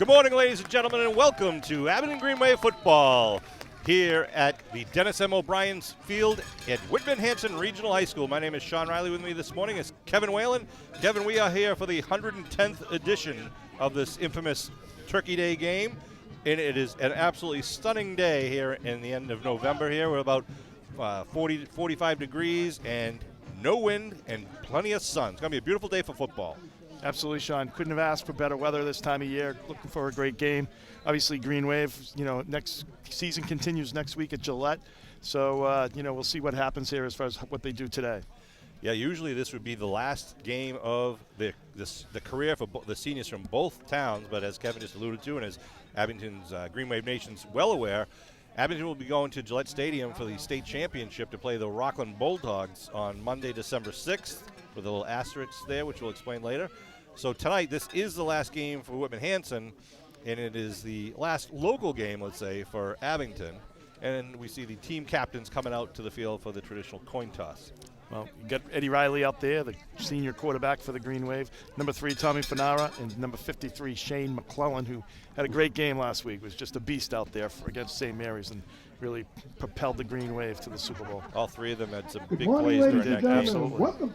Good morning, ladies and gentlemen, and welcome to Abington Greenway football here at the Dennis M. O'Brien's Field at Whitman Hanson Regional High School. My name is Sean Riley. With me this morning is Kevin Whalen. Kevin, we are here for the 110th edition of this infamous Turkey Day game, and it is an absolutely stunning day here in the end of November here. We're about 40 to 45 degrees and no wind and plenty of sun. It's going to be a beautiful day for football. Absolutely, Sean. Couldn't have asked for better weather this time of year. Looking for a great game. Obviously, Green Wave, next season continues next week at Gillette. So, we'll see what happens here as far as what they do today. Yeah, usually this would be the last game of the career for the seniors from both towns. But as Kevin just alluded to, and as Abington's Green Wave Nation's well aware, Abington will be going to Gillette Stadium for the state championship to play the Rockland Bulldogs on Monday, December 6th, with a little asterisk there, which we'll explain later. So tonight, this is the last game for Whitman Hanson, and it is the last local game, let's say, for Abington. And we see the team captains coming out to the field for the traditional coin toss. Well, you got Eddie Riley out there, the senior quarterback for the Green Wave. Number 3, Tommy Fanara, and number 53, Shane McClellan, who had a great game last week. Was just a beast out there against St. Mary's and really propelled the Green Wave to the Super Bowl. All three of them had some big plays during that game,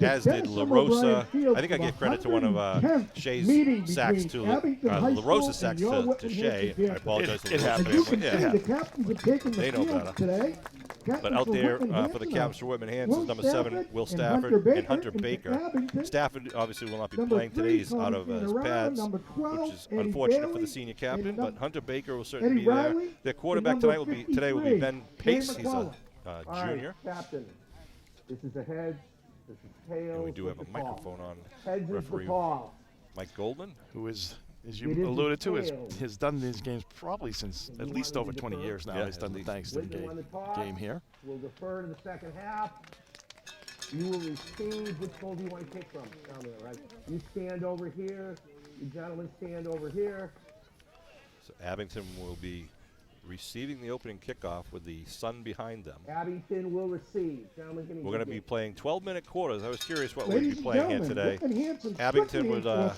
as did LaRosa. I think I give credit to one of Shea's sacks to LaRosa's sacks to Shea. I apologize. It happened. They know better. But out there for the Caps for Whitman Hanson is number 7, Will Stafford, and Hunter Baker. Stafford obviously will not be playing today. He's out of his pads, which is unfortunate for the senior captain, but Hunter Baker will certainly be there. Their quarterback today will be Ben Pace. He's a junior. Captain, this is a head, this is tail. And we do have a microphone on referee Mike Goldman, who is, as you alluded to, has done these games probably since at least over 20 years now. He's done the Thanksgiving game here. We'll defer to the second half. You will receive. Which goal do you want to kick from? Down there, right? You stand over here. You gentlemen stand over here. So Abington will be receiving the opening kickoff with the sun behind them. Abington will receive. Gentlemen, we're going to be playing 12-minute quarters. I was curious what we'd be playing here today. Abington would, I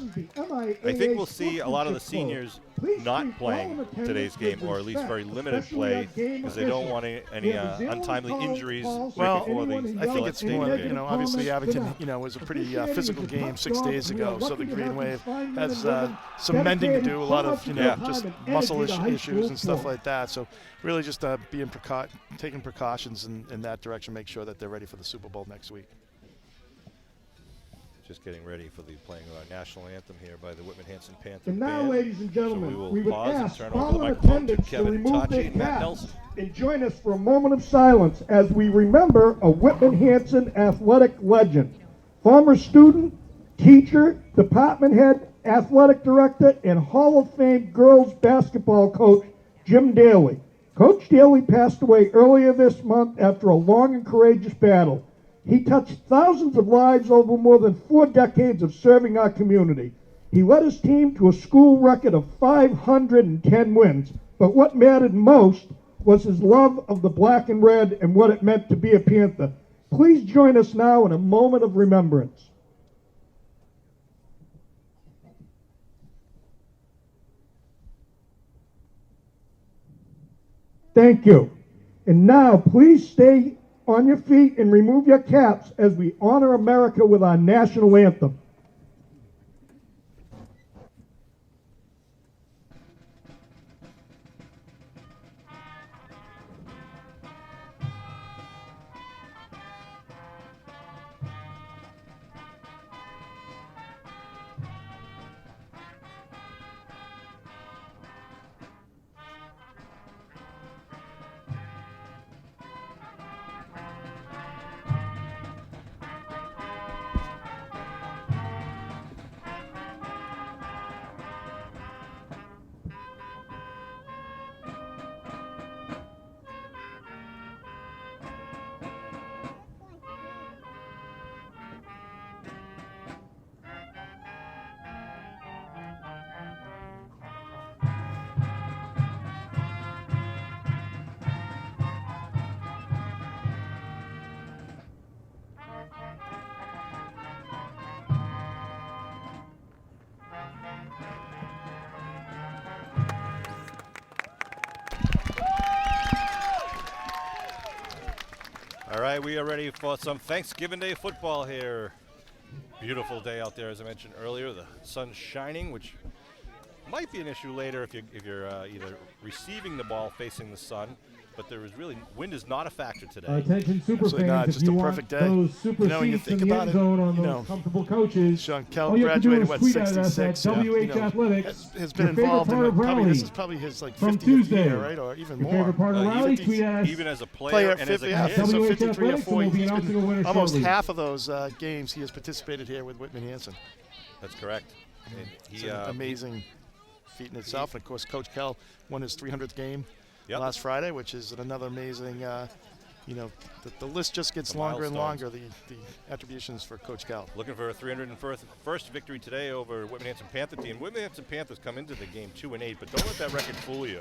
think we'll see a lot of the seniors not playing today's game, or at least very limited play, because they don't want any untimely injuries right before the I think it's more, obviously Abington, was a pretty physical game 6 days ago, so the Green Wave has some mending to do, a lot of, just muscle issues and stuff like that. So really just taking precautions in that direction, make sure that they're ready for the Super Bowl next week. Just getting ready for the playing of our national anthem here by the Whitman Hanson Panthers. And now, ladies and gentlemen, so we would pause ask and turn over the all microphone to attendants to Kevin remove Tachi their and Matt caps Nelson. and join us for a moment of silence as we remember a Whitman Hanson athletic legend, former student, teacher, department head, athletic director, and Hall of Fame girls basketball coach Jim Daly. Coach Daly passed away earlier this month after a long and courageous battle. He touched thousands of lives over more than 4 decades of serving our community. He led his team to a school record of 510 wins, but what mattered most was his love of the black and red and what it meant to be a Panther. Please join us now in a moment of remembrance. Thank you. And now, please stay on your feet and remove your caps as we honor America with our national anthem. right, we are ready for some Thanksgiving Day football here. Beautiful day out there, as I mentioned earlier. The sun's shining, which might be an issue later if you're either receiving the ball facing the sun. But there is really wind is not a factor today. Attention, super Absolutely fans! not. If Just you a want perfect day. those super You seats think in the about end it, zone on those comfortable coaches, Sean Kell all you have to do graduated, is what, tweet at us at 66? WH Athletics. Has been your favorite involved in part of probably, this Raleigh is probably his like from 50th Tuesday. year, right? Or even Your more. favorite part of Raleigh, tweet at us. Even as a player and as a yeah, kid. so WH 53 or Athletics, 40. and we'll be He's announcing been a winner almost shortly. half of those games he has participated here with Whitman Hanson. That's correct. And It's an amazing feat in itself. And of course, Coach Kell won his 300th game last Friday, which is another amazing. The list just gets longer and longer. The attributions for Coach Kell. Looking for a 301st victory today over Whitman Hanson Panther team. Whitman Hanson Panthers come into the game 2-8, but don't let that record fool you.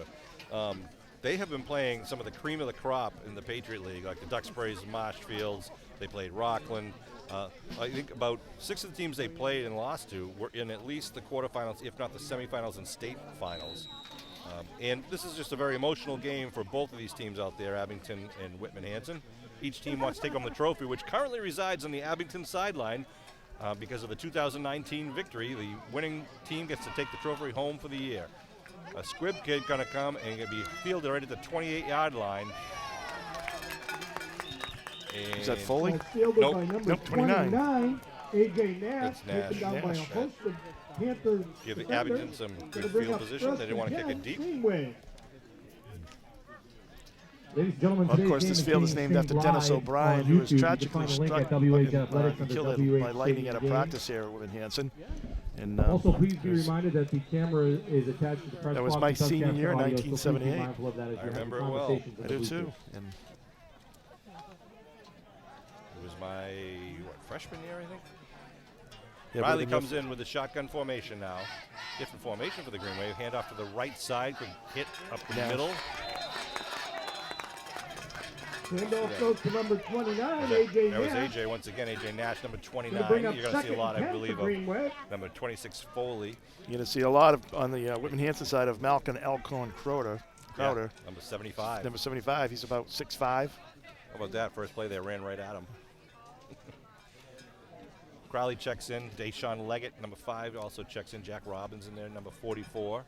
They have been playing some of the cream of the crop in the Patriot League, like the Duxbury's and Marshfields. They played Rockland. I think about 6 of the teams they played and lost to were in at least the quarterfinals, if not the semifinals and state finals. And this is just a very emotional game for both of these teams out there, Abington and Whitman Hanson. Each team wants to take home the trophy, which currently resides on the Abington sideline because of the 2019 victory. The winning team gets to take the trophy home for the year. A squib kid going to come and going to be fielded right at the 28-yard line. And Is that Foley? Nope. By number 29. AJ Nash. It's Nash. Taken down by a Nash. host of Panthers give defenders. Abington some good field position. They didn't want to kick it deep. Ladies and gentlemen, Of course, this field is named after Dennis O'Brien, who was tragically struck and killed by lightning at a practice here at Whitman Hanson. And, also, please be reminded that the camera is attached to the press that was box my and senior year in audio, so please be 1978. mindful of that as I you're having remember it well. conversations in I the do booth. too. And It was my freshman year, I think. yeah, Riley Whitman comes in with the shotgun formation now. Different formation for the Green Wave. Hand off to the right side. Could hit up the middle. Handoff goes to number 29, AJ That was Nash. AJ once again. AJ Nash, number Gonna 29. bring up You're going to see a second lot, and I 10 believe, for Green Wave. of number 26 Foley. You're going to see a lot of on the Whitman Hanson side of Malcolm Elkhorn Crowder. Yeah, number 75. Number 75. He's about 6'5". How about that? First play, they ran right at him. Crowley checks in. Deshaun Leggett, number 5, also checks in. Jack Robbins in there, number 44.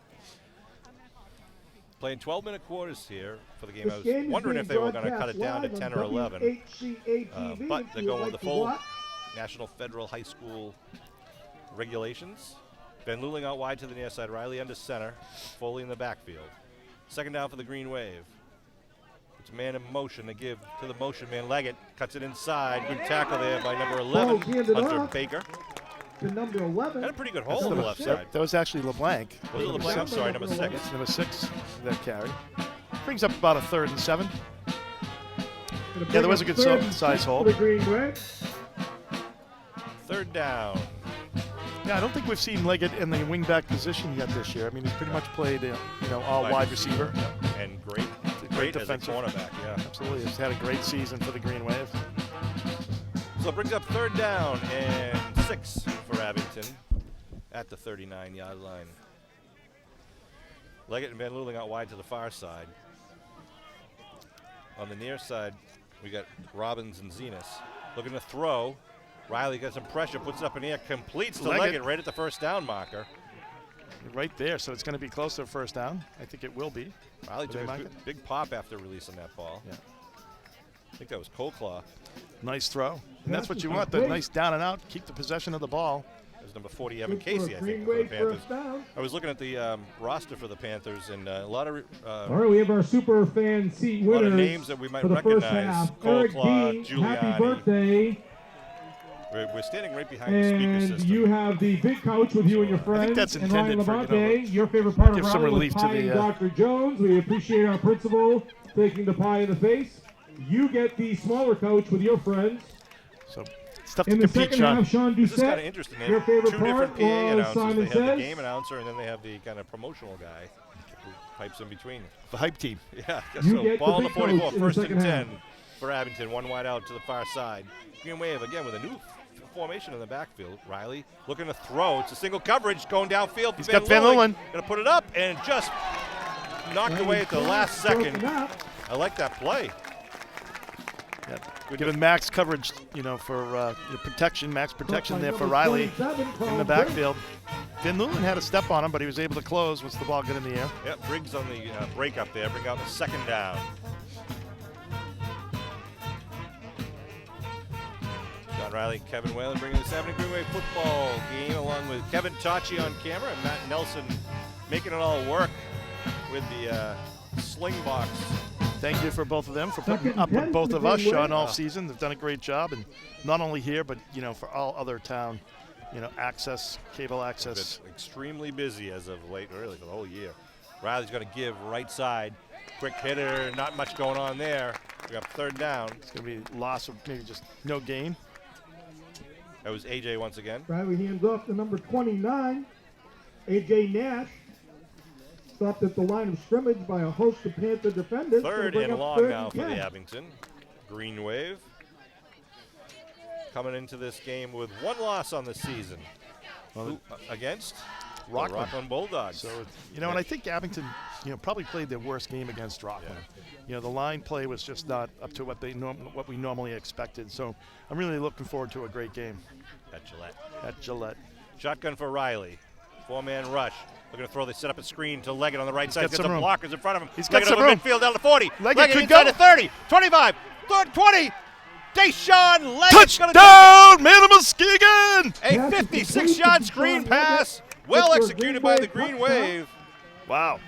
Playing 12-minute quarters here for the game. I was wondering if they were going to cut it down to 10 or 11. But they're going with the full National Federal High School regulations. Ben Luling out wide to the near side. Riley under center. Foley in the backfield. Second down for the Green Wave. It's a man in motion to give to the motion man. Leggett cuts it inside. Good tackle there by number 11, Hunter Baker. To number 11. Had a pretty good hole on the left side. That was actually LeBlanc. Was it LeBlanc? I'm sorry, number 6. Number 6 that carry. Brings up about a 3rd and 7. Yeah, there was a good size hole. The Green Wave. Third down. Yeah, I don't think we've seen Leggett in the wingback position yet this year. I mean, he's pretty much played, all wide receiver. Yep. And great as a defensive cornerback, yeah. Absolutely. He's had a great season for the Green Wave. So it brings up third down and 6 for Abington at the 39-yard line. Leggett and Van Luling out wide to the far side. On the near side, we got Robbins and Zenas looking to throw. Riley got some pressure, puts it up in the air, completes to Leggett right at the first down marker. Right there, so it's going to be close to a first down. I think it will be. Riley took a big pop after releasing that ball. Yeah. I think that was Coldclaw. Nice throw. And that's what you want, the nice down and out, keep the possession of the ball. That was number 40, Evan Casey, I think, for the Panthers. I was looking at the roster for the Panthers, and a lot of all right, we have our super fan seat winners. A lot of names that we might for the recognize. First half. Coldclaw, Eric Dean, Giuliani. happy birthday. We're standing right behind the speaker And system. you have the big coach with you and your friends. I think that's and Ryan intended for, Labonte, your favorite part give of some Raleigh relief was to pieing the, Dr. Jones. We appreciate our principal taking the pie in the face. You get the smaller coach with your friends. So it's tough In to the compete, second half, Sean This is kind of Doucette, interesting. They your have favorite two part different PA was announcers. Simon They have Says. the game announcer, and then they have the kind of promotional guy who pipes in between. the hype team. Yeah, You so get ball the on the big 44, coach in the first and second 10 half. for Abington. One wide out to the far side. Green Wave again with a new formation in the backfield. Riley looking to throw. It's a single coverage going downfield. He's got Van Leeuwen. Going to put it up and just knocked away at the last second. I like that play. Yeah, giving max coverage, for protection, max protection there for Riley in the backfield. Van Lulen had a step on him, but he was able to close once the ball got in the air. Yep, Briggs on the break up there, bring out the second down. John Riley, Kevin Whalen bringing this Abington Greenway football game along with Kevin Tachi on camera and Matt Nelson making it all work with the sling box. Thank you for both of them for putting up with both of us, Sean, all season. They've done a great job, and not only here, but for all other town, access, cable access. Been extremely busy as of late, really for the whole year. Riley's going to give right side, quick hitter, not much going on there. We got third down. It's going to be loss of maybe just no gain. That was AJ once again. Riley hands off to number 29, AJ Nash. Stopped at the line of scrimmage by a host of Panther defenders. Third and long now for the Abington Green Wave. Coming into this game with one loss on the season. Against Rockland. Rockland Bulldogs. So, and I think Abington, probably played their worst game against Rockland. Yeah. The line play was just not up to what we normally expected. So I'm really looking forward to a great game. At Gillette. Shotgun for Riley. Four-man rush. Looking to throw the set up a screen to Leggett on the right side. Gets some blockers in front of him. He's got some over room. Midfield down to 40. Leggett could inside go. to 30, 25, 20. Deshaun Leggett. Touchdown, man of Muskegon! A 56-yard screen pass. Well executed by the Green Wave. Wow.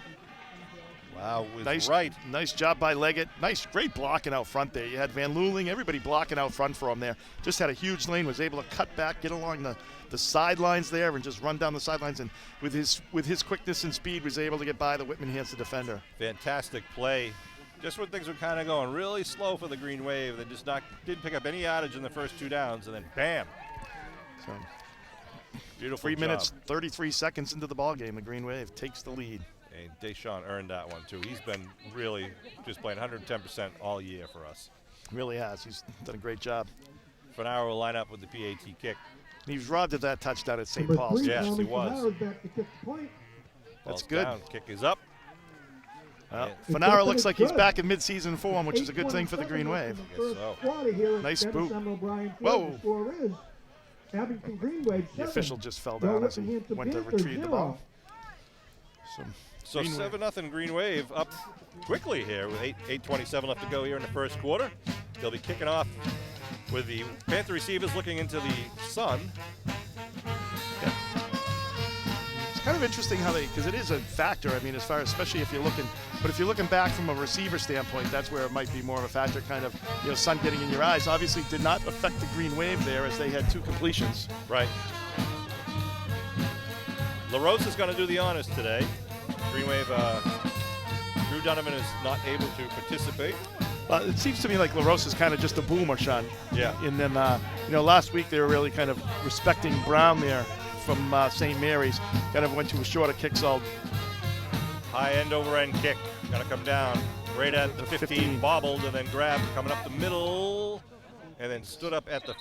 Was Nice job by Leggett. Great blocking out front there. You had Van Luling, everybody blocking out front for him there. Just had a huge lane, was able to cut back, get along the sidelines there and just run down the sidelines, and with his quickness and speed was able to get by the Whitman Hanson defender. Fantastic play. Just when things were kind of going really slow for the Green Wave, they just didn't pick up any yardage in the first two downs, and then bam. So beautiful 3 minutes, 33 seconds into the ball game, the Green Wave takes the lead. And Deshaun earned that one too. He's been really just playing 110% all year for us. Really has. He's done a great job. For an hour, we'll line up with the PAT kick. He was robbed of that touchdown at St. Number Paul's. 3, Yes, he was. Fanaro back to kick the point. That's Ball's good. Down. Kick is up. Fanaro looks like he's back in mid-season form, which is a good thing for the Green Wave. So. Nice boot. Whoa. Abington Green Wave 7. The official just fell down as he went to retrieve the ball. So 7-0 Green Wave up quickly here with 8:27 left to go here in the first quarter. They'll be kicking off with the Panther receivers looking into the sun. Yeah. It's kind of interesting how because it is a factor. I mean, as far as, especially if you're looking back from a receiver standpoint, that's where it might be more of a factor, kind of, sun getting in your eyes. Obviously did not affect the Green Wave there as they had 2 completions. Right. LaRose is going to do the honors today. Green Wave, Drew Donovan is not able to participate. It seems to me like LaRosa is kind of just a boomer, Sean. Yeah. And then, last week they were really kind of respecting Brown there from St. Mary's. Kind of went to a shorter kick, so high end over end kick. Going to come down right at the 15, bobbled, and then grabbed, coming up the middle, and then stood up at the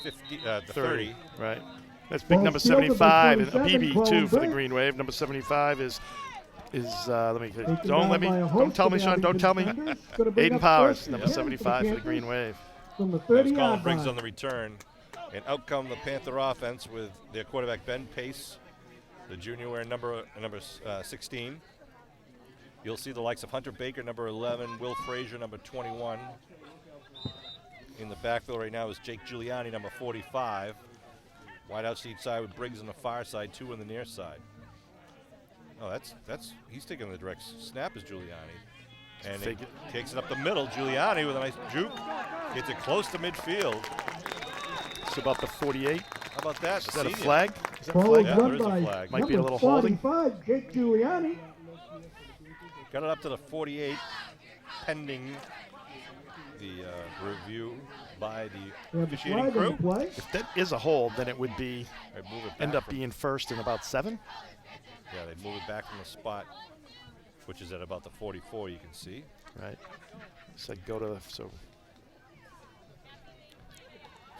30. Right. That's big number 75, and a BB too for the Green Wave. Number 75 is don't tell me, Sean, don't tell me. Aiden Powers, number 75 for the Green Wave. From the That was 30 Colin Briggs on the return. And out come the Panther offense with their quarterback Ben Pace, the junior wearing number 16. You'll see the likes of Hunter Baker, number 11, Will Frazier, number 21. In the backfield right now is Jake Giuliani, number 45. Wide out seat side with Briggs on the far side, 2 on the near side. Oh, he's taking the direct snap as Giuliani. And he takes it up the middle. Giuliani with a nice juke. Gets it close to midfield. It's about the 48. How about that? Is that a flag? Yeah, there is a flag. Might be a little holding. 45, Jake Giuliani. Got it up to the 48, pending the review by the officiating crew. If that is a hold, then it would be end up being first in about 7. Yeah, they move it back from the spot, which is at about the 44, you can see. Right. Said go to So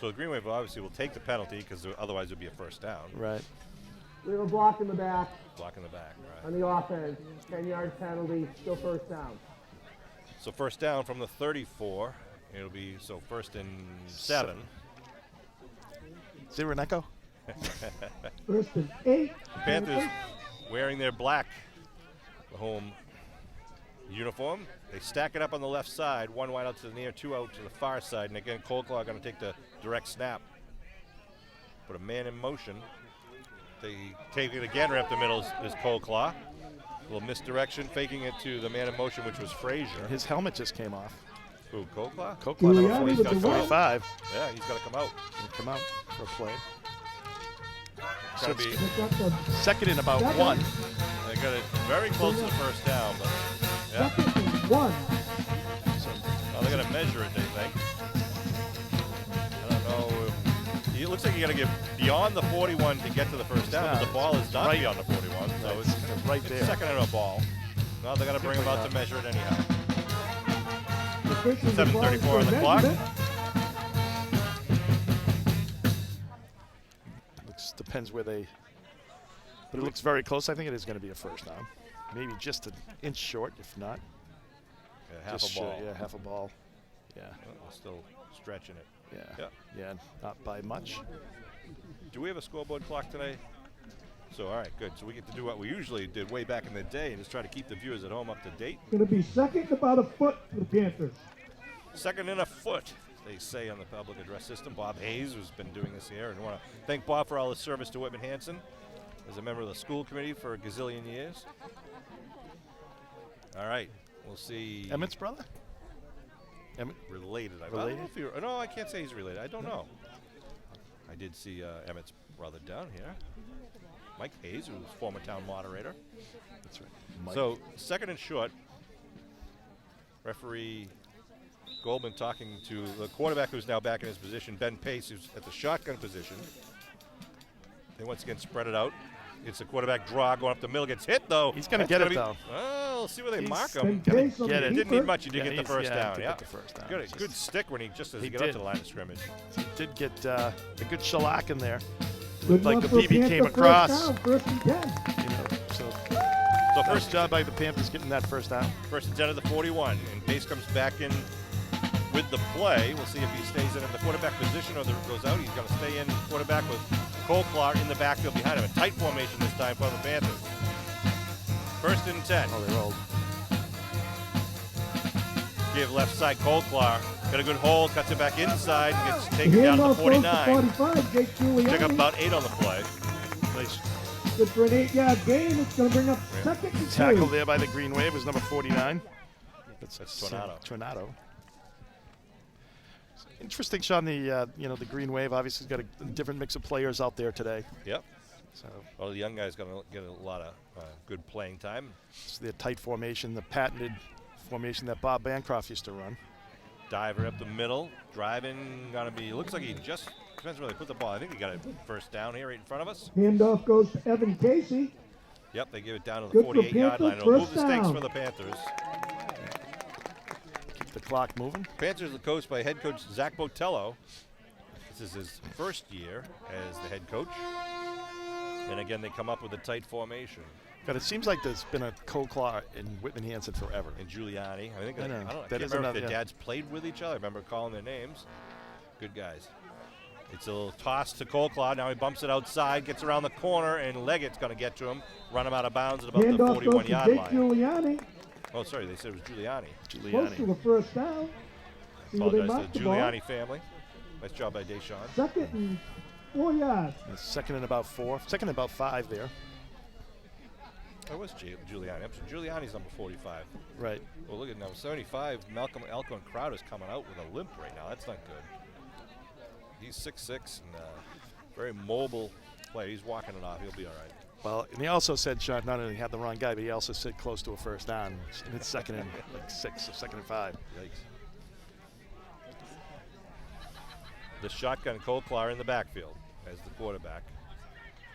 the Green Wave obviously will take the penalty because otherwise it would be a first down. Right. We have a block in the back. Block in the back, right. On the offense, 10-yard penalty, still first down. So first down from the 34, It'll be, so 1st and 7. Is there an echo? 1st and 8. Panthers wearing their black home uniform. They stack it up on the left side, 1 wide out to the near, 2 out to the far side. And again, Coldclaw going to take the direct snap. Put a man in motion. They take it again right up the middle is Coldclaw. A little misdirection, faking it to the man in motion, which was Frazier. His helmet just came off. Who, Coldclaw? Coldclaw, number Giuliani 40, with the 45. Yeah, he's got to come out. He'll come out for a play. It's going to be, Pick up the Second and about Second. 1. they got it very close to the first down, but yeah. 2nd and 1. So Now they're going to measure it, they think. I don't know. It looks like you got to get beyond the 41 to get to the first down, but the ball is not Right. beyond the 41, so Right. it's Right there. second and a ball. Now they got to bring him out to measure it anyhow. Officials 7:34 on the involved clock. in depends where they. But it looks very close. I think it is going to be a first down. Maybe just an inch short, if not. Yeah, half Just a ball. Yeah, half a ball. Yeah. We're still stretching it. Yeah. Yeah. Yeah, not by much. Do we have a scoreboard clock today? So, all right, good. So we get to do what we usually did way back in the day and just try to keep the viewers at home up to date. Going to be 2nd about a foot for the Panthers. 2nd and a foot, they say on the public address system. Bob Hayes, who's been doing this here, and I want to thank Bob for all his service to Whitman Hanson as a member of the school committee for a gazillion years. All right, we'll see. Emmett's brother? Emmett? Related. I don't Related? know if you're, no, I can't say he's related. I don't know. I did see Emmett's brother down here, Mike Hayes, who was former town moderator. That's right. Mike. So 2nd and short. Referee Goldman talking to the quarterback who's now back in his position, Ben Pace, who's at the shotgun position. They once again spread it out. It's a quarterback draw going up the middle. Gets hit, though. He's going to That's get it, gonna though. be- Oh, we'll see where they He's mark Ben him. Pace on get the it. Didn't keeper. need much. You did Yeah, get the he's- first yeah, down. did Yeah. get the first down. Good, It's good just- stick when he just as He he got up did. to the line of scrimmage. He did get a good shellac in there. Good Like enough the for a BB came Panther across. First down, 1st and 10. You know, so So first first job by the Panthers getting that first down. First and 10 of the 41, and Pace comes back in with the play. We'll see if he stays in the quarterback position or goes out. He's going to stay in quarterback with Coldclaw in the backfield behind him. A tight formation this time for the Panthers. 1st and 10. Oh, they rolled. Give left side Coldclaw. Got a good hold, cuts it back inside, gets taken down to the Handoff goes to 49. 45, Jake Giuliani. Pick up about 8 on the play. Nice Good for an 8-yard gain. It's going to bring up 2nd and 2. tackle there by the Green Wave was number 49. That's Tornado. Tornado. Interesting, Sean. The the Green Wave obviously has got a different mix of players out there today. Yep. So Well, the young guy's going to get a lot of good playing time. it's the tight formation, the patented formation that Bob Bancroft used to run. Diver up the middle, driving, going to be, looks like he just, depends where they put the ball. I think he got a first down here right in front of us. Handoff goes to Evan Casey. Yep, they give it down to the Good for 48-yard line. Panthers, It'll move first the stakes down. for the Panthers. Keep the clock moving. Panthers are coached by head coach Zach Botello. This is his first year as the head coach. And again, they come up with a tight formation. But it seems like there's been a Coldclaw in Whitman Hanson forever. And Giuliani, I think, I know. I don't know, I That can't is remember if another- their yeah. dads played with each other. I remember calling their names. Good guys. It's a little toss to Coldclaw. Now he bumps it outside, gets around the corner, and Leggett's going to get to him, run him out of bounds at about the Handoff goes to 41-yard Jake line. Giuliani. Oh, sorry, they said it was Giuliani. Close to Giuliani. the first down. See where they Apologize mark to the the ball. Giuliani family. Nice job by Deshaun. 2nd and 4 yards. And second and about 4. Second and about 5 there. That was Giuliani. Giuliani's number 45. Right. Well, look at number 75. Malcolm Elko and Crowder's coming out with a limp right now. That's not good. He's 6'6" and very mobile player. He's walking it off. He'll be all right. Well, and he also said, Sean, not only had the wrong guy, but he also said close to a first down. And it's second and like 6 or second and 5. Yikes. The shotgun Coldclaw in the backfield as the quarterback.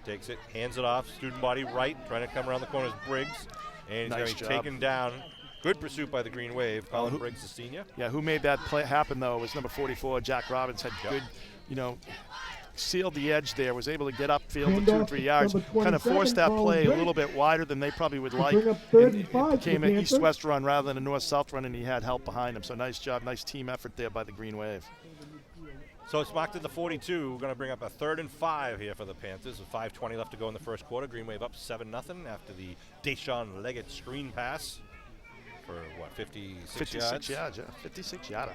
Takes it, hands it off, student body right, trying to come around the corner is Briggs. And he's Nice going to be job. taken down. Good pursuit by the Green Wave. Colin Briggs, the senior. Yeah, who made that play happen, though, was number 44, Jack Robbins. Had Yep. good, sealed the edge there, was able to get upfield to 2 or 3 yards, Number kind of 27, forced that Colin play a Drake. little bit wider than they probably would like. bring up third And and it 5 for became the an Panthers. east-west run rather than a north-south run, and he had help behind him. So nice job, nice team effort there by the Green Wave. So it's marked at the 42. We're going to bring up a 3rd and 5 here for the Panthers with 5:20 left to go in the first quarter. Green Wave up 7-0 after the Deshaun Leggett screen pass for, what, 56 yards? 56 yards, yeah. 56 yarder.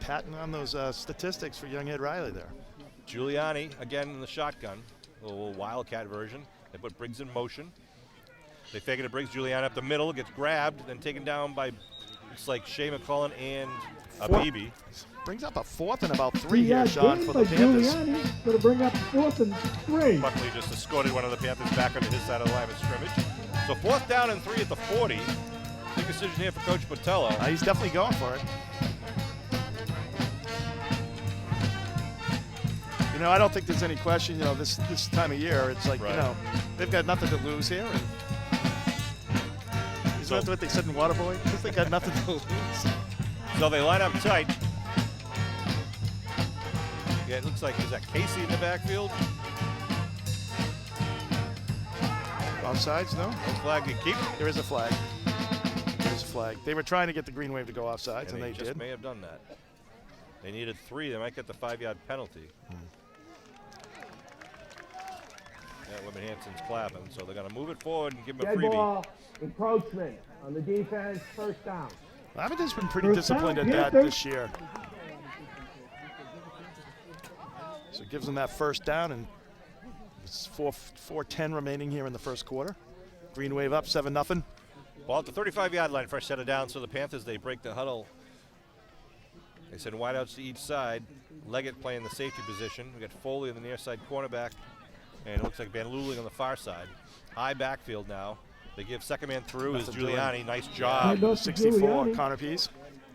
Patting on those statistics for young Ed Riley there. Giuliani again in the shotgun, a little Wildcat version. They put Briggs in motion. They fake it to Briggs. Giuliani up the middle, gets grabbed, then taken down by, it's like Shea McCullen and Abibi. Brings up a 4th and about 3 here, Sean, for the by Panthers. Giuliani, going to bring up 4th and 3. Buckley just escorted one of the Panthers back onto his side of the line of scrimmage. So 4th down and 3 at the 40. Big decision here for Coach Botello. He's definitely going for it. You know, I don't think there's any question, you know, this time of year, it's like, Right. you know, they've got nothing to lose here. And isn't that what they said in Waterboy? Because they got nothing to lose. So they line up tight. Yeah, it looks like, is that Casey in the backfield? Offsides, no? No flag to keep. There is a flag. There's a flag. They were trying to get the Green Wave to go offsides, and they they just did. may have done that. They needed 3. They might get the 5-yard penalty. Yeah, Whitman Hanson's clapping, so they're going to move it forward and give him a Dead freebie. ball, encroachment on the defense, first down. Abington's been pretty First down, disciplined at that Panthers. this year. So it gives them that first down, and it's 4:10 remaining here in the first quarter. Green Wave up 7-0. Ball at the 35-yard line, first set of downs. So the Panthers, they break the huddle. They send wideouts to each side. Leggett playing the safety position. We got Foley on the near side cornerback. And it looks like Van Luling on the far side. High backfield now. They give second man through is Nothing doing. Giuliani. Nice job. Handoff to 64, Giuliani. Connor Pease.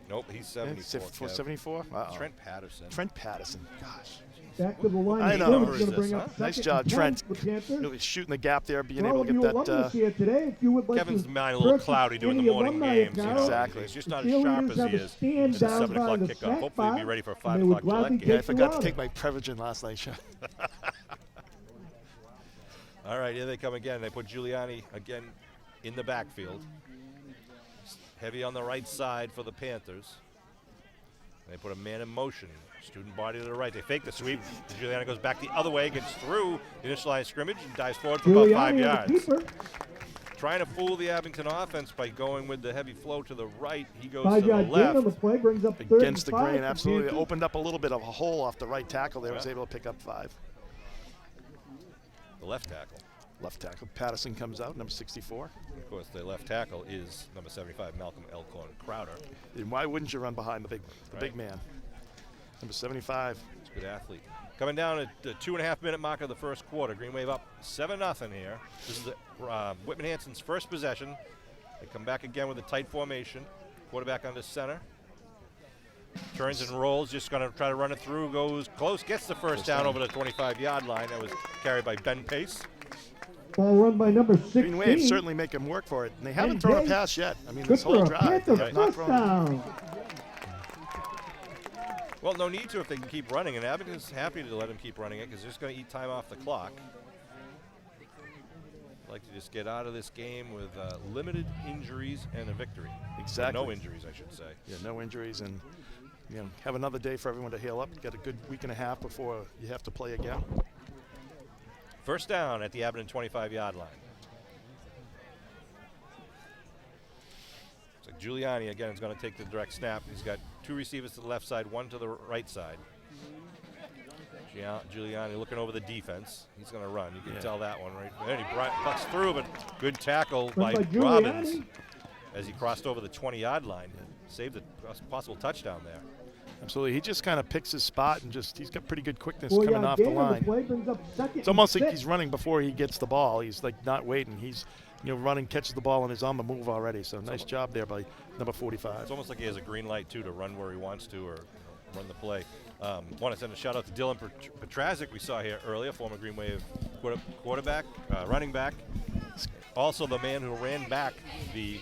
Nope, he's 74. Kev. 74? Uh-oh. Trent Patterson. Trent Patterson. Gosh. Back to the line. I of know. scrimmage, Where is gonna this, bring huh? up Nice 2nd job, and 10 Trent. for the Panthers. Really shooting the gap there, being For all able of to you get that. alumnus here today, if you would like Kevin's to mind a little purchase cloudy doing the any morning alumni games. You account, know. Exactly. He's just not the as sharp cheerleaders as have he a is stand at the down 7 by o'clock the kickoff. snack Hopefully he'll be bar, ready for a and 5 they would o'clock gladly Gillette take game. I forgot to you take out. my Prevagen last night, Sean. All right, here they come again. They put Giuliani again in the backfield. Heavy on the right side for the Panthers. They put a man in motion. Student body to the right. They fake the sweep. Giuliani goes back the other way, gets through the initial line of scrimmage, and dives forward for about 5 Giuliani, the yards. keeper. Trying to fool the Abington offense by going with the heavy flow to the right. He goes 5 to the yard gain on the left. play brings up 3rd Against the and 5 grain, for absolutely. Panthers. Opened up a little bit of a hole off the right tackle there. Was Yeah. able to pick up 5. The left tackle. Left tackle. Patterson comes out, number 64. Of course, the left tackle is number 75, Malcolm Elkhorn Crowder. And why wouldn't you run behind the big Right. man? Number 75. He's a good athlete. Coming down at the 2.5-minute mark of the first quarter. Green Wave up 7-0 here. This is Whitman Hanson's first possession. They come back again with a tight formation. Quarterback under center. Turns and rolls, just going to try to run it through. Goes close, gets the first down over the 25-yard line. That was carried by Ben Pace. Ball run by number 16. Green Wave certainly make him work for it. And they haven't And thrown a Hayes. pass yet. I mean, Good this whole for a drive, they Panther have not first thrown. down. Well, no need to if they can keep running, and Abington's happy to let him keep running it because they're just going to eat time off the clock. I'd like to just get out of this game with limited injuries and a victory. Exactly. Or no injuries, I should say. Yeah, no injuries, and have another day for everyone to heal up. Got a good week and a half before you have to play again. First down at the Abington 25-yard line. So Giuliani, again, is going to take the direct snap. He's got 2 receivers to the left side, 1 to the right side. Giuliani looking over the defense. He's going to run. You can tell that one, right? Then he cuts through, but good tackle by Giuliani. Robbins as he crossed over the 20-yard line. Saved a possible touchdown there. Absolutely. He just kind of picks his spot and he's got pretty good quickness 4 coming yard off the gain on line. play brings up 2nd It's almost and like 6. he's running before he gets the ball. He's like not waiting. He's running, catches the ball, and is on the move already. So nice job there by number 45. It's almost like he has a green light, too, to run where he wants to or run the play. Want to send a shout-out to Dylan Petrazik we saw here earlier, former Green Wave quarterback, running back. Also the man who ran back the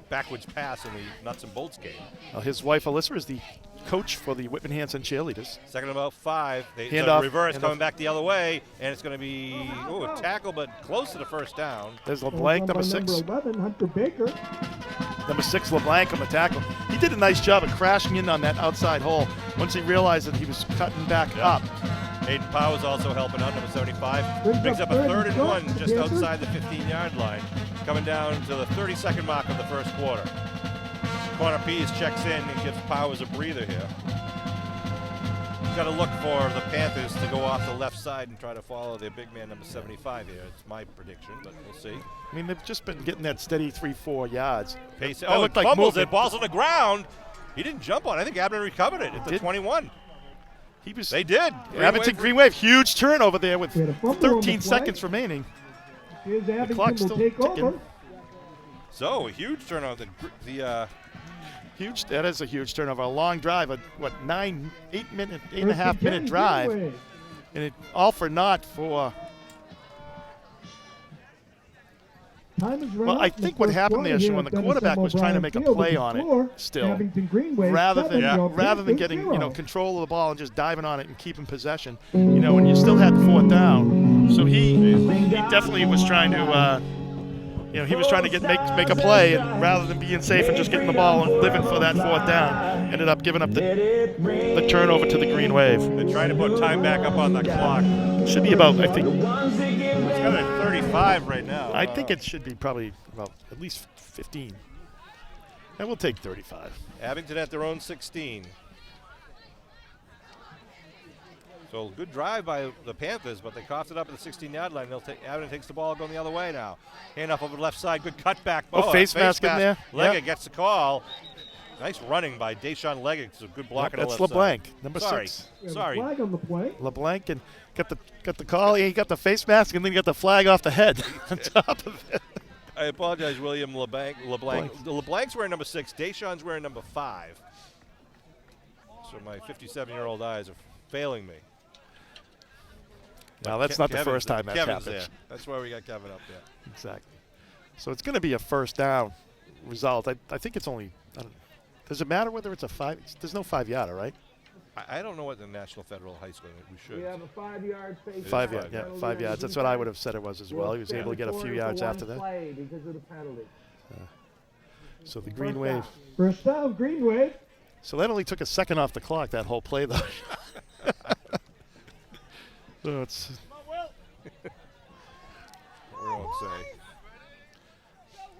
backwards pass in the nuts and bolts game. His wife, Alyssa, is the coach for the Whitman Hanson cheerleaders. Second and about 5. Handoff. Reverse coming back the other way, and it's going to be a tackle, but close to the first down. There's LeBlanc, number 6. Number 11, Hunter Baker. Number 6, LeBlanc on the tackle. He did a nice job of crashing in on that outside hole once he realized that he was cutting back up. Hayden Powers also helping out, number 75. Brings up a 3rd and 1 just outside the 15-yard line, coming down to the 32nd mark of the first quarter. Corner Pease checks in and gives Powers a breather here. Got to look for the Panthers to go off the left side and try to follow their big man, number 75 here. It's my prediction, but we'll see. I mean, they've just been getting that steady 3-4 yards. Pace. That Oh, looked it like fumbles movement. it. Ball's on the ground. He didn't jump on it. I think Abington recovered it at the 21. They did. Abington Green Wave, huge turnover there with We had a fumble on the 13 play. seconds remaining. Here's clock's Abington will still take ticking. over. So, a huge turnover. Huge. That is a huge turnover. A long drive. A 8 minute, 8.5 First and 10, minute drive, Greenway. and it all for naught for. Time is Well, run I up in think the what first happened quarter there, here Sean, at the Dennis quarterback M. was trying to O'Brien make a Field. play The on it score, still, Abington Greenway, rather than 7, rather than getting 0. control of the ball and just diving on it and keeping possession. And you still had the 4th down. So he definitely was trying to. He was trying to make a play, and rather than being safe and just getting the ball and living for that 4th down, ended up giving up the turnover to the Green Wave. They're trying to put time back up on the clock. Should be about, I think. It's got a 35 right now. I think it should be probably about at least 15. And we'll take 35. Abington at their own 16. So good drive by the Panthers, but they coughed it up at the 16-yard line. Abington takes the ball, going the other way now. Hand off over the left side, good cutback. Face mask in there. Leggett gets the call. Nice running by Deshaun Leggett. It's a good block on the That's left LeBlanc, side. number Sorry. 6. Sorry. Flag on the play. LeBlanc and got the call. He got the face mask and then he got the flag off the head on top of it. I apologize, William LeBlanc. LeBlanc's wearing number 6. Deshaun's wearing number 5. So my 57-year-old eyes are failing me. Now that's not the first time that's Kevin's happened. there. That's why we got Kevin up there. Exactly. So it's going to be a first down result. I think it's only. Does it matter whether it's a 5? There's no 5-yarder, right? I don't know what the National Federal High School we should. We have a 5-yard face. 5 yards. Yeah, 5 yards. That's what I would have said it was as well. He was able to get a few yards after that. Play because of the penalty. So the Green Wave. First down, Greenway. So that only took a second off the clock, that whole play, though. So it's. We won't say.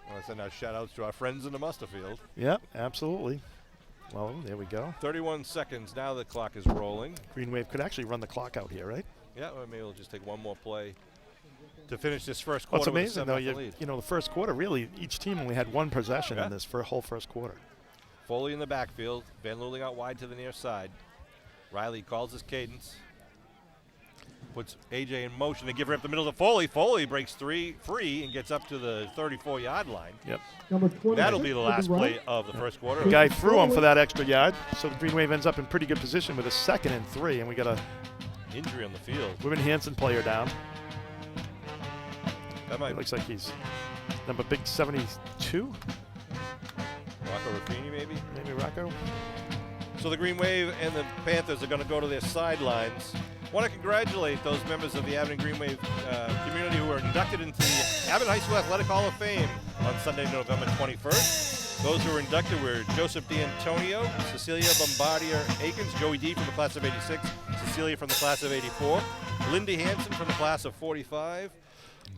I want to send out shout-outs to our friends in the Musterfield. Yep, absolutely. Well, there we go. 31 seconds. Now the clock is rolling. Green Wave could actually run the clock out here, right? Yeah, well, maybe we'll just take one more play to finish this first Well, it's quarter. amazing, though. With a 7-0 lead. The first quarter, really, each team only had one possession in this whole first quarter. Foley in the backfield. Van Luling out wide to the near side. Riley calls his cadence. Puts AJ in motion to give her up the middle to Foley. Foley breaks free and gets up to the 34-yard line. Yep. Number 26 That'll be the last run. play of the first quarter. The guy threw him for that extra yard, so the Green Wave ends up in pretty good position with a 2nd and 3, and we got a Injury on the field. Whitman Hanson player down. That might It looks like he's number big 72, Rocco Ruffini, maybe. maybe Rocco. So the Green Wave and the Panthers are going to go to their sidelines. Want to congratulate those members of the Abington Green Wave community who were inducted into the Abington High School Athletic Hall of Fame on Sunday, November 21st. Those who were inducted were Joseph D'Antonio, Cecilia Bombardier Akins, Joey D from the class of 86, Cecilia from the class of 84, Lindy Hanson from the class of 45,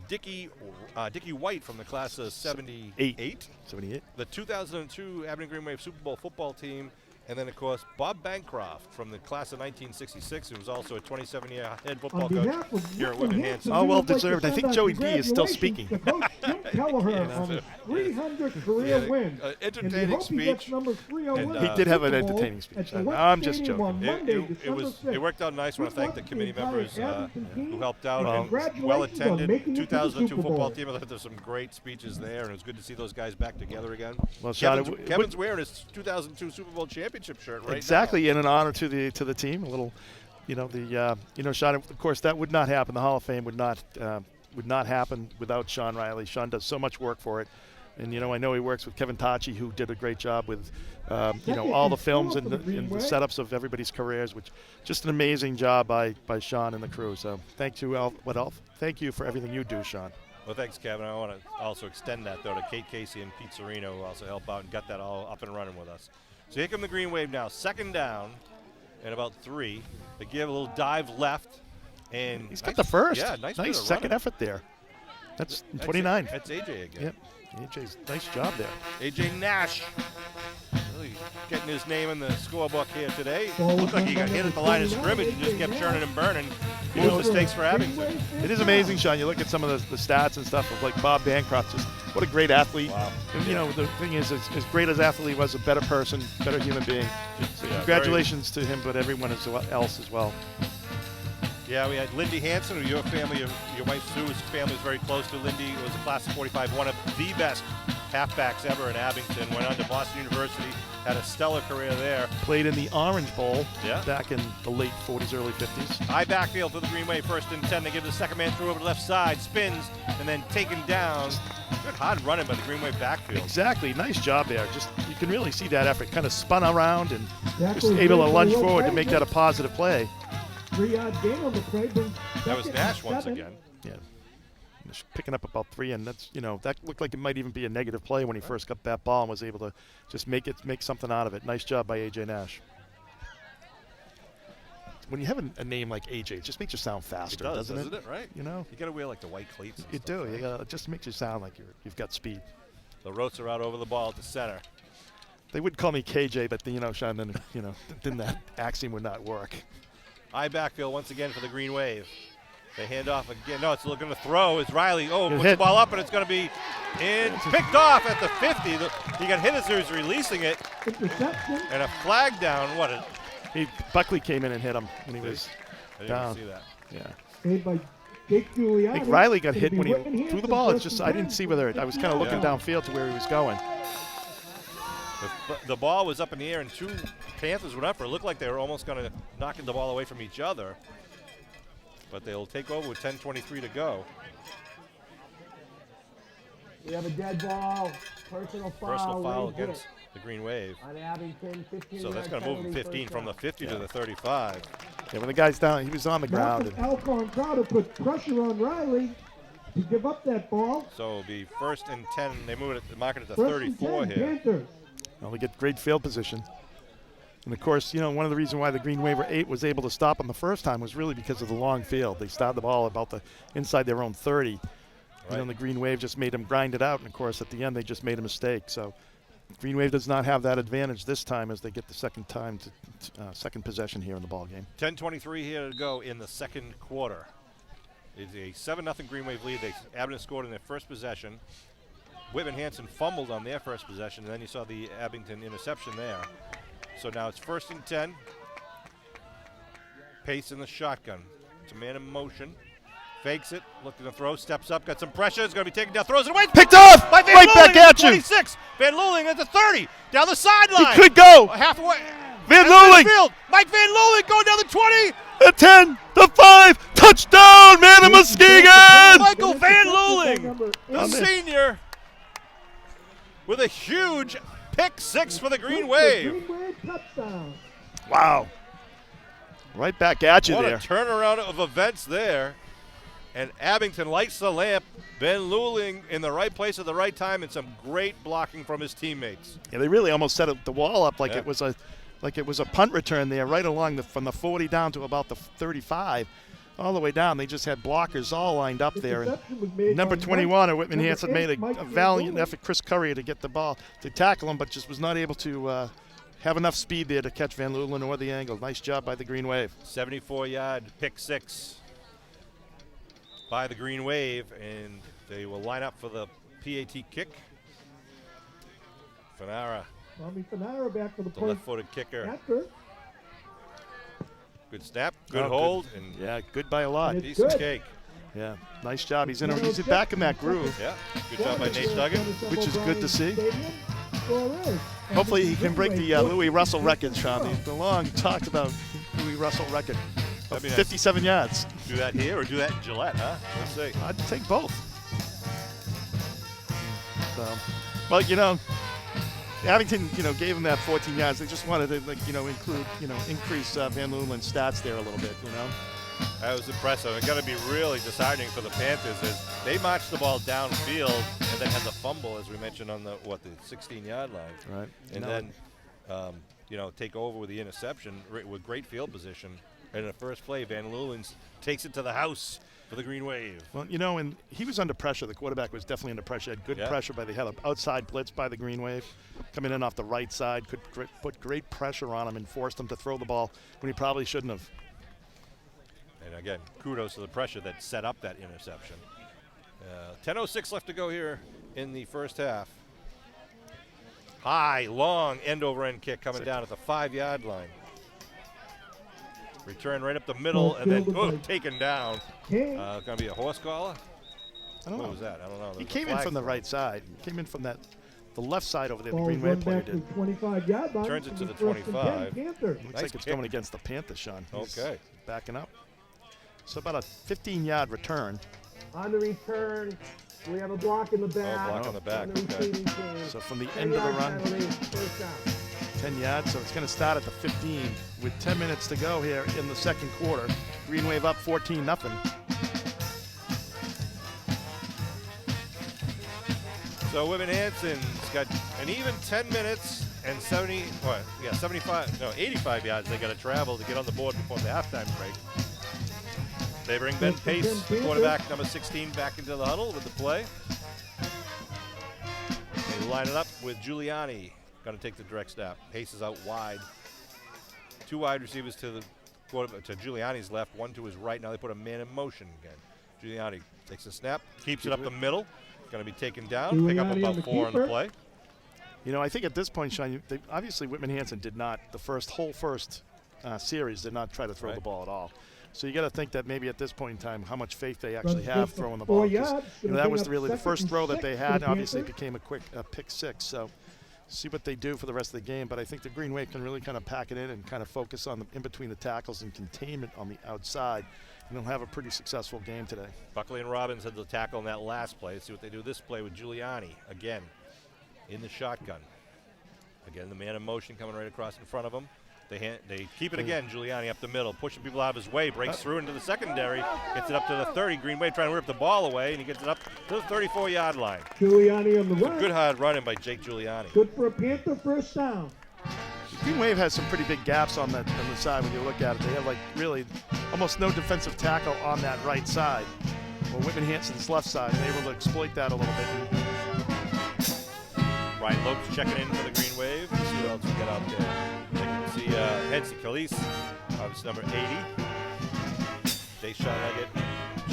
Dickie White from the class of 78, 78. the 2002 Abington Green Wave Super Bowl football team, and then, of course, Bob Bencroft from the class of 1966, who was also a 27-year head football On coach behalf of here at Whitman Whitman Hanson, Hanson. Oh, we well would like to deserved. I send think our Joey D is still congratulations speaking. to Coach Jim Kelleher on his 300th career win. Entertaining and we hope he gets speech. number 301 And, he did have an Super Bowl entertaining speech. at the West I'm just Stadium joking. on Monday, December It 6th. worked out nice. I want to thank the committee members who helped out Well, and congratulations well on attended. making it to the 2002 Super football Bowl. team. I thought there's some great speeches there, and it was good to see those guys back together again. Well, Sean, Kevin's wearing his 2002 Super Bowl championship shirt right exactly, and an honor to the team. A little, Sean. Of course, that would not happen. The Hall of Fame would not happen without Sean Riley. Sean does so much work for it, And, I know he works with Kevin Tachi, who did a great job with, all the films and the setups of everybody's careers, which just an amazing job by Sean and the crew. So thank you, thank you for everything you do, Sean. Well, thanks, Kevin. I want to also extend that, though, to Kate Casey and Pete Serino, who also helped out and got that all up and running with us. So here come the Green Wave now. Second down and about 3. They give a little dive left. And he's got the first. Yeah, nice second effort there. That's 29. That's AJ again. Yep. AJ's nice job there. AJ Nash really getting his name in the scorebook here today. Looked like he got hit at the line of scrimmage and just kept churning and burning. Huge mistakes for Abington. It is amazing, Sean. You look at some of the stats and stuff of like Bob Bancroft. Just what a great athlete. Wow. And the thing is, as great as athlete he was, a better person, better human being. So congratulations to him, but everyone else as well. Yeah, we had Lindy Hanson, who your wife Sue's family is very close to. Lindy was a class of 45, one of the best halfbacks ever in Abington. Went on to Boston University, had a stellar career there. Played in the Orange Bowl back in the late 40s, early 50s. High backfield for the Green Wave, 1st and 10. They give the second man through over the left side, spins, and then taken down. Good hard running by the Green Wave backfield. Exactly, nice job there. Just you can really see that effort. Kind of spun around and just able to lunge forward to make that a positive play. 3-yard gain on the play. That was Nash once again. Yeah. Just picking up about 3, and that's that looked like it might even be a negative play when he first got that ball and was able to just make something out of it. Nice job by AJ Nash. When you have a name like AJ, it just makes you sound faster, doesn't it? Right? You got to wear like the white cleats. You do. It just makes you sound like you've got speed. The Roats are out over the ball at the center. They would call me KJ, but Sean, then that axiom would not work. High backfield once again for the Green Wave. They hand off again. No, it's looking to throw. It's Riley. Oh, puts the ball up, and it's going to be picked off at the 50. He got hit as he was releasing it. And a flag down. Buckley came in and hit him when he was down. I didn't see that. Yeah. Made by Jake Giuliani. I think Riley got hit when he threw the ball. It's just I didn't see whether I was kind of looking downfield to where he was going. The ball was up in the air, and 2 Panthers went up for it. It looked like they were almost going to knock the ball away from each other. But they'll take over with 10:23 to go. We have a dead ball. Personal foul against the Green Wave. On Abington, 15. So that's going to move him 15 from the 50 to the 35. Yeah, when the guy's down, he was on the ground. Alcorn Crowder put pressure on Riley to give up that ball. So it'll be 1st and 10. They mark it at the 34 here. Panthers. Well, they get great field position. And, of course, one of the reasons why the Green Wave was able to stop them the first time was really because of the long field. They stopped the ball about inside their own 30. Right. And the Green Wave just made them grind it out. And, of course, at the end, they just made a mistake. So Green Wave does not have that advantage this time as they get the second possession here in the ball game. 10:23 here to go in the second quarter. It's a 7-0 Green Wave lead. Abington scored in their first possession. Whitman Hanson fumbled on their first possession, and then you saw the Abington interception there. So now it's 1st and 10. Pace in the shotgun. It's a man in motion. Fakes it, looking to throw, steps up, got some pressure, is going to be taken down, throws it away. Picked off! By Van Right Luling back at you! 26. Van Luling at the 30. Down the sideline. He could go! Halfway. Van Luling! Mike Van Luling going down the 20. The 10, the 5, touchdown, man of Muskegon! Michael Van Luling, the senior, with a huge pick 6 for the Green Wave. Wow. Right back at you there. there. What a turnaround of events there. And Abington lights the lamp. Ben Luling in the right place at the right time, and some great blocking from his teammates. Yeah, they really almost set the wall up like it was a punt return there, right along from the 40 down to about the 35, all the way down. They just had blockers all lined up there. And number 21, Whitman Hanson, made a valiant effort, Chris Currier, to get the ball to tackle him, but just was not able to have enough speed there to catch Van Lulen or the angle. Nice job by the Green Wave. 74-yard pick 6 by the Green Wave, and they will line up for the PAT kick. Fanara. Fanara back for the left-footed kicker. Good snap, good hold, good. And yeah, good by a lot. Piece of cake. Yeah, nice job. He's back in that groove. Yeah, good job by Nate Duggan. Which is good to see. Hopefully he can break the Louis Russell record, Sean. The long talked about Louis Russell record of 57 yards. Do that here or do that in Gillette, huh? Let's see. I'd take both. So Well, Abington, gave him that 14 yards. They just wanted to, include, increase Van Luelen's stats there a little bit, That was impressive. It's going to be really disheartening for the Panthers as they marched the ball downfield and then had the fumble, as we mentioned, on the 16-yard line. Right. And then, take over with the interception with great field position. And in the first play, Van Luelen takes it to the house for the Green Wave. Well, and he was under pressure. The quarterback was definitely under pressure. Had good pressure they had an outside blitz by the Green Wave coming in off the right side. Could put great pressure on him and forced him to throw the ball when he probably shouldn't have. And again, kudos to the pressure that set up that interception. 10:06 left to go here in the first half. High, long end-over-end kick coming down at the 5-yard line. Return right up the middle and then taken down. Going to be a horse collar? I don't know. What was that? I don't know. He came in from the right side. He came in from the left side over there. The Green Wave player did. 25-yard line. Turns it to the 25. Looks like it's going against the Panthers, Sean. Okay. Backing up. So about a 15-yard return. On the return, we have a block in the back. Block on the back. On the receiving team. So from the end of the run, Penalty, first down. 10 yards. So it's going to start at the 15 with 10 minutes to go here in the second quarter. Green Wave up 14-0. So Whitman Hanson's got an even 10 minutes and 85 yards they got to travel to get on the board before the halftime break. They bring Ben Pace, the quarterback, number 16, back into the huddle with the play. They line it up with Giuliani. Going to take the direct snap. Pace is out wide. 2 wide receivers to Giuliani's left, 1 to his right. Now they put a man in motion again. Giuliani takes a snap, keeps it up the middle. Going to be taken down. Pick up about 4 on the play. I think at this point, Sean, obviously Whitman Hanson did not, the first series, did not try to throw the ball at all. So you got to think that maybe at this point in time, how much faith they actually have throwing the ball. That was really the first throw that they had. Obviously, it became a quick pick 6. So see what they do for the rest of the game. But I think the Green Wave can really kind of pack it in and kind of focus on in between the tackles and containment on the outside. And they'll have a pretty successful game today. Buckley and Robbins had the tackle in that last play. Let's see what they do this play with Giuliani. Again, in the shotgun. Again, the man in motion coming right across in front of him. They keep it again, Giuliani up the middle, pushing people out of his way, breaks through into the secondary, gets it up to the 30. Green Wave trying to rip the ball away, and he gets it up to the 34-yard line. Giuliani on the right. Good hard running by Jake Giuliani. Good for a Panther first down. Green Wave has some pretty big gaps on the side when you look at it. They have really almost no defensive tackle on that right side. Well, Whitman Hanson's left side, and able to exploit that a little bit. Ryan Lopes checking in for the Green Wave. Let's see what else we got out there. See Hensi Calise, obviously number 80. Deshaun Leggett,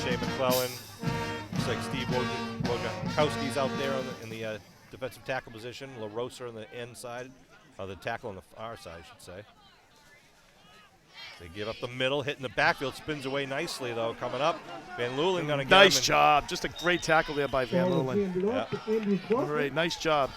Shea McClellan. Looks like Steve Wojciechowski's out there in the defensive tackle position. La Rosa on the end side, the tackle on the far side, I should say. They give up the middle, hitting the backfield, spins away nicely though. Coming up, Van Luelen going to get him. Nice job, just a great tackle there by Van Luelen. Great, nice job.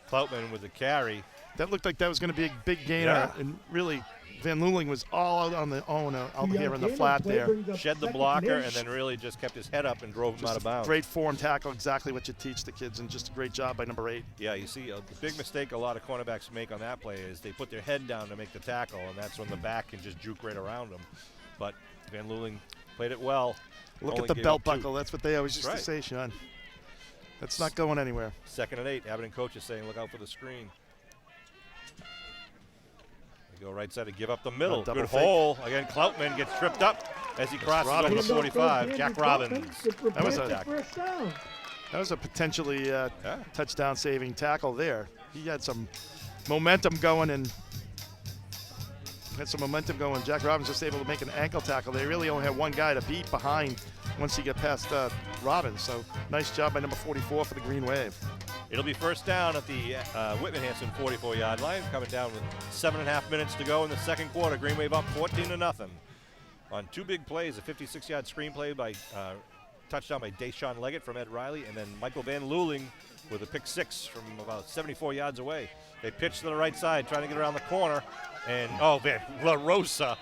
Cloutman with the carry. That looked like that was going to be a big gainer, and really, Van Luelen was all out on the own out here in the flat there. Shed the blocker and then really just kept his head up and drove him out of bounds. Great form tackle, exactly what you teach the kids, and just a great job by number 8. Yeah, you see, the big mistake a lot of cornerbacks make on that play is they put their head down to make the tackle, and that's when the back can just juke right around them. But Van Luelen played it well. Look at the belt buckle. That's what they always used to say, Sean. That's not going anywhere. 2nd and 8. Abington coach is saying, look out for the screen. They go right side to give up the middle. Good hole. Again, Cloutman gets tripped up as he crosses over the 45. Jack Robbins. That was a potentially touchdown-saving tackle there. He had some momentum going and Jack Robbins just able to make an ankle tackle. They really only had one guy to beat behind once he got past Robbins. So nice job by number 44 for the Green Wave. It'll be first down at the Whitman Hanson 44-yard line. Coming down with 7.5 minutes to go in the second quarter. Green Wave up 14-0 on 2 big plays. A 56-yard screenplay by touchdown by Deshaun Leggett from Ed Riley, and then Michael Van Luelen with a pick 6 from about 74 yards away. They pitch to the right side, trying to get around the corner, and La Rosa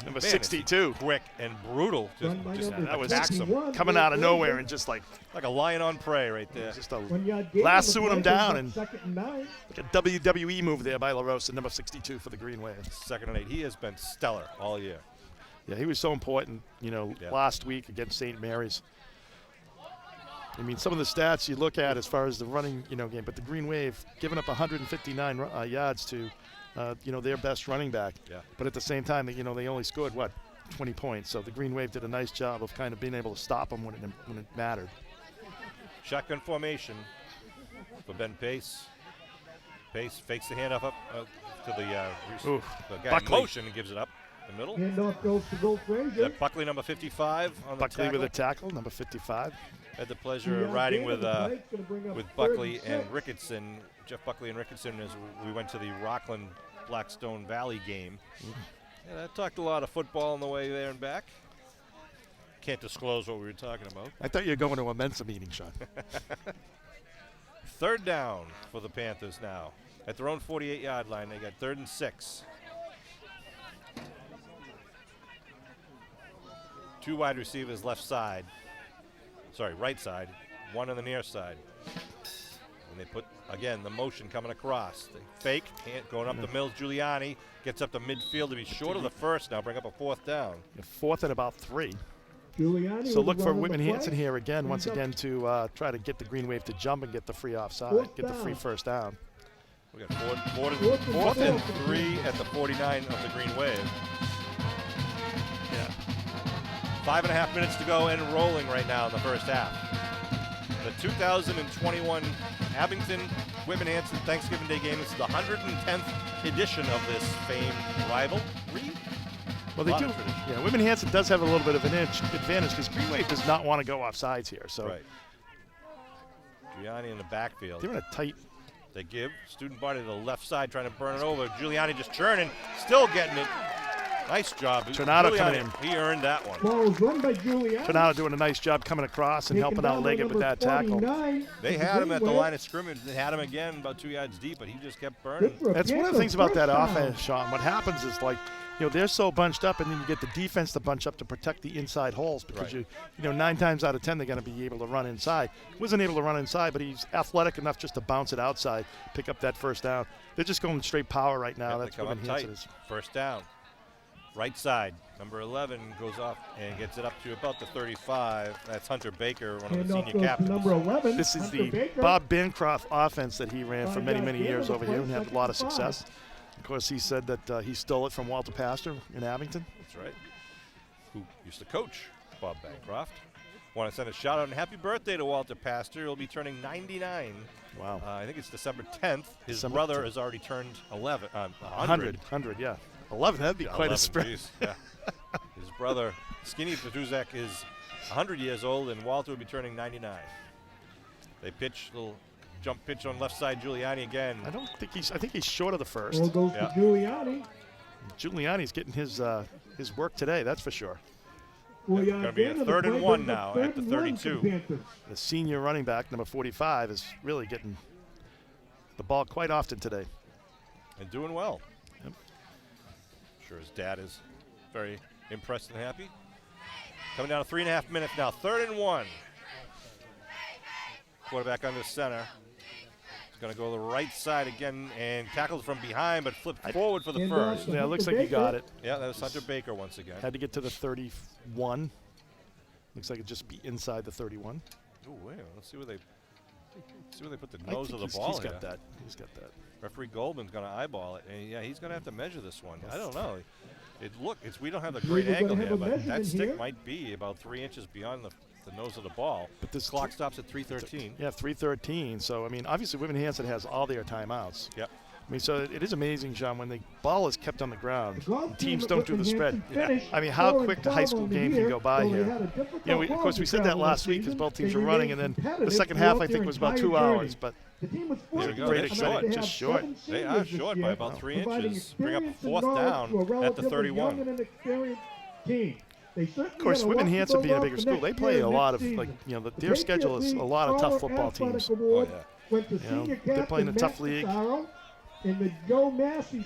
Number Man, 62. Quick and brutal. Just That was attacks him coming out of nowhere and just like like a lion on prey right there. just a 1 yard gain. lassoing him down, and Second and 9. like a WWE move there by LaRosa, number 62 for the Green Wave. 2nd and 8. He has been stellar all year. Yeah, he was so important, Yeah. last week against St. Mary's. I mean, some of the stats you look at as far as the running, game, but the Green Wave giving up 159 yards to, their best running back. Yeah. But at the same time, they only scored, 20 points. So the Green Wave did a nice job of kind of being able to stop them when it mattered. Shotgun formation for Ben Pace. Pace fakes the handoff up to the guy in Buckley. motion and gives it up the middle. Handoff goes to Bill Frazier. Buckley, number 55 on the Buckley tackle. with a tackle, number 55. Had the pleasure of riding with Buckley and Ricketson, Jeff Buckley and Ricketson, as we went to the Rockland Blackstone Valley game. And I talked a lot of football on the way there and back. Can't disclose what we were talking about. I thought you were going to a Mensa meeting, Sean. 3rd down for the Panthers now. At their own 48-yard line, they got 3rd and 6. 2 wide receivers left side. Sorry, right side. 1 on the near side. And they put, again, the motion coming across. They fake, going up the middle. Giuliani gets up to midfield to be short of the first now, bring up a 4th down. 4th and about 3. Giuliani So was look for running the Whitman play. Hanson here again, once Brings up again, to try to get the Green Wave to jump and get the free offside, Fourth get the free down. first down. We got 4th Fourth and and four. 3 at the 49 of the Green Wave. Yeah. 5.5 minutes to go and rolling right now in the first half. The 2021 Abington Whitman Hanson Thanksgiving Day game. This is the 110th edition of this famed rivalry. Well, they Lot do. of tradition. Yeah, Whitman Hanson does have a little bit of an advantage because Green Wave does not want to go off sides here. So Right. Giuliani in the backfield. they're in a tight. They give student body to the left side, trying to burn it over. Giuliani just churning, still getting it. Nice job. Tornado Giuliani, coming in. He earned that one. Ball was run by Giuliani. Fernando doing a nice job coming across and Taken helping down out by Leggett with number that tackle. 49 They of the had him Green at the Wave. line of scrimmage. They had him again about 2 yards deep, but he just kept burning. Good for a That's one of the Panther things about that first down. offense, Sean. What happens is they're so bunched up, and then you get the defense to bunch up to protect the inside holes because Right. 9 times out of 10 they're going to be able to run inside. Wasn't able to run inside, but he's athletic enough just to bounce it outside, pick up that first down. They're just going straight power right now. Yep, That's they come what up tight. Hanson is. First down. Right side, number 11 goes off and gets it up to about the 35. That's Hunter Baker, one of the Handoff senior goes to captains. number 11. This is Hunter the Baker. Bob Bencroft offense that he ran for 5 many, yards many gain years on over the here play, and had a second lot of and success. Of course, he said that he stole it from Walter Pastor in Abington. That's right. Who used to coach Bob Bancroft. Want to send a shout out and happy birthday to Walter Pastor. He'll be turning 99. Wow. I think it's December 10th. His December brother 10th. has already turned 100, yeah. 11, that'd be quite 11, a spread. geez, yeah. His brother, Skinny Petuzak, is 100 years old, and Walter will be turning 99. They pitch, little jump pitch on left side, Giuliani again. I think he's short of the first. Ball goes Yeah. to Giuliani. Giuliani's getting his work today, that's for sure. Going gonna be a 3rd and 1 now at the 32. The senior running back, number 45, is really getting the ball quite often today. And doing well. Yep. Sure his dad is very impressed and happy. Coming down to 3.5 minutes now. 3rd and 1. Quarterback under center. He's going to go to the right side again and tackled from behind, but flipped forward for the And, first. Yeah, it looks like he got it. Yeah, that was Hunter Baker once again. Had to get to the 31. Looks like it'd just be inside the 31. Oh, wait, let's see where they put the I nose think of the ball. he's got here. that. He's got that. Referee Goldman's going to eyeball it, and yeah, he's going to have to measure this one. I don't know. We don't have the great We're gonna angle have here, a but that measurement stick here. might be about 3 inches beyond the nose of the ball. But this Clock stops at 3:13. Yeah, 3:13. So, I mean, obviously, Whitman Hanson has all their timeouts. Yep. I mean, so it is amazing, John, when the ball is kept on the ground, The golf and team teams at don't do the Whitman spread. Hanson finished I mean, how 4 and quick the 12 high school on the game can year, go by though they here. had a difficult You know, of road course, to we said that travel last this week because season. both teams They were running, and remained then the competitive second half, I throughout think, their was about entire 2 journey. hours. But The team was There we fortunate go. Great That's excitement, short. enough to just have short. 7 They are seniors this short by year, about 3 providing inches. Bring up experience and 4th knowledge down to a at the relatively 31. young and inexperienced team. They of course, Whitman Hanson being a bigger school, they play a lot of, their schedule is a lot of tough football teams. Oh, yeah. Went to You know, senior they're playing a captain tough Matt league. Cesaro and the Joe Massey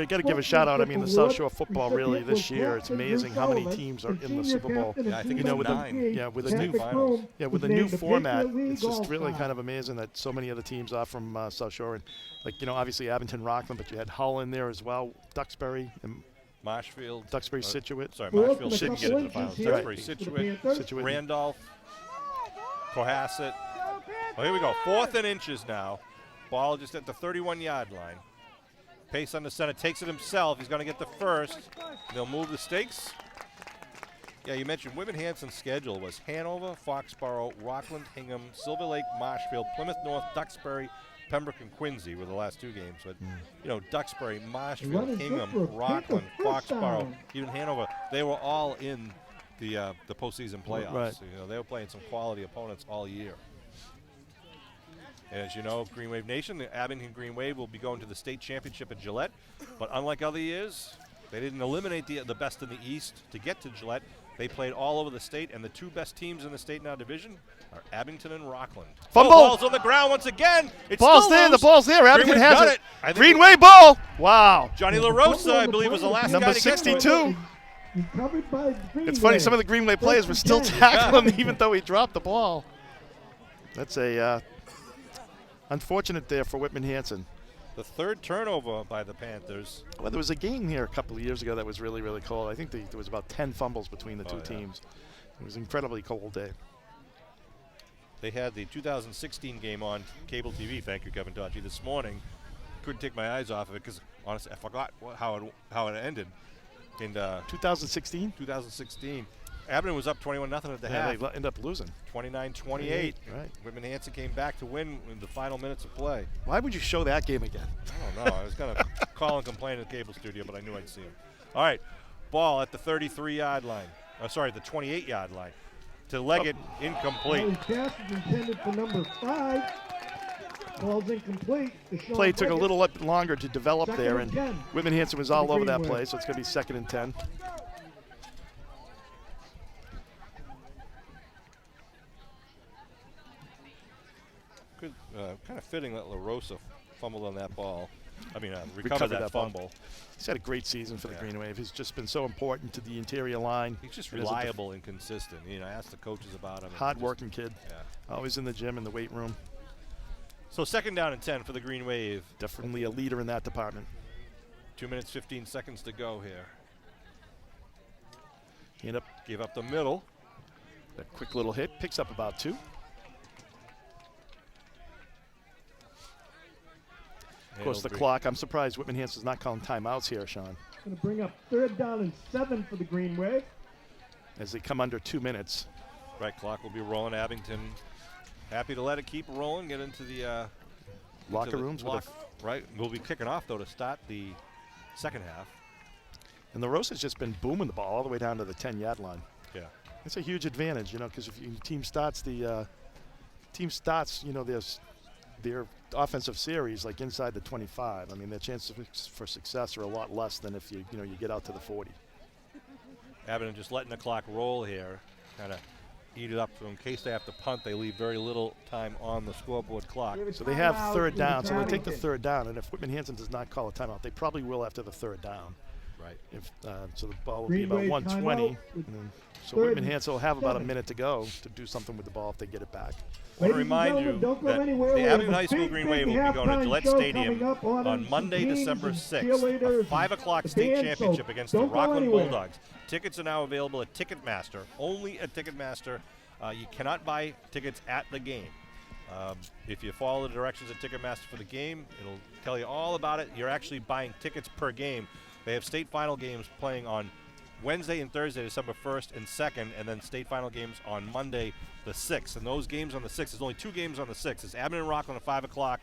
You got to give a shout out. I mean, the South Shore football really this year. It's amazing how many teams are in the Super Bowl. Yeah, I think it's with 9. with a new format, it's just really kind of amazing that so many of the teams are from South Shore, and obviously Abington, Rockland, but you had Hull in there as well, Duxbury and Marshfield. Duxbury, Situate. Sorry, Marshfield didn't get into the finals. Right. Duxbury, Situate. Randolph, Cohasset. Well, here we go. 4th and inches now. Ball just at the 31-yard line. Pace under center, takes it himself. He's going to get the first. They'll move the stakes. Yeah, you mentioned Whitman Hanson's schedule was Hanover, Foxborough, Rockland, Hingham, Silver Lake, Marshfield, Plymouth North, Duxbury, Pembroke, and Quincy were the last 2 games. But, Duxbury, Marshfield, Hingham, Rockland, Foxborough, even Hanover, they were all in the postseason playoffs. Right. So, they were playing some quality opponents all year. And as you know, Green Wave Nation, the Abington Green Wave will be going to the state championship at Gillette. But unlike other years, they didn't eliminate the best in the East to get to Gillette. They played all over the state, and the 2 best teams in the state in our division are Abington and Rockland. Fumble! Ball's on the ground once again. It's Ball's still there. loose. The ball's there. Abington Green Wave has got it. Green Wave ball. Wow. Johnny LaRosa, I believe, was the last Number guy to get to it. 62. It's funny. Some of the Green Wave players were still tackling him even though he dropped the ball. That's a unfortunate there for Whitman Hanson. The 3rd turnover by the Panthers. Well, there was a game here a couple of years ago that was really, really cold. I think there was about 10 fumbles between the two teams. It was an incredibly cold day. They had the 2016 game on cable TV. Thank you, Kevin Dodgy, this morning. Couldn't take my eyes off of it because, honestly, I forgot how it ended. In 2016? 2016. Abington was up 21-0 at the half. They ended up losing. 29-28. Right. Whitman Hanson came back to win in the final minutes of play. Why would you show that game again? I don't know. I was going to call and complain at the cable studio, but I knew I'd see him. All right. Ball at the 33-yard line. The 28-yard line. To Leggett, incomplete. Pass is intended for number 5. Ball's incomplete. Play took a little longer to develop there, and 10. Whitman Hanson was all over that play, so it's going to be 2nd and 10. Kind of fitting that LaRosa fumbled on that ball. Recovered that fumble. He's had a great season for the Green Wave. He's just been so important to the interior line. He's just reliable and consistent. I asked the coaches about him. Hard-working kid. Yeah. Always in the gym, in the weight room. So 2nd down and 10 for the Green Wave. Definitely a leader in that department. 2 minutes, 15 seconds to go here. Gave up the middle. That quick little hit. Picks up about 2. Of course, the clock. I'm surprised Whitman Hanson's not calling timeouts here, Sean. Going to bring up 3rd down and 7 for the Green Wave. As they come under 2 minutes. Right, clock will be rolling. Abington happy to let it keep rolling, get into the locker rooms. Right, we'll be kicking off, though, to start the 2nd half. And the Rosa's just been booming the ball all the way down to the 10-yard line. Yeah. It's a huge advantage, because if your team starts their offensive series like inside the 25, their chances for success are a lot less than if you get out to the 40. Abington just letting the clock roll here, kind of eat it up. So in case they have to punt, they leave very little time on the scoreboard clock. So they have 3rd down, so they take the 3rd down, and if Whitman Hanson does not call a timeout, they probably will after the 3rd down. Right. So the ball will be about 120. So Whitman Hanson will have about a minute to go to do something with the ball if they get it back. I want to remind you that the Abington High School Green Wave will be going to Gillette Stadium on Monday, December 6th, a 5 o'clock state championship against the Rockland Bulldogs. Tickets are now available at Ticketmaster, only at Ticketmaster. You cannot buy tickets at the game. If you follow the directions at Ticketmaster for the game, it'll tell you all about it. You're actually buying tickets per game. They have state final games playing on Wednesday and Thursday, December 1st and 2nd, and then state final games on Monday, the 6th. And those games on the 6th, there's only 2 games on the 6th. It's Abington and Rockland at 5 o'clock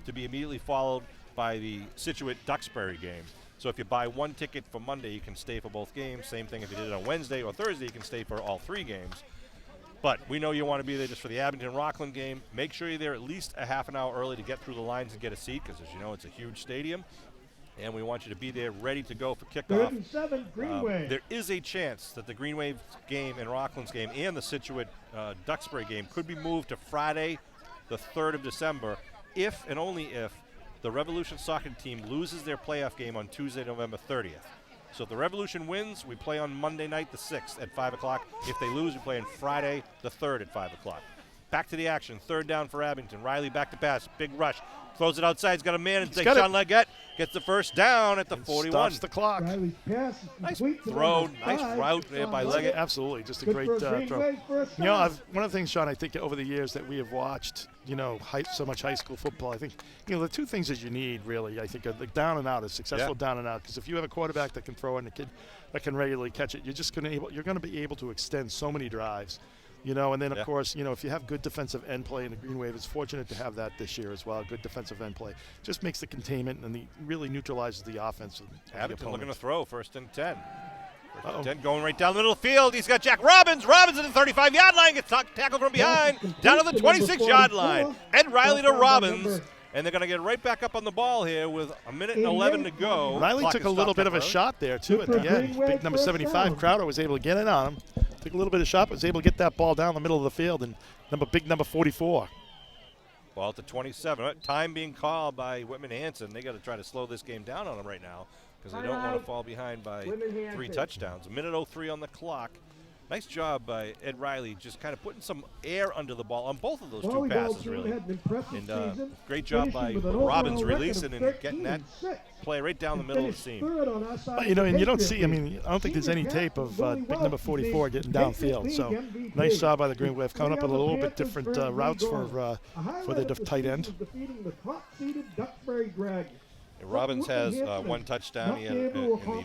to be immediately followed by the Situate Duxbury game. So if you buy 1 ticket for Monday, you can stay for both games. Same thing if you did it on Wednesday or Thursday, you can stay for all 3 games. But we know you want to be there just for the Abington-Rockland game. Make sure you're there at least a half an hour early to get through the lines and get a seat, because as you know, it's a huge stadium. And we want you to be there ready to go for kickoff. 3rd and 7, Green Wave. There is a chance that the Green Wave game and Rockland's game and the Situate Duxbury game could be moved to Friday, the 3rd of December, if and only if the Revolution soccer team loses their playoff game on Tuesday, November 30th. So if the Revolution wins, we play on Monday night, the 6th at 5 o'clock. If they lose, we play on Friday, the 3rd at 5 o'clock. Back to the action. Third down for Abington. Riley back to pass. Big rush. Throws it outside. He's got a man. And Sean Leggett gets the first down at the 41. Stops the clock. Riley's pass is Nice complete to throw. number Nice 5, route there by Leggett. Absolutely. Just a Good great for throw. Greenway, first You know, down. one of the things, Sean, I think over the years that we have watched, you know, so much high school football, I think, you know, the two things that you need really, I think, are the down and out, a successful down and out. Because if you have a quarterback that can throw and a kid that can regularly catch it, you're going to be able to extend so many drives. You know, and then, of course, you know, if you have good defensive end play, and the Green Wave is fortunate to have that this year as well, good defensive end play, just makes the containment and really neutralizes the offense. Abington looking to throw, 1st and 10. 1st and 10 going right down the middle of the field. He's got Jack Robbins. Robbins at the 35-yard line. Gets tackled from behind. Down to the 26-yard line. Ed Riley to Robbins. And they're going to get right back up on the ball here with a minute and 11 to go. Riley took a little bit of a shot there, too, at the end. Big number 75, Crowder, was able to get in on him. Took a little bit of shot, but was able to get that ball down the middle of the field. And big number 44. Ball at the 27. Time being called by Whitman Hanson. They got to try to slow this game down on them right now because they don't want to fall behind by 3 touchdowns. A minute 03 on the clock. Nice job by Ed Riley, just kind of putting some air under the ball on both of those two passes, really. And great job by Robbins releasing and getting that play right down the middle of the seam. But, you know, and you don't see, I mean, I don't think there's any tape of big number 44 getting downfield. So nice job by the Green Wave, coming up with a little bit different routes for their tight end. Robbins has 1 touchdown in the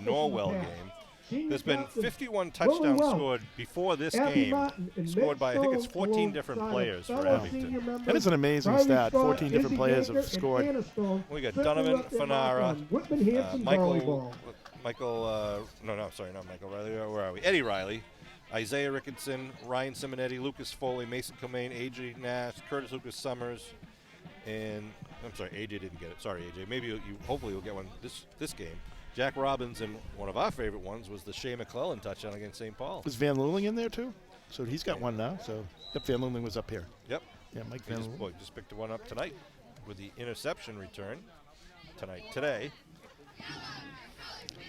Norwell game. There's been 51 touchdowns scored before this game, scored by, I think it's 14 different players for Abington. That is an amazing stat. 14 different players have scored. We got Donovan, Fanara, not Michael Riley, where are we? Eddie Riley, Isaiah Ricketson, Ryan Simonetti, Lucas Foley, Mason Kilmaine, AJ Nash, Curtis Lucas Summers, and I'm sorry, AJ didn't get it. Sorry, AJ. Maybe hopefully you'll get one this game. Jack Robbins, and one of our favorite ones was the Shea McClellan touchdown against St. Paul. Was Van Luling in there too? So he's got one now. So Van Luling was up here. Yep. Yeah, Mike Van Luling. Just picked one up tonight with the interception return today.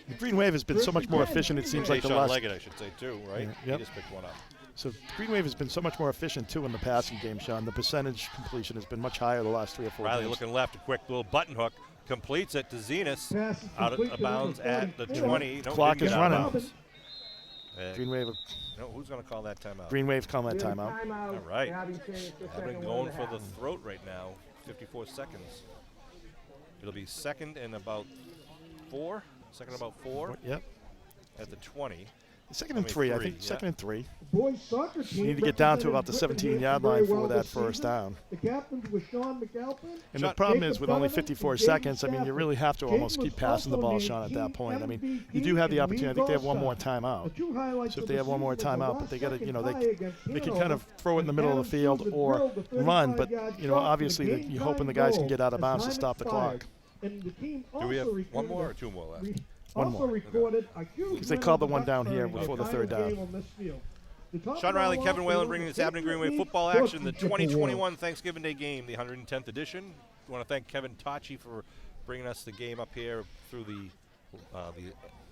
The Green Wave has been so much more efficient, it seems like the last. Leggett, I should say, too, right? Yeah, yep. He just picked one up. So Green Wave has been so much more efficient, too, in the passing game, Sean. The percentage completion has been much higher the last 3 or 4 Riley games. looking left, a quick little button hook. Completes it to Zenas out of bounds at the 20. No, clock is running. Green Wave. No, who's going to call that timeout? Green Wave's calling that timeout. All right. Abington going for the throat right now. 54 seconds. It'll be second and about 4. Yep. At the 20. Second and 3, I think. Yeah. Second and 3. Boys soccer team You need to get down to about the 17-yard line for that first down. The captains were Sean McAlpin. And the problem is, with only 54 seconds, I mean, you really have to almost keep passing the ball, Sean, at that point. I mean, you do have the opportunity. I think they have one more timeout. So if they have one more timeout, but they got to, you know, they can kind of throw it in the middle of the field or run, but, you know, obviously you're hoping the guys can get out of bounds to stop the clock. Do we have one more or 2 more left? One more. Because they called the one down here before the third down. Sean Riley, Kevin Whalen bringing this Abington Greenway football action, the 2021 Thanksgiving Day game, the 110th edition. We want to thank Kevin Tachi for bringing us the game up here through the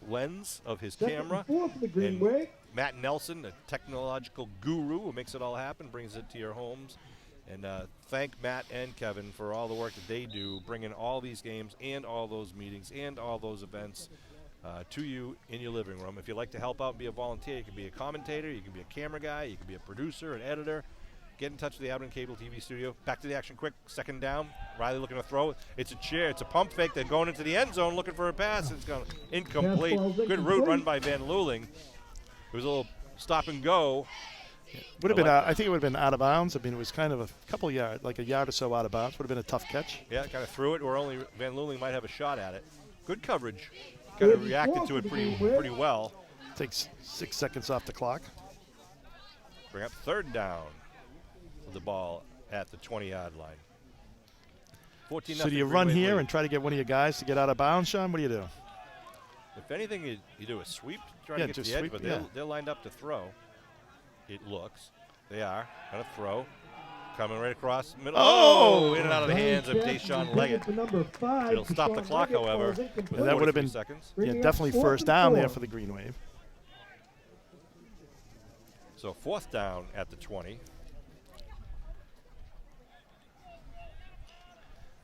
lens of his camera. And Matt Nelson, the technological guru who makes it all happen, brings it to your homes. And thank Matt and Kevin for all the work that they do, bringing all these games and all those meetings and all those events to you in your living room. If you'd like to help out and be a volunteer, you can be a commentator, you can be a camera guy, you can be a producer, an editor. Get in touch with the Abington Cable TV studio. Back to the action quick. Second down. Riley looking to throw. It's a chair. It's a pump fake. They're going into the end zone looking for a pass. It's going incomplete. Good route run by Van Luling. It was a little stop and go. Would have been. I think it would have been out of bounds. I mean, it was kind of a couple yards, like a yard or so out of bounds. Would have been a tough catch. Yeah, kind of threw it where only Van Luling might have a shot at it. Good coverage. Kind of reacted to it pretty well. Takes 6 seconds off the clock. Bring up third down with the ball at the 20-yard line. 14. So do you run here and try to get one of your guys to get out of bounds, Sean? What do you do? If anything, you do a sweep, try to get to the edge, but they're lined up to throw. It looks. They are. Going to throw. Coming right across the middle. Oh! In and out of the hands of Deshaun Leggett. It'll stop the clock, however, with that would have 43 been seconds. definitely first down there for the Green Wave. So 4th down at the 20.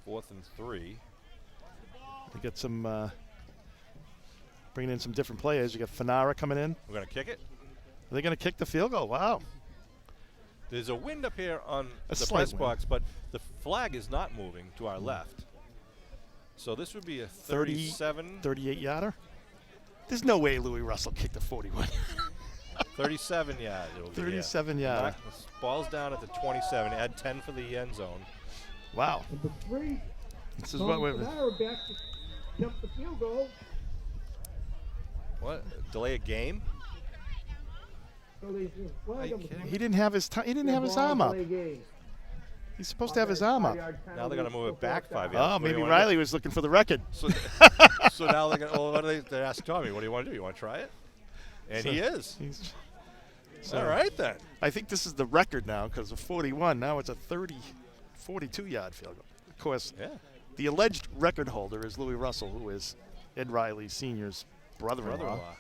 4th and 3. We got some bringing in some different players. You got Fanara coming in. We're going to kick it. Are they going to kick the field goal? Wow. There's a wind up here on A the slight press wind. box, but the flag is not moving to our left. So this would be a 37. 38 yarder. There's no way Louis Russell kicked a 41. 37 yard. It'll be 37 here. yarder. Knock this ball's down at the 27. Add 10 for the end zone. Wow. Number 3. This is what we're. Back to attempt the field goal. What? Delay a game? So they flag him. He didn't have his he didn't have his arm up. He's supposed to have his arm up. Now they're going to move it back 5 yards. Oh, What do you maybe wanna Riley was looking for the record. do? So now they're going to. Well, what do they ask Tommy? What do you want to do? You want to try it? And So he is. he's- All right then. I think this is the record now because of 41. Now it's a 42-yard field goal. Of course, Yeah. the alleged record holder is Louis Russell, who is Ed Riley Sr.'s brother-in-law. Brother-in-law.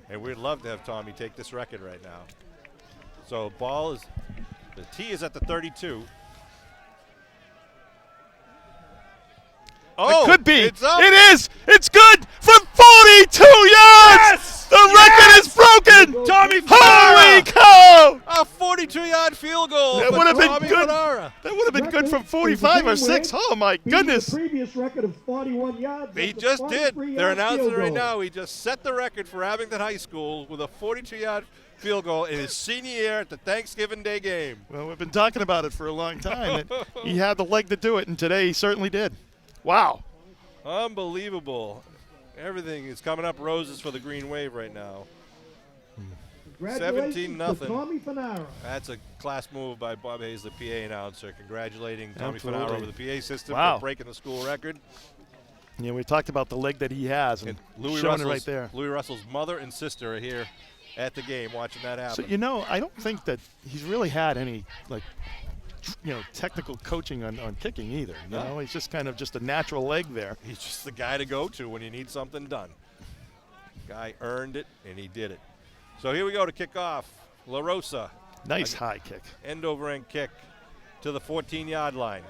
And we'd love to have Tommy take this record right now. So ball is, the T is at the 32. Oh, It could be. It's up. It is. It's good from 42 yards. Yes! The record is broken. Tommy Holy Fanara! cow! A 42-yard field goal. That for would have been Tommy good. Fanara. That would have been good from 45 or 6. Oh my goodness. The previous record of 41 yards. He That's a just did. 43-yard They're announcing field it right goal. now. He just set the record for Abington High School with a 42-yard field goal in his senior year at the Thanksgiving Day game. Well, we've been talking about it for a long time. That he had the leg to do it, and today he certainly did. Wow. Unbelievable. Everything is coming up roses for the Green Wave right now. Congratulations 17-0. to Tommy Fanara. That's a class move by Bob Hayes, the PA announcer, congratulating Tommy Absolutely. Fanara over the PA system Wow. for breaking the school record. Yeah, we talked about the leg that he has, and Louis showing it Russell's, right there. Louis Russell's mother and sister are here at the game watching that happen. So, I don't think that he's really had any, technical coaching on kicking either. You No. know, he's just kind of just a natural leg there. He's just the guy to go to when you need something done. Guy earned it, and he did it. So here we go to kick off. La Rosa, Nice high kick. end over end kick to the 14-yard line.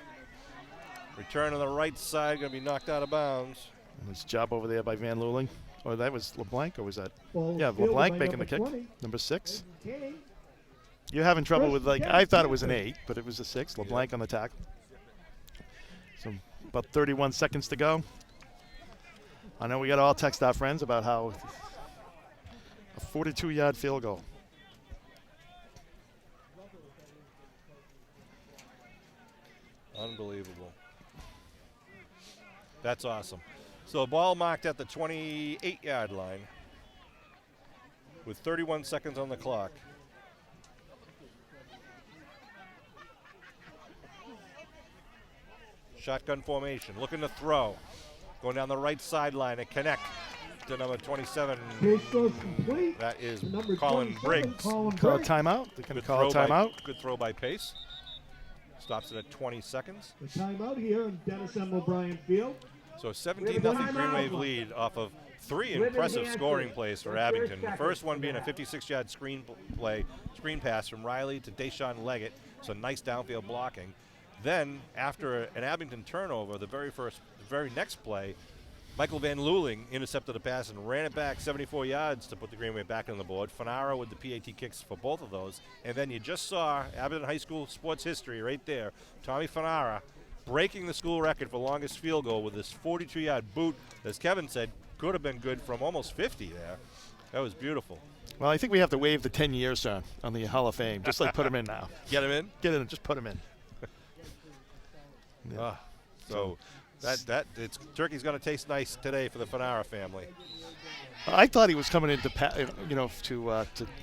Return on the right side, going to be knocked out of bounds. Nice job over there by Van Luling. Or that was LeBlanc, or was that? Ball Yeah, fielded LeBlanc by making the number kick. 20. Number 6. King. You're having trouble with, First I thought it down, was an Kansas. 8, but it was a 6. LeBlanc on the tackle. So about 31 seconds to go. I know we got to all text our friends about how a 42-yard field goal. Unbelievable. That's awesome. So ball marked at the 28-yard line with 31 seconds on the clock. Shotgun formation, looking to throw. Going down the right sideline and connect to number 27. Case goes complete. That is to number Colin 27, Briggs. Colin Call a Briggs. timeout. They're going to Good call a throw by- timeout. Good throw by Pace. Stops it at 20 seconds. The timeout here in Dennis M. O'Brien Field. So 17-0 Green Wave lead off of 3 impressive scoring plays for Abington. The first one being a 56-yard screen pass from Riley to Deshaun Leggett. So nice downfield blocking. Then after an Abington turnover, the very next play, Michael Van Luling intercepted a pass and ran it back 74 yards to put the Green Wave back on the board. Fanara with the PAT kicks for both of those. And then you just saw Abington High School sports history right there. Tommy Fanara breaking the school record for longest field goal with this 42-yard boot. As Kevin said, could have been good from almost 50 there. That was beautiful. Well, I think we have to waive the 10 years on the Hall of Fame. Just put him in now. Get him in? Get in and just put him in. Yeah. So it's turkey's going to taste nice today for the Fanara family. I thought he was coming in to Fake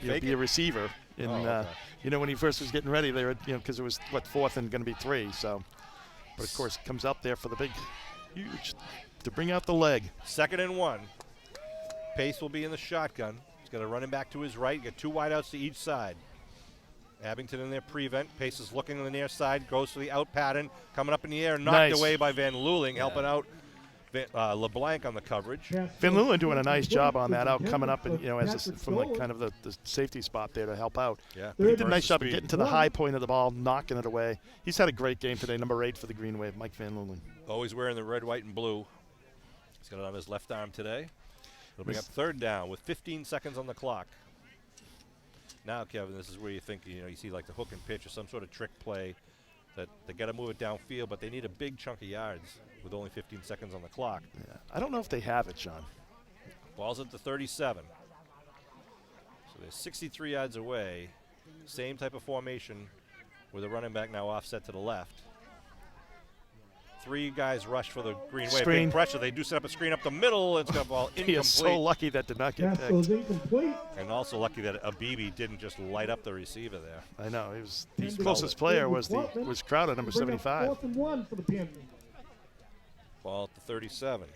be it? a receiver. Okay. When he first was getting ready, they were because it was 4th and going to be 3. So, but of course, comes out there for the big, huge to bring out the leg. 2nd and 1. Pace will be in the shotgun. He's going to run him back to his right. Get 2 wideouts to each side. Abington in their prevent. Pace is looking on the near side, goes to the out pattern, coming up in the air, knocked Nice. away by Van Luling, helping out LeBlanc on the coverage. Van Leeuwen doing a nice job on that, out coming up and as from like kind of the safety spot there to help out. Yeah, But he did a nice job of getting to the high point of the ball, knocking it away. He's had a great game today, number 8 for the Green Wave, Mike Van Leeuwen. Always wearing the red, white, and blue. He's got it on his left arm today. He'll bring up third down with 15 seconds on the clock. Now, Kevin, this is where you think, you see like the hook and pitch or some sort of trick play that they got to move it downfield, but they need a big chunk of yards with only 15 seconds on the clock. Yeah. I don't know if they have it, Sean. Ball's at the 37. So they're 63 yards away. Same type of formation with the running back now offset to the left. 3 guys rush for the Green Wave. Screen. Big pressure. They do set up a screen up the middle. It's got a ball He incomplete. is so lucky that did not get Pass goes picked. incomplete. And also lucky that Abibi didn't just light up the receiver there. I know. He was the closest player was Crowder, number Bring up 75. 4th and 1 for the Panthers. Ball at the 37.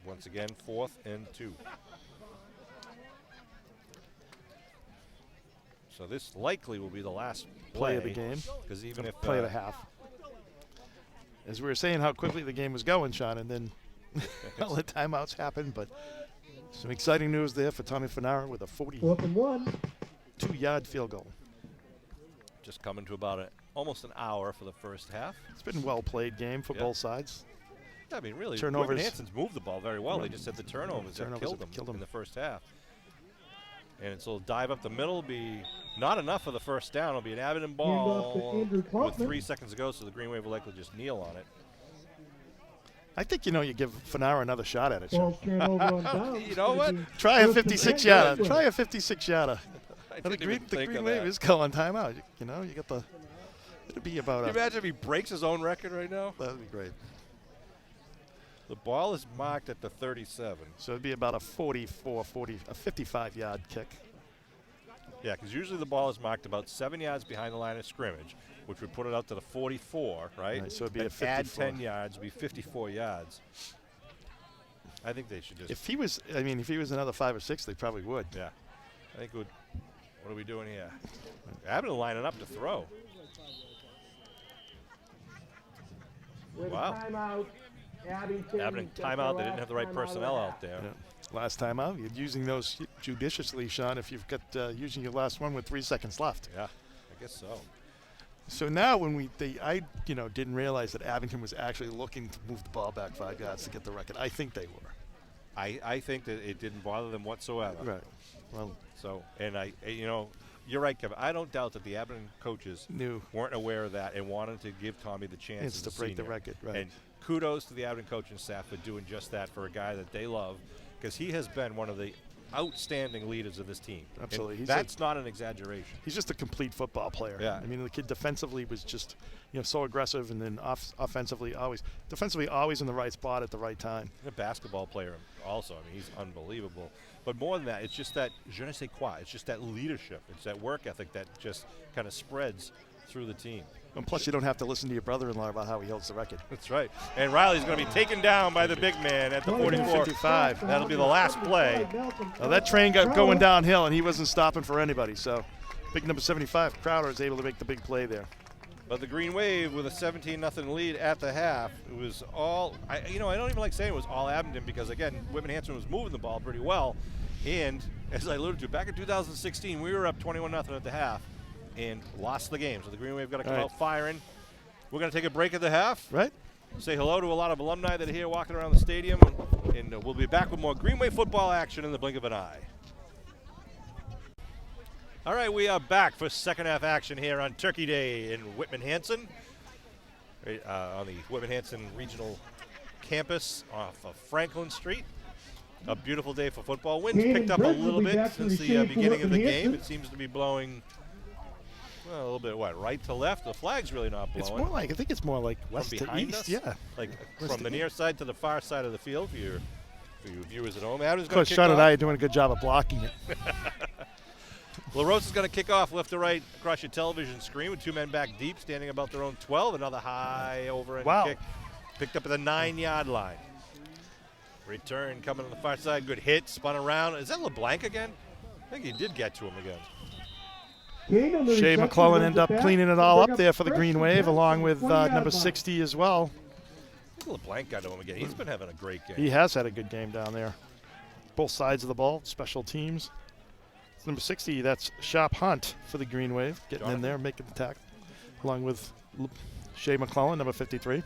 Once again, 4th and 2. So this likely will be the last Play of the game. Because even if Play of the half. As we were saying how quickly the game was going, Sean, and then all the timeouts happened, but some exciting news there for Tommy Fanara with a 4th and 1. 42-yard field goal. just coming to about almost an hour for the first half. It's been a well-played game for both sides. I mean, really, Turnovers. Whitman Hanson's moved the ball very well. They just said the turnovers that killed them in the first half. And so dive up the middle, be not enough for the first down. It'll be an Abington ball with 3 seconds to go, so the Green Wave will likely just kneel on it. I think, you give Fanara another shot at it. Sean. You know what? Try a 56-yarder. Try a 56-yarder. The Green of Wave that. is calling timeout. You got the. It'll be about. Can you imagine if he breaks his own record right now? That would be great. The ball is marked at the 37. So it'd be about a 55-yard kick. Yeah, because usually the ball is marked about 7 yards behind the line of scrimmage, which would put it out to the 44, right? Right, so it'd be a And 54. add 10 yards, would be 54 yards. I think they should just. If he was another 5 or 6, they probably would. Yeah, I think it would. What are we doing here? Abington lining up to throw. With Wow. a timeout, Abington. Abington just timeout. They their didn't have the last right timeout of personnel the out half. there. Yeah. Last time out, you're using those judiciously, Sean. If you've got using your last one with 3 seconds left. Yeah, I guess so. So now when I didn't realize that Abington was actually looking to move the ball back 5 yards to get the record. I think they were. I think that it didn't bother them whatsoever. Right. Well, So, and you're right, Kevin. I don't doubt that the Abington coaches weren't aware of that and wanted to give Tommy the chance it's as to a break the senior. record. Right. And kudos to the Abington coaching staff for doing just that for a guy that they love, because he has been one of the outstanding leaders of this team. Absolutely. And that's not an exaggeration. He's just a complete football player. Yeah. I mean, the kid defensively was just, so aggressive, and then defensively always in the right spot at the right time. And a basketball player also. I mean, he's unbelievable. But more than that, it's just that je ne sais quoi. It's just that leadership. It's that work ethic that just kind of spreads through the team. And plus, you don't have to listen to your brother-in-law about how he holds the record. That's right. And Riley's going to be taken down by the big man at the 44. 55. That'll be the last play. Now that train got going downhill, and he wasn't stopping for anybody. So, big number 75, Crowder, is able to make the big play there. But the Green Wave with a 17-0 lead at the half. It was all, I don't even like saying it was all Abington, because, again, Whitman Hanson was moving the ball pretty well. And, as I alluded to, back in 2016, we were up 21-0 at the half and lost the game. So the Green Wave got to come out firing. We're going to take a break at the half. Right. Say hello to a lot of alumni that are here walking around the stadium. And we'll be back with more Green Wave football action in the blink of an eye. All right, we are back for second half action here on Turkey Day in Whitman Hanson, on the Whitman Hanson Regional Campus off of Franklin Street. A beautiful day for football. Winds picked up a little bit since the beginning of the game. It seems to be blowing a little bit, right to left. The flag's really not blowing. I think it's more like west to behind east. us? Yeah. Like West from to the near side to the far side of the field for your viewers at home. Adam's Of course, Sean and I are doing a good job of blocking it. LaRosa's going to kick off left to right across your television screen with 2 men back deep, standing about their own 12. Another high over and kick. Picked up at the 9-yard line. Return coming on the far side. Good hit. Spun around. Is that LeBlanc again? I think he did get to him again. Shea McClellan ended up cleaning it all up there for the Green Wave, along with number 60 as well. LeBlanc got to him again. He's been having a great game. He has had a good game down there. Both sides of the ball, special teams. It's number 60, that's Sharp Hunt for the Green Wave, getting in there, making the tackle, along with Shea McClellan, number 53.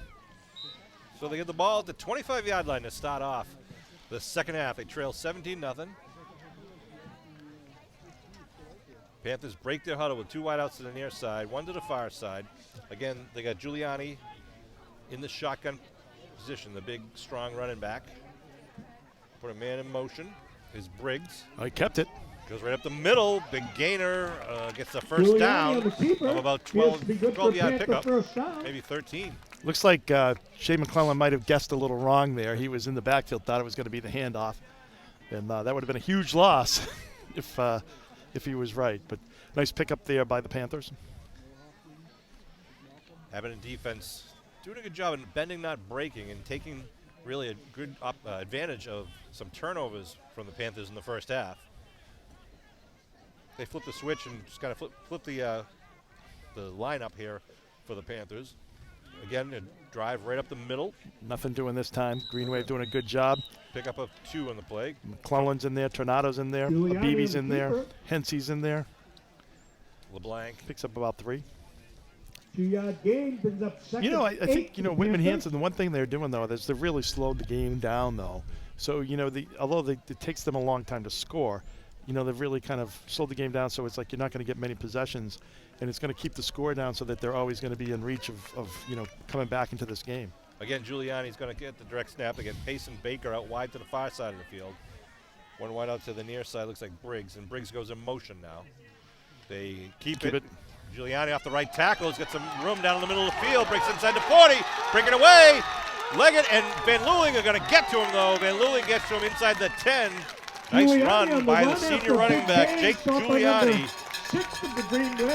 So they get the ball at the 25-yard line to start off the second half. They trail 17-0. Panthers break their huddle with 2 wideouts to the near side, 1 to the far side. Again, they got Giuliani in the shotgun position, the big, strong running back. Put a man in motion. Is Briggs. I kept it. Goes right up the middle. Big gainer. Gets the first down of about 12-yard pickup. Maybe 13. Looks like Shea McClellan might have guessed a little wrong there. He was in the backfield, thought it was going to be the handoff. And that would have been a huge loss if he was right. But nice pickup there by the Panthers. Abington defense doing a good job in bending, not breaking, and taking really a good advantage of some turnovers from the Panthers in the first half. They flip the switch and just kind of flip the lineup here for the Panthers. Again, a drive right up the middle. Nothing doing this time. Green Wave doing a good job. Pick up a 2 on the play. McClellan's in there. Tornado's in there. Abibi's in there. Hensey's in there. LeBlanc picks up about 3. 2-yard gain brings up second. I think Whitman Hanson. The one thing they're doing though is they've really slowed the game down though. So although it takes them a long time to score, they've really kind of slowed the game down. So it's like you're not going to get many possessions, and it's going to keep the score down so that they're always going to be in reach of coming back into this game. Again, Giuliani's going to get the direct snap. Again, Pace and Baker out wide to the far side of the field. One wide out to the near side, looks like Briggs, and Briggs goes in motion now. They keep it. Giuliani off the right tackle. He's got some room down in the middle of the field. Breaks inside the 40. Breaking away. Leggett and Van Leuling are going to get to him, though. Van Leuling gets to him inside the 10. Nice run by the senior running back, Jake Giuliani.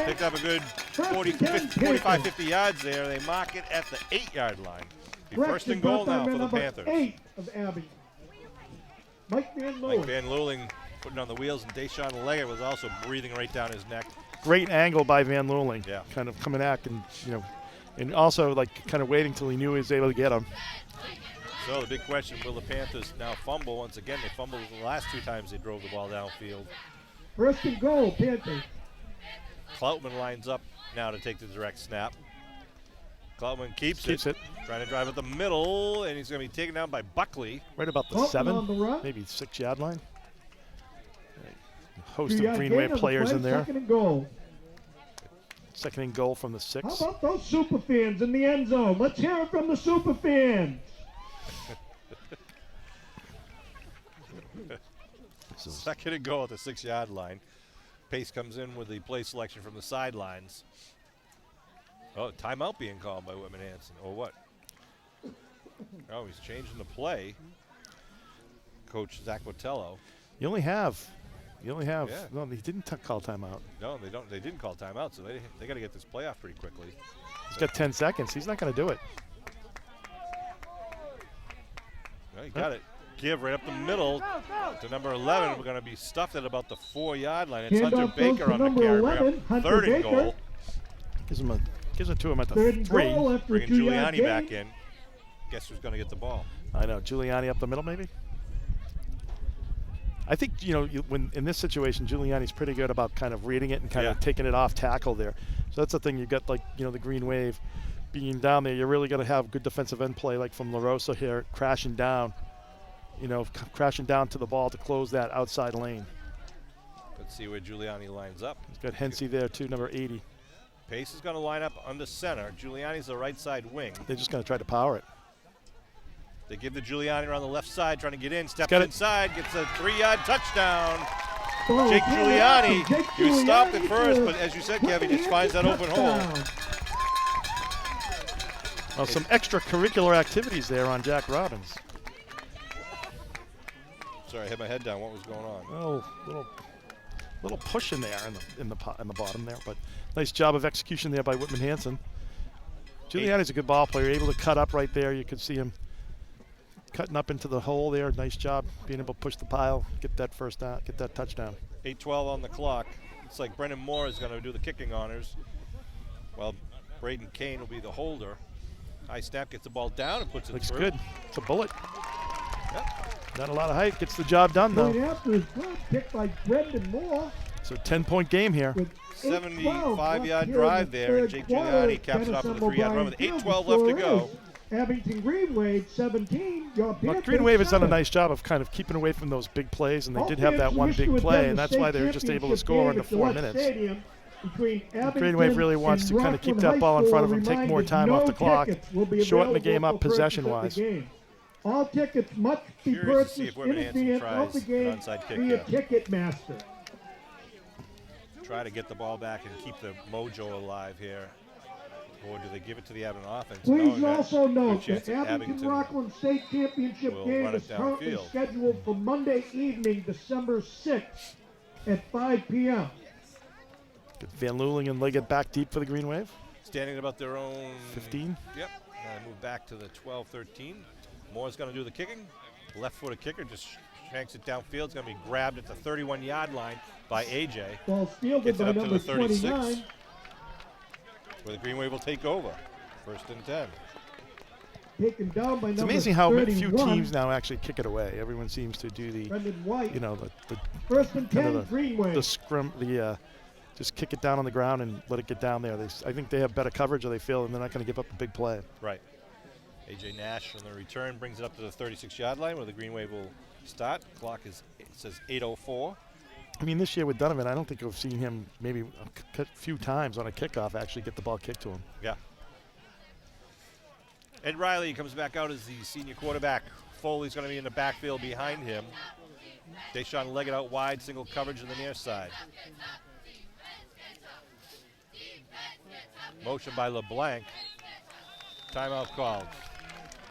Picked up a good 45, 50 yards there. They mark it at the 8-yard line. First and goal now for the Panthers. 8 of Abby. Mike Van Leuling putting on the wheels, and Deshaun Leggett was also breathing right down his neck. Great angle by Van Leuling. Yeah. Kind of coming back and also kind of waiting till he knew he was able to get him. So the big question, will the Panthers now fumble? Once again, they fumbled the last 2 times they drove the ball downfield. First and goal, Panthers. Cloutman lines up now to take the direct snap. Cloutman keeps it. Trying to drive at the middle, and he's going to be taken down by Buckley. Right about the 7, maybe 6-yard line. A host of Green Wave players in there. Second and goal. Second and goal from the 6. How about those super fans in the end zone? Let's hear it from the super fans. Second and goal at the 6-yard line. Pace comes in with the play selection from the sidelines. Oh, timeout being called by Whitman Hanson, or what? Oh, he's changing the play. Coach Zach Botello. You only have. Yeah. No, they didn't call timeout. No, they don't. They didn't call timeout, so they got to get this play off pretty quickly. He's got 10 seconds. He's not going to do it. Well, he got it. Give right up the middle to number 11. We're going to be stuffed at about the 4-yard line. It's Hunter Baker on the carry. Third and goal. Gives it to him at the 3. Bringing Giuliani back in. Guess who's going to get the ball? I know. Giuliani up the middle, maybe? I think, when in this situation, Giuliani's pretty good about kind of reading it and kind of taking it off tackle there. So that's the thing. You got, the Green Wave being down there. You're really going to have good defensive end play, like from LaRosa here, crashing down. Crashing down to the ball to close that outside lane. Let's see where Giuliani lines up. He's got Hensey there, too, number 80. Pace is going to line up under center. Giuliani's the right side wing. They're just going to try to power it. They give the Giuliani around the left side, trying to get in. Steps inside, gets a 3-yard touchdown. Jake Giuliani. He was stopped at first, but as you said, Kevin, he just finds that open hole. Well, some extracurricular activities there on Jack Robbins. Sorry, I had my head down. What was going on? Oh, little push in there in the bottom there, but nice job of execution there by Whitman Hanson. Giuliani's a good ball player, able to cut up right there. You could see him cutting up into the hole there. Nice job being able to push the pile, get that first down, get that touchdown. 8:12 on the clock. Looks like Brendan Moore is going to do the kicking honors, while Braden Kane will be the holder. High snap, gets the ball down and puts it Looks through. good. It's a bullet. Yep. Not a lot of height. Gets the job done, though. Point after is good, picked by Brendan Moore. So 10-point game here. With 75-yard drive there, and Jake Giuliani caps it off with a 3-yard run with 8:12 left to go. Abington Green Wave 17. But Green Wave has done a nice job of kind of keeping away from those big plays, and they did have that one big play, and that's why they were just able to score under 4 minutes. Green Wave really wants to kind of keep that ball in front of them, take more time off the clock, shorten the game up possession-wise. All tickets must be Curious to see purchased if in Whitman Hanson advance of the tries game an onside kick via here. Ticketmaster. Try to get the ball back and keep the mojo alive here. Or do they give it to the Abington offense? Please knowing that also good note chance the that Abington Rockland State Championship will game run is it currently downfield. scheduled for Monday evening, December 6th at 5 p.m. Van Lulingen leg it back deep for the Green Wave. Standing at about their own 15. Yep. And move back to the 12-13. Moore's going to do the kicking. Left-footed kicker just shanks it downfield. It's going to be grabbed at the 31-yard line by AJ. Ball fielded Gets it by up to number the 36, 29. where the Green Wave will take over. 1st and 10. Taken down by It's number amazing how 31. few teams now actually kick it away. Everyone seems to do the, Brendan White. you know, the 1st and 10, kind of Green Wave. the scrum, just kick it down on the ground and let it get down there. I think they have better coverage, or they feel, and they're not going to give up a big play. Right. AJ Nash on the return brings it up to the 36-yard line where the Green Wave will start. Clock says 8:04. I mean, this year with Donovan, I don't think we've seen him maybe a few times on a kickoff actually get the ball kicked to him. Yeah. Ed Riley comes back out as the senior quarterback. Foley's going to be in the backfield behind him. Deshaun Leggett out wide, single coverage on the near side. Motion by LeBlanc. Timeout called.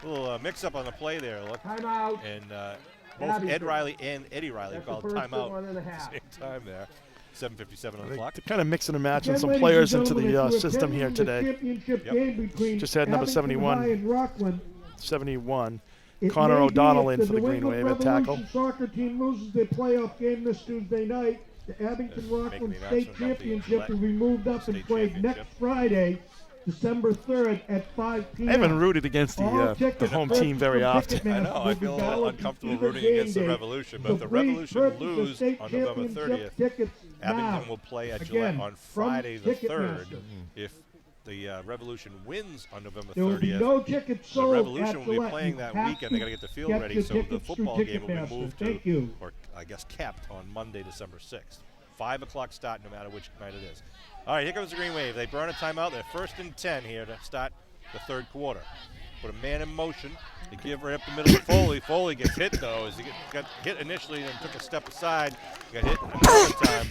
A little mix-up on the play there. Look. Timeout. And both Ed Riley and Eddie Riley That's called the first timeout one and a at the half. same time there. 7:57 on the clock. They're kind of mixing and matching Again, some ladies players and into the gentlemen, if you're system here attending the today. championship Yep. game between Just had number Abington 71. High and Rockland. 71. It Connor may be O'Donnell if in for the New Green England Wave at tackle. Revolution soccer team loses their playoff game this Tuesday night. The Abington Rockland the State announcement about the Championship will be moved up and state played next championship. Friday, December 3rd at 5 p.m. I haven't rooted against All the tickets home purchased team very from often. Ticketmaster I know, I will be feel a little valid uncomfortable either rooting game against the day. Revolution, So but the please Revolution purchase the lose state on November championship 30th. tickets Abington now. will play at Again, Gillette on from Friday the Ticketmaster. 3rd. If the Revolution wins on November There will be 30th, no tickets the sold Revolution at will be Gillette. playing You that have weekend. They got to get the field get ready, your so the tickets through football game will be Ticketmaster. moved Thank to, you. or I guess capped on Monday, December 6th. 5 o'clock start no matter which night it is. All right, here comes the Green Wave. They burn a timeout. They're 1st and 10 here to start the 3rd quarter. Put a man in motion. They give right up the middle to Foley. Foley gets hit, though, as he got hit initially and took a step aside. Got hit another time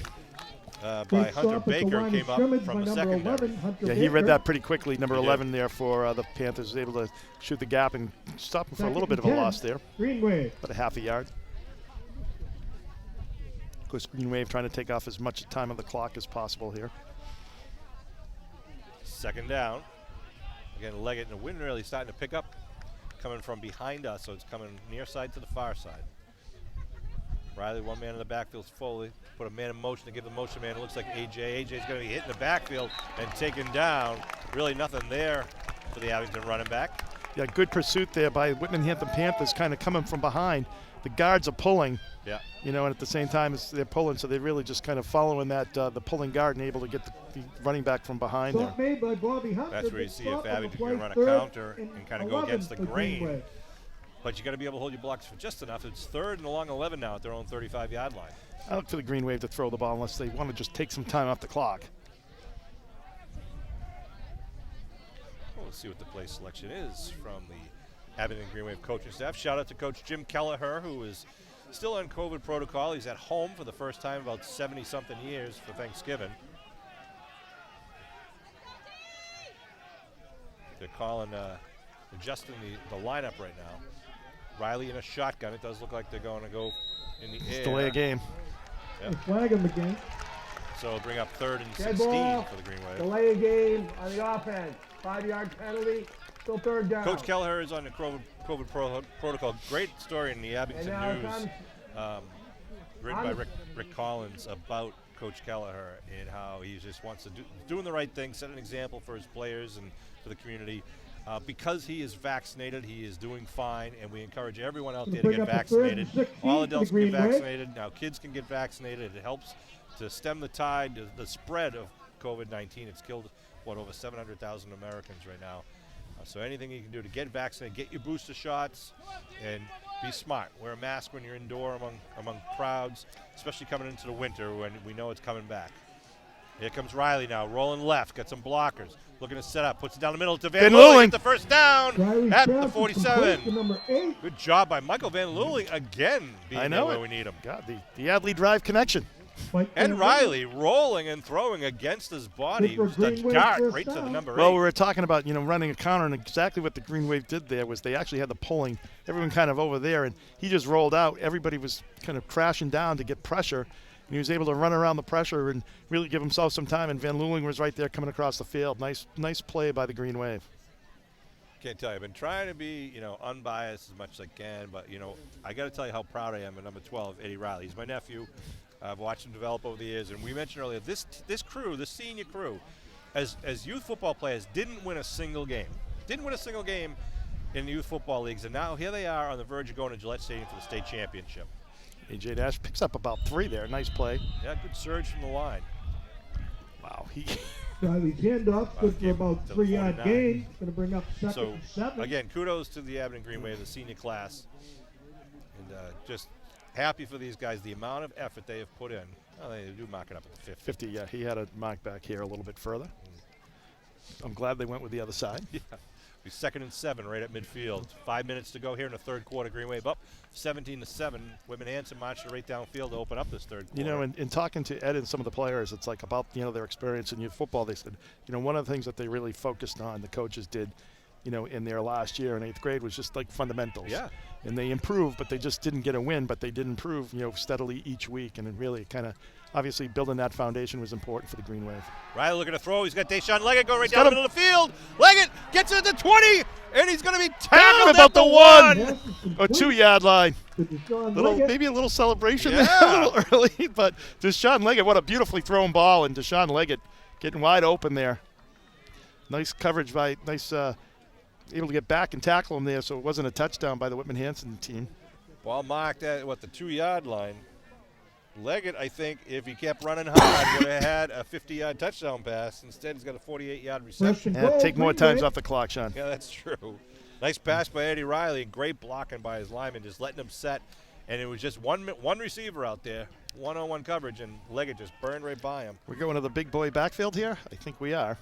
by Big Hunter stop at the Baker, line of came up scrimmage from by the number secondary. 11, Hunter Yeah, he read Baker. that pretty quickly. Number He did. 11 there for the Panthers was able to shoot the gap and stop him for a little bit of a 2nd and loss 10, there, Green Wave. about a half a yard. Of course, Green Wave trying to take off as much time on the clock as possible here. 2nd down. Again, Leggett and the wind really starting to pick up, coming from behind us, so it's coming near side to the far side. Riley, one man in the backfield, Foley. Put a man in motion to give the motion man. It looks like AJ. AJ's going to be hit in the backfield and taken down. Really nothing there for the Abington running back. Yeah, good pursuit there by Whitman Hampton Panthers, kind of coming from behind. The guards are pulling, Yeah. you know, and at the same time as they're pulling, so they're really just kind of following that the pulling guard and able to get the running back from behind there. Stop made by Bobby Hunter. That's where you Big see stop if on the Abington play, can run a 3rd counter and kind of go 11 against the for Green grain. Wave. But you got to be able to hold your blocks for just enough. It's 3rd and along 11 now at their own 35-yard line. I look for the Green Wave to throw the ball unless they want to just take some time off the clock. Well, let's see what the play selection is from the Abington Green Wave coaching staff. Shout out to Coach Jim Kelleher, who is still on COVID protocol. He's at home for the first time in about 70-something years for Thanksgiving. They're calling, adjusting the lineup right now. Riley in a shotgun. It does look like they're going to go in the air. Delay a game. Yep. The flag him again. So it'll bring up 3rd and Dead 16 ball. for the Green Wave. Delay a game on the offense. 5-yard penalty. Still 3rd down. Coach Kelleher is on the COVID protocol. Great story in the Abington And now it News, comes written by Rick Collins about Coach Kelleher and how he just wants to doing the right thing, set an example for his players and for the community. Because he is vaccinated, he is doing fine, and we encourage everyone out there to get vaccinated. All adults can get vaccinated. Now kids can get vaccinated. It helps to stem the tide, the spread of COVID-19. It's killed, over 700,000 Americans right now. So anything you can do to get vaccinated, get your booster shots, and be smart. Wear a mask when you're indoor among crowds, especially coming into the winter when we know it's coming back. Here comes Riley now, rolling left, got some blockers, looking to set up, puts it down the middle to Van Luling, the first down at the 47. Good job by Michael Van Luling again, being there where we need him. God, the Adley Drive connection. And Riley rolling and throwing against his body. It was the dart right to the number 8. Well, we were talking about, running a counter, and exactly what the Green Wave did there was they actually had the pulling, everyone kind of over there, and he just rolled out. Everybody was kind of crashing down to get pressure, and he was able to run around the pressure and really give himself some time, and Van Luling was right there coming across the field. Nice play by the Green Wave. Can't tell you. I've been trying to be, unbiased as much as I can, but, I got to tell you how proud I am of number 12, Eddie Riley. He's my nephew. I've watched him develop over the years, and we mentioned earlier, this crew, this senior crew, as youth football players, didn't win a single game. Didn't win a single game in the youth football leagues, and now here they are on the verge of going to Gillette Stadium for the state championship. A.J. Nash picks up about 3 there. Nice play. Yeah, good surge from the line. Wow. Riley's handoff, good for about 3-yard gain. Going to bring up second and 7. Again, kudos to the Abington Green Wave, the senior class, and just happy for these guys, the amount of effort they have put in. Oh, they do mark it up at the 50. 50, yeah. He had a mark back here a little bit further. I'm glad they went with the other side. Yeah. Be 2nd and 7 right at midfield. 5 minutes to go here in the third quarter. Green Wave up 17-7. Whitman Hanson marched right downfield to open up this third quarter. In talking to Ed and some of the players, it's like about, their experience in youth football. They said, one of the things that they really focused on, the coaches did, in their last year in 8th grade was just like fundamentals. Yeah. And they improved, but they just didn't get a win, but they did improve, steadily each week. And it really kind of, obviously, building that foundation was important for the Green Wave. Riley looking to throw. He's got Deshaun Leggett going right down the middle of the field. Leggett gets it to the 20, and he's going to be tackled about the 1 or 2-yard line. Maybe a little celebration there a little early, but Deshaun Leggett, what a beautifully thrown ball, and Deshaun Leggett getting wide open there. Nice coverage by able to get back and tackle him there, so it wasn't a touchdown by the Whitman Hanson team. Ball marked at, the 2-yard line. Leggett, I think, if he kept running hard, would have had a 50-yard touchdown pass. Instead, he's got a 48-yard reception. Take more times off the clock, Sean. Yeah, that's true. Nice pass by Eddie Riley, and great blocking by his lineman, just letting him set. And it was just one receiver out there, one-on-one coverage, and Leggett just burned right by him. We're going to the big boy backfield here? I think we are.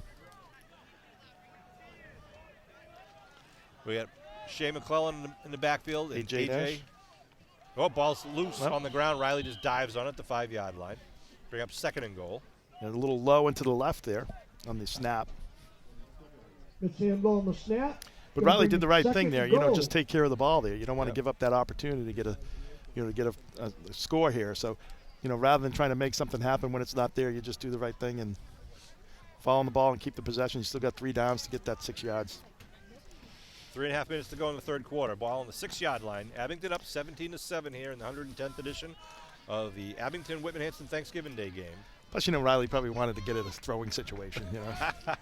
We got Shea McClellan in the backfield. A.J. Nash. Oh, ball's loose on the ground. Riley just dives on it, the 5-yard line. Bring up 2nd and goal. And a little low and to the left there on the snap. Good handball on the snap. But Riley did the right thing there. Just take care of the ball there. You don't want to give up that opportunity to get a score here. So, rather than trying to make something happen when it's not there, you just do the right thing and fall on the ball and keep the possession. You still got 3 downs to get that 6 yards. 3.5 minutes to go in the third quarter. Ball on the 6-yard line. Abington up 17-7 here in the 110th edition of the Abington Whitman Hanson Thanksgiving Day game. Plus, Riley probably wanted to get in a throwing situation. Looks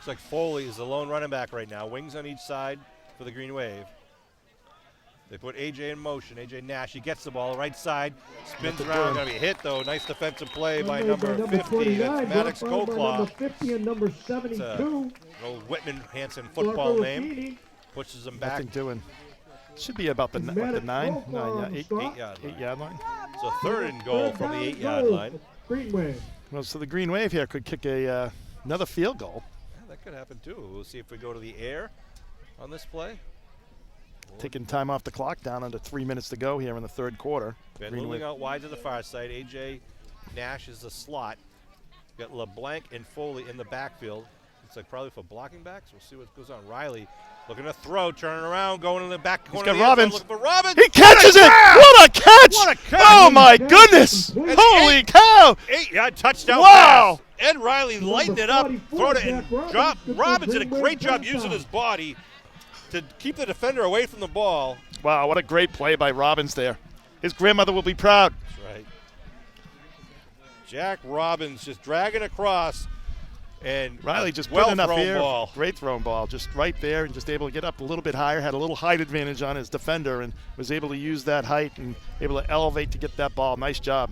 like Foley is the lone running back right now. Wings on each side for the Green Wave. They put A.J. in motion. A.J. Nash, he gets the ball right side, spins around, going to be hit though. Nice defensive play by number 50. That's Maddox Colclaw. Number 50 and number 72. Old Whitman Hanson football name. Pushes them back. Nothing doing. Should be about the 8-yard line. So 3rd and goal from the 8-yard line. Green Wave. Well, so the Green Wave here could kick another field goal. Yeah, that could happen too. We'll see if we go to the air on this play. Taking time off the clock, down under 3 minutes to go here in the third quarter. Van Luling out wide to the far side. A.J. Nash is the slot. Got LeBlanc and Foley in the backfield. It's like probably for blocking backs. We'll see what goes on. Riley looking to throw, turning around, going in the back corner. He's got Robbins. Looking for Robbins. He catches it. What a catch. What a catch. Oh, my goodness. Holy cow. 8-yard touchdown wow. pass. Ed Riley lightened it up, throwed it, and dropped. Robbins did a great job using his body to keep the defender away from the ball. Wow, what a great play by Robbins there. His grandmother will be proud. That's right. Jack Robbins just dragging across. And Riley just well put enough thrown air. ball. Great thrown ball, just right there, and just able to get up a little bit higher. Had a little height advantage on his defender, and was able to use that height and able to elevate to get that ball. Nice job.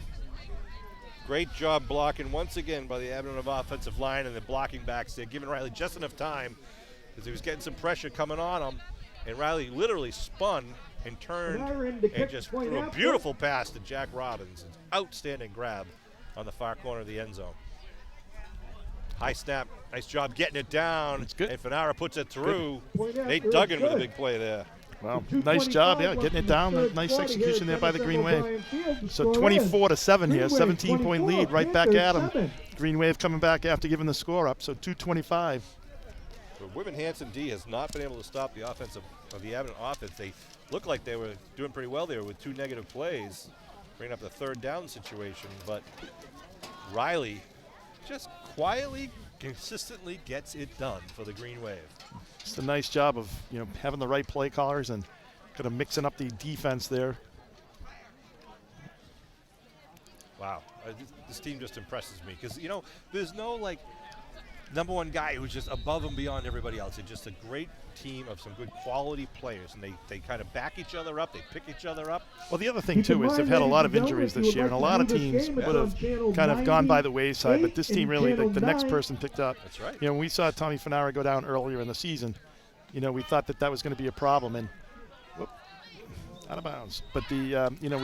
Great job blocking once again by the Abington offensive line and the blocking backs there, giving Riley just enough time because he was getting some pressure coming on him. And Riley literally spun and turned and just threw a beautiful pass to Jack Robbins. An outstanding grab on the far corner of the end zone. High snap, nice job getting it down. It's good. And Fanara puts it through. Nate Duggan with a big play there. Well, nice job, yeah, getting it down. Nice execution there by the Green Wave. So 24-7 here, 17-point lead right back at them. Green Wave coming back after giving the score up, so 2:25. But Whitman Hanson D has not been able to stop the offense of the Abington offense. They looked like they were doing pretty well there with 2 negative plays, bringing up the third down situation. But Riley just quietly, consistently gets it done for the Green Wave. Just a nice job of having the right play callers and kind of mixing up the defense there. Wow, this team just impresses me because there's no number one guy who's just above and beyond everybody else. It's just a great team of some good quality players, and they kind of back each other up. They pick each other up. Well, the other thing, too, is they've had a lot of injuries this year, and a lot of teams would have kind of gone by the wayside, but this team really, the next person picked up. That's right. When we saw Tommy Fanara go down earlier in the season, we thought that was going to be a problem, and out of bounds. But we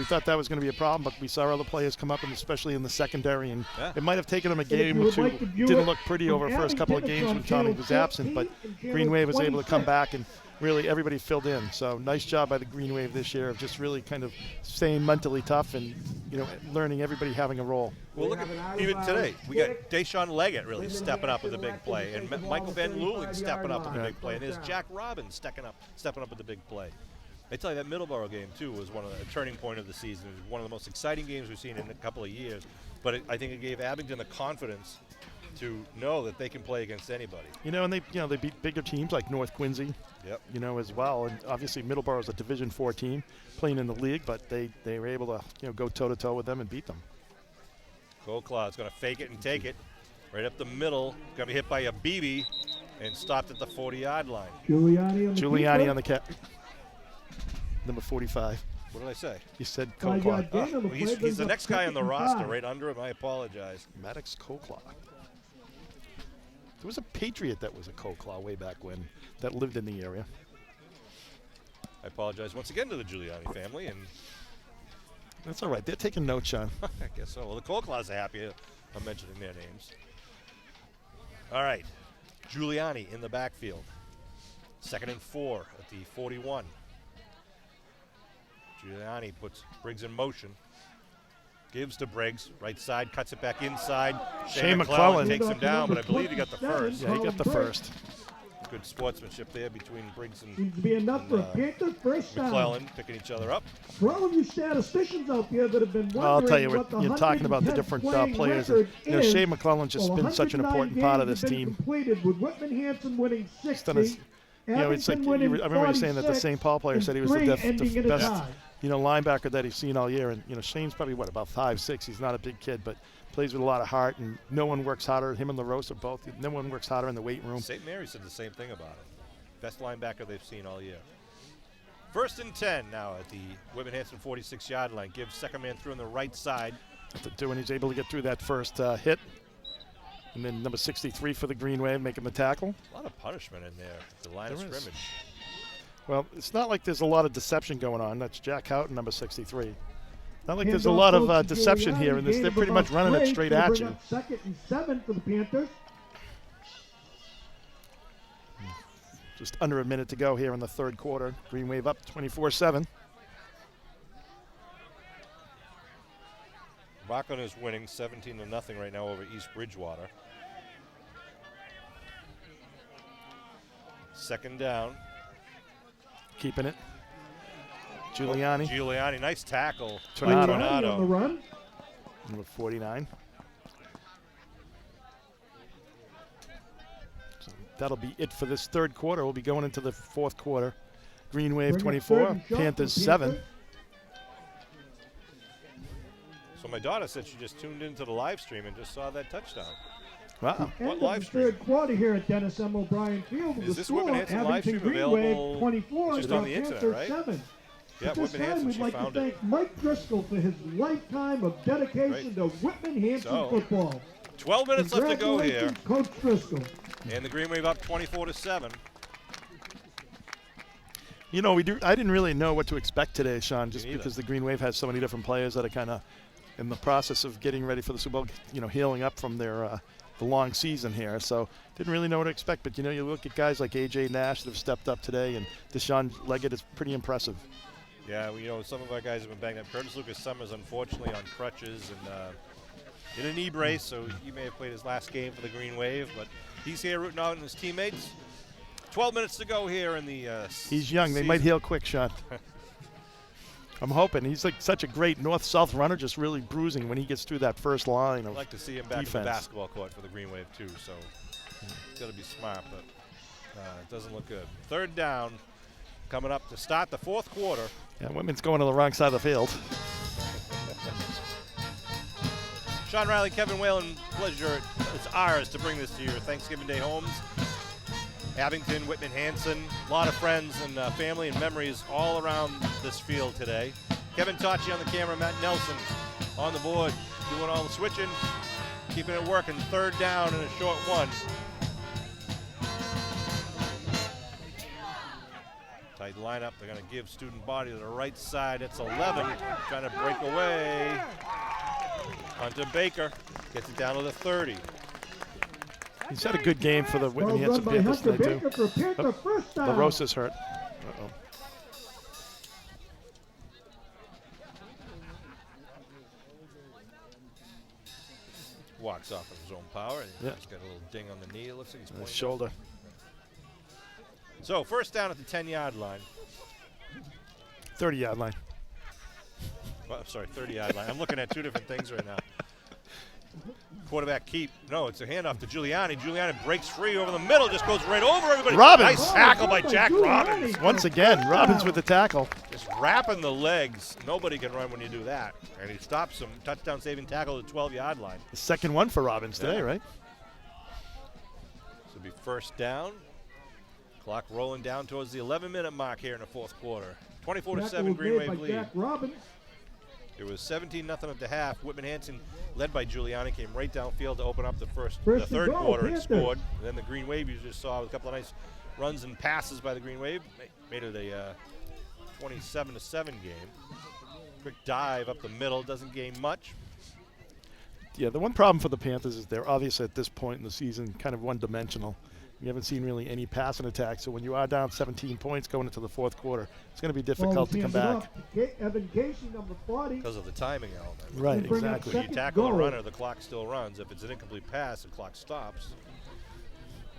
thought that was going to be a problem, but we saw other players come up, and especially in the secondary, and it might have taken them a game or two. Didn't look pretty over the first couple of games when Tommy was absent, but Green Wave was able to come back, and really everybody filled in. So nice job by the Green Wave this year of just really kind of staying mentally tough and learning everybody having a role. Well, look at even today. We got Deshaun Leggett really stepping up with a big play, and Michael Van Luling stepping up with a big play, and there's Jack Robbins stepping up with a big play. I tell you, that Middleborough game, too, was one of the turning point of the season. It was one of the most exciting games we've seen in a couple of years. But I think it gave Abington the confidence to know that they can play against anybody. And they beat bigger teams like North Quincy, as well. And obviously Middleborough is a Division IV team playing in the league, but they were able to go toe-to-toe with them and beat them. Colclaw is going to fake it and take it right up the middle. Going to be hit by a BB and stopped at the 40-yard line. Giuliani on the cap. Number 45. What did I say? You said Colclaw. He's the next guy on the roster, right under him. I apologize. Maddox Colclaw. There was a Patriot that was a Colclaw way back when that lived in the area. I apologize once again to the Giuliani family. And that's all right. They're taking notes, Sean. I guess so. Well, the Colclaws are happy I'm mentioning their names. All right. Giuliani in the backfield. 2nd and 4 at the 41. Giuliani puts Briggs in motion. Gives to Briggs. Right side, cuts it back inside. Shane McClellan takes him down, but I believe he got the first. Yeah, he got the first. Good sportsmanship there between Briggs and Seems to be enough for Panthers first down. McClellan picking each other up. For all of you statisticians out there that have been wondering, I'll tell you what you're talking about the different players. Shane McClellan's just been such an important part of this team. Completed with Whitman Hanson winning 60. It's like I remember you saying that the St. Paul player said he was the best linebacker that he's seen all year. And Shane's probably about 5'6". He's not a big kid, but plays with a lot of heart. And no one works harder. Him and LaRosa both. No one works harder in the weight room. St. Mary said the same thing about him. Best linebacker they've seen all year. 1st and 10 now at the Whitman Hanson 46-yard line. Gives second man through on the right side. When he's able to get through that first hit. And then number 63 for the Green Wave making the tackle. A lot of punishment in there at the line of scrimmage. Well, it's not like there's a lot of deception going on. That's Jack Houghton, number 63. Not like there's a lot of deception here in this. They're pretty much running it straight at you. 2nd and 7 for the Panthers. Just under a minute to go here in the third quarter. Green Wave up 24-7. Rockland is winning 17-0 right now over East Bridgewater. 2nd down. Keeping it. Giuliani. Nice tackle. Tornado. On the run. Number 49. So that'll be it for this third quarter. We'll be going into the fourth quarter. Green Wave 24, Panthers 7. So my daughter said she just tuned into the live stream and just saw that touchdown. Wow. What End live of the stream? third quarter here at Dennis M. O'Brien Field. Is The this score, Whitman Hanson live Abington stream Greenway, available 24, just on the internet, Panthers right? 7. Yeah, At this Whitman time, Hanson, we'd she like to found it. thank Mike Driscoll for his lifetime of dedication to Whitman Hanson So, football. 12 minutes left to go here, Congratulations, Coach Driscoll. and the Green Wave up 24-7. You know, I didn't really know what to expect today, Sean, just neither. because the Green Wave has so many different players that are kind of in the process of getting ready for the Super Bowl, healing up from their the long season here. So didn't really know what to expect. But, you look at guys like A.J. Nash that have stepped up today, and Deshaun Leggett is pretty impressive. Yeah, some of our guys have been banged up. Curtis Lucas Summers, unfortunately, on crutches and in a knee brace, so he may have played his last game for the Green Wave, but he's here rooting on his teammates. 12 minutes to go here in the He's young. They might heal quick, Sean. I'm hoping. He's like such a great north-south runner, just really bruising when he gets through that first line of I'd like to see him back defense. in the basketball court for the Green Wave, too, so he's got to be smart, but it doesn't look good. Third down coming up to start the fourth quarter. Yeah, Whitman's going to the wrong side of the field. Sean Riley, Kevin Whalen, pleasure. It's ours to bring this to your Thanksgiving Day homes. Abington, Whitman, Hanson, a lot of friends and family and memories all around this field today. Kevin Tocci on the camera, Matt Nelson on the board, doing all the switching, keeping it working. Third down and a short one. Tight lineup. They're going to give student body to the right side. It's 11, trying to break away. Hunter Baker gets it down to the 30. He's had a good game for the Whitman Well Hanson done by Panthers Hunter today, Baker too. for Panther first down. LaRosa's hurt. Uh-oh. Walks off of his own power. Yeah. He's got a little ding on the knee. It looks like he's pointing. Shoulder. So first down at the 10-yard line. 30-yard line. Well, I'm sorry, 30-yard line. I'm looking at two different things right now. Quarterback keep. No, it's a handoff to Giuliani. Giuliani breaks free over the middle, just goes right over everybody. Robbins. Nice tackle by Jack Robbins. Once again, Robbins with the tackle. Just wrapping the legs. Nobody can run when you do that. And he stops him. Touchdown saving tackle at the 12-yard line. The second one for Robbins today, Yeah. right? This will be first down. Clock rolling down towards the 11-minute mark here in the fourth quarter. 24-7 Green Wave lead. Jack Robbins. It was 17-0 at the half. Whitman Hanson, led by Giuliani, came right downfield to open up the First third and goal, quarter and Panthers. scored. And then the Green Wave, you just saw a couple of nice runs and passes by the Green Wave, made it a 27-7 game. Quick dive up the middle, doesn't gain much. Yeah, the one problem for the Panthers is they're obviously at this point in the season kind of one-dimensional. You haven't seen really any passing attack, so when you are down 17 points going into the fourth quarter, it's going to be difficult to come back. Evan Casey, number 40. Because of the timing element. Right, Bring up exactly. When you second tackle a goal. runner, the clock still runs. If it's an incomplete pass, the clock stops.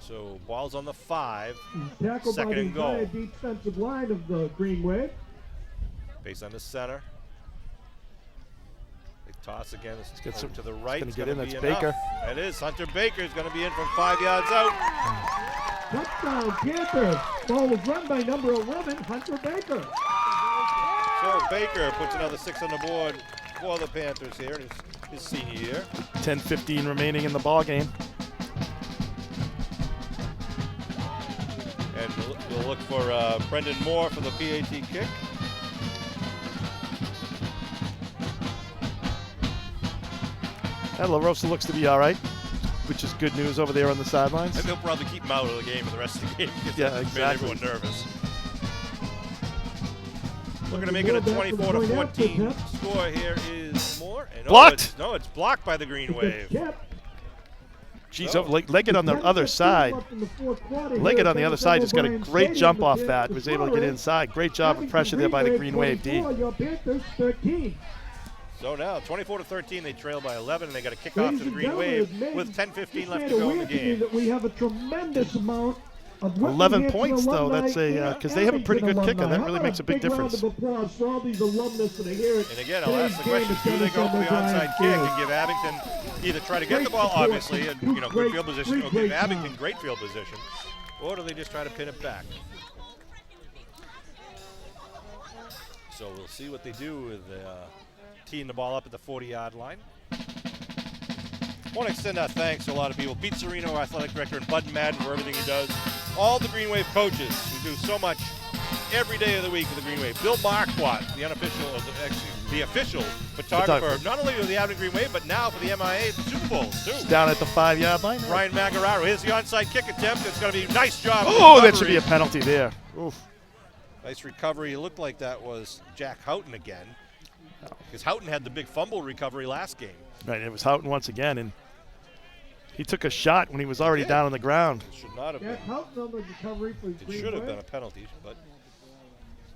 So ball's on the 5. Tackled by Second the and goal. entire defensive line of the Green Wave. Base on the center. They toss again. It's get some- to the right. gonna It's get gonna in. be That's enough. Baker. That is. Hunter Baker is going to be in from 5 yards out. Touchdown, Panthers. Ball was run by number 11, Hunter Baker. So Baker puts another 6 on the board for the Panthers here in his senior year. 10-15 remaining in the ball game. And we'll look for Brendan Moore for the PAT kick. And LaRosa looks to be all right, which is good news over there on the sidelines. And they'll probably keep him out of the game for the rest of the game. because Yeah, that exactly. made everyone nervous. We're going to make it a 24-14 score. Here is Moore. And Blocked. It's blocked by the Green Wave. Jeez, Leggett on the other side. Leggett on the other side just got a great jump off that. Was able to get inside. Great job of pressure there by the Green Wave D. So now, 24-13, they trail by 11, and they got a kick off to the Green Wave with 10:15 left to go in the game. We have a tremendous amount of 11 points, though. That's a because they have a pretty good kicker. That really makes a big difference. And again, I'll ask the question: do they go for the onside kick and give Abington either try to get the ball, obviously, and good field position, or give Abington great field position, or do they just try to pin it back? So we'll see what they do with teeing the ball up at the 40-yard line. Want to extend our thanks to a lot of people. Pete Serino, our athletic director, and Bud Madden for everything he does. All the Green Wave coaches who do so much every day of the week for the Green Wave. Bill Marquardt, the official photographer, not only of the Abington Green Wave, but now for the MIA Super Bowls, too. He's down at the 5-yard line. Ryan Magararo. Here's the onside kick attempt. It's going to be a nice job. Oh, that should be a penalty there. Oof. Nice recovery. It looked like that was Jack Houghton again. Because Houghton had the big fumble recovery last game. Right, it was Houghton once again, and he took a shot when he was already down on the ground. It should not have been. Houghton on the recovery for It should have been a penalty, but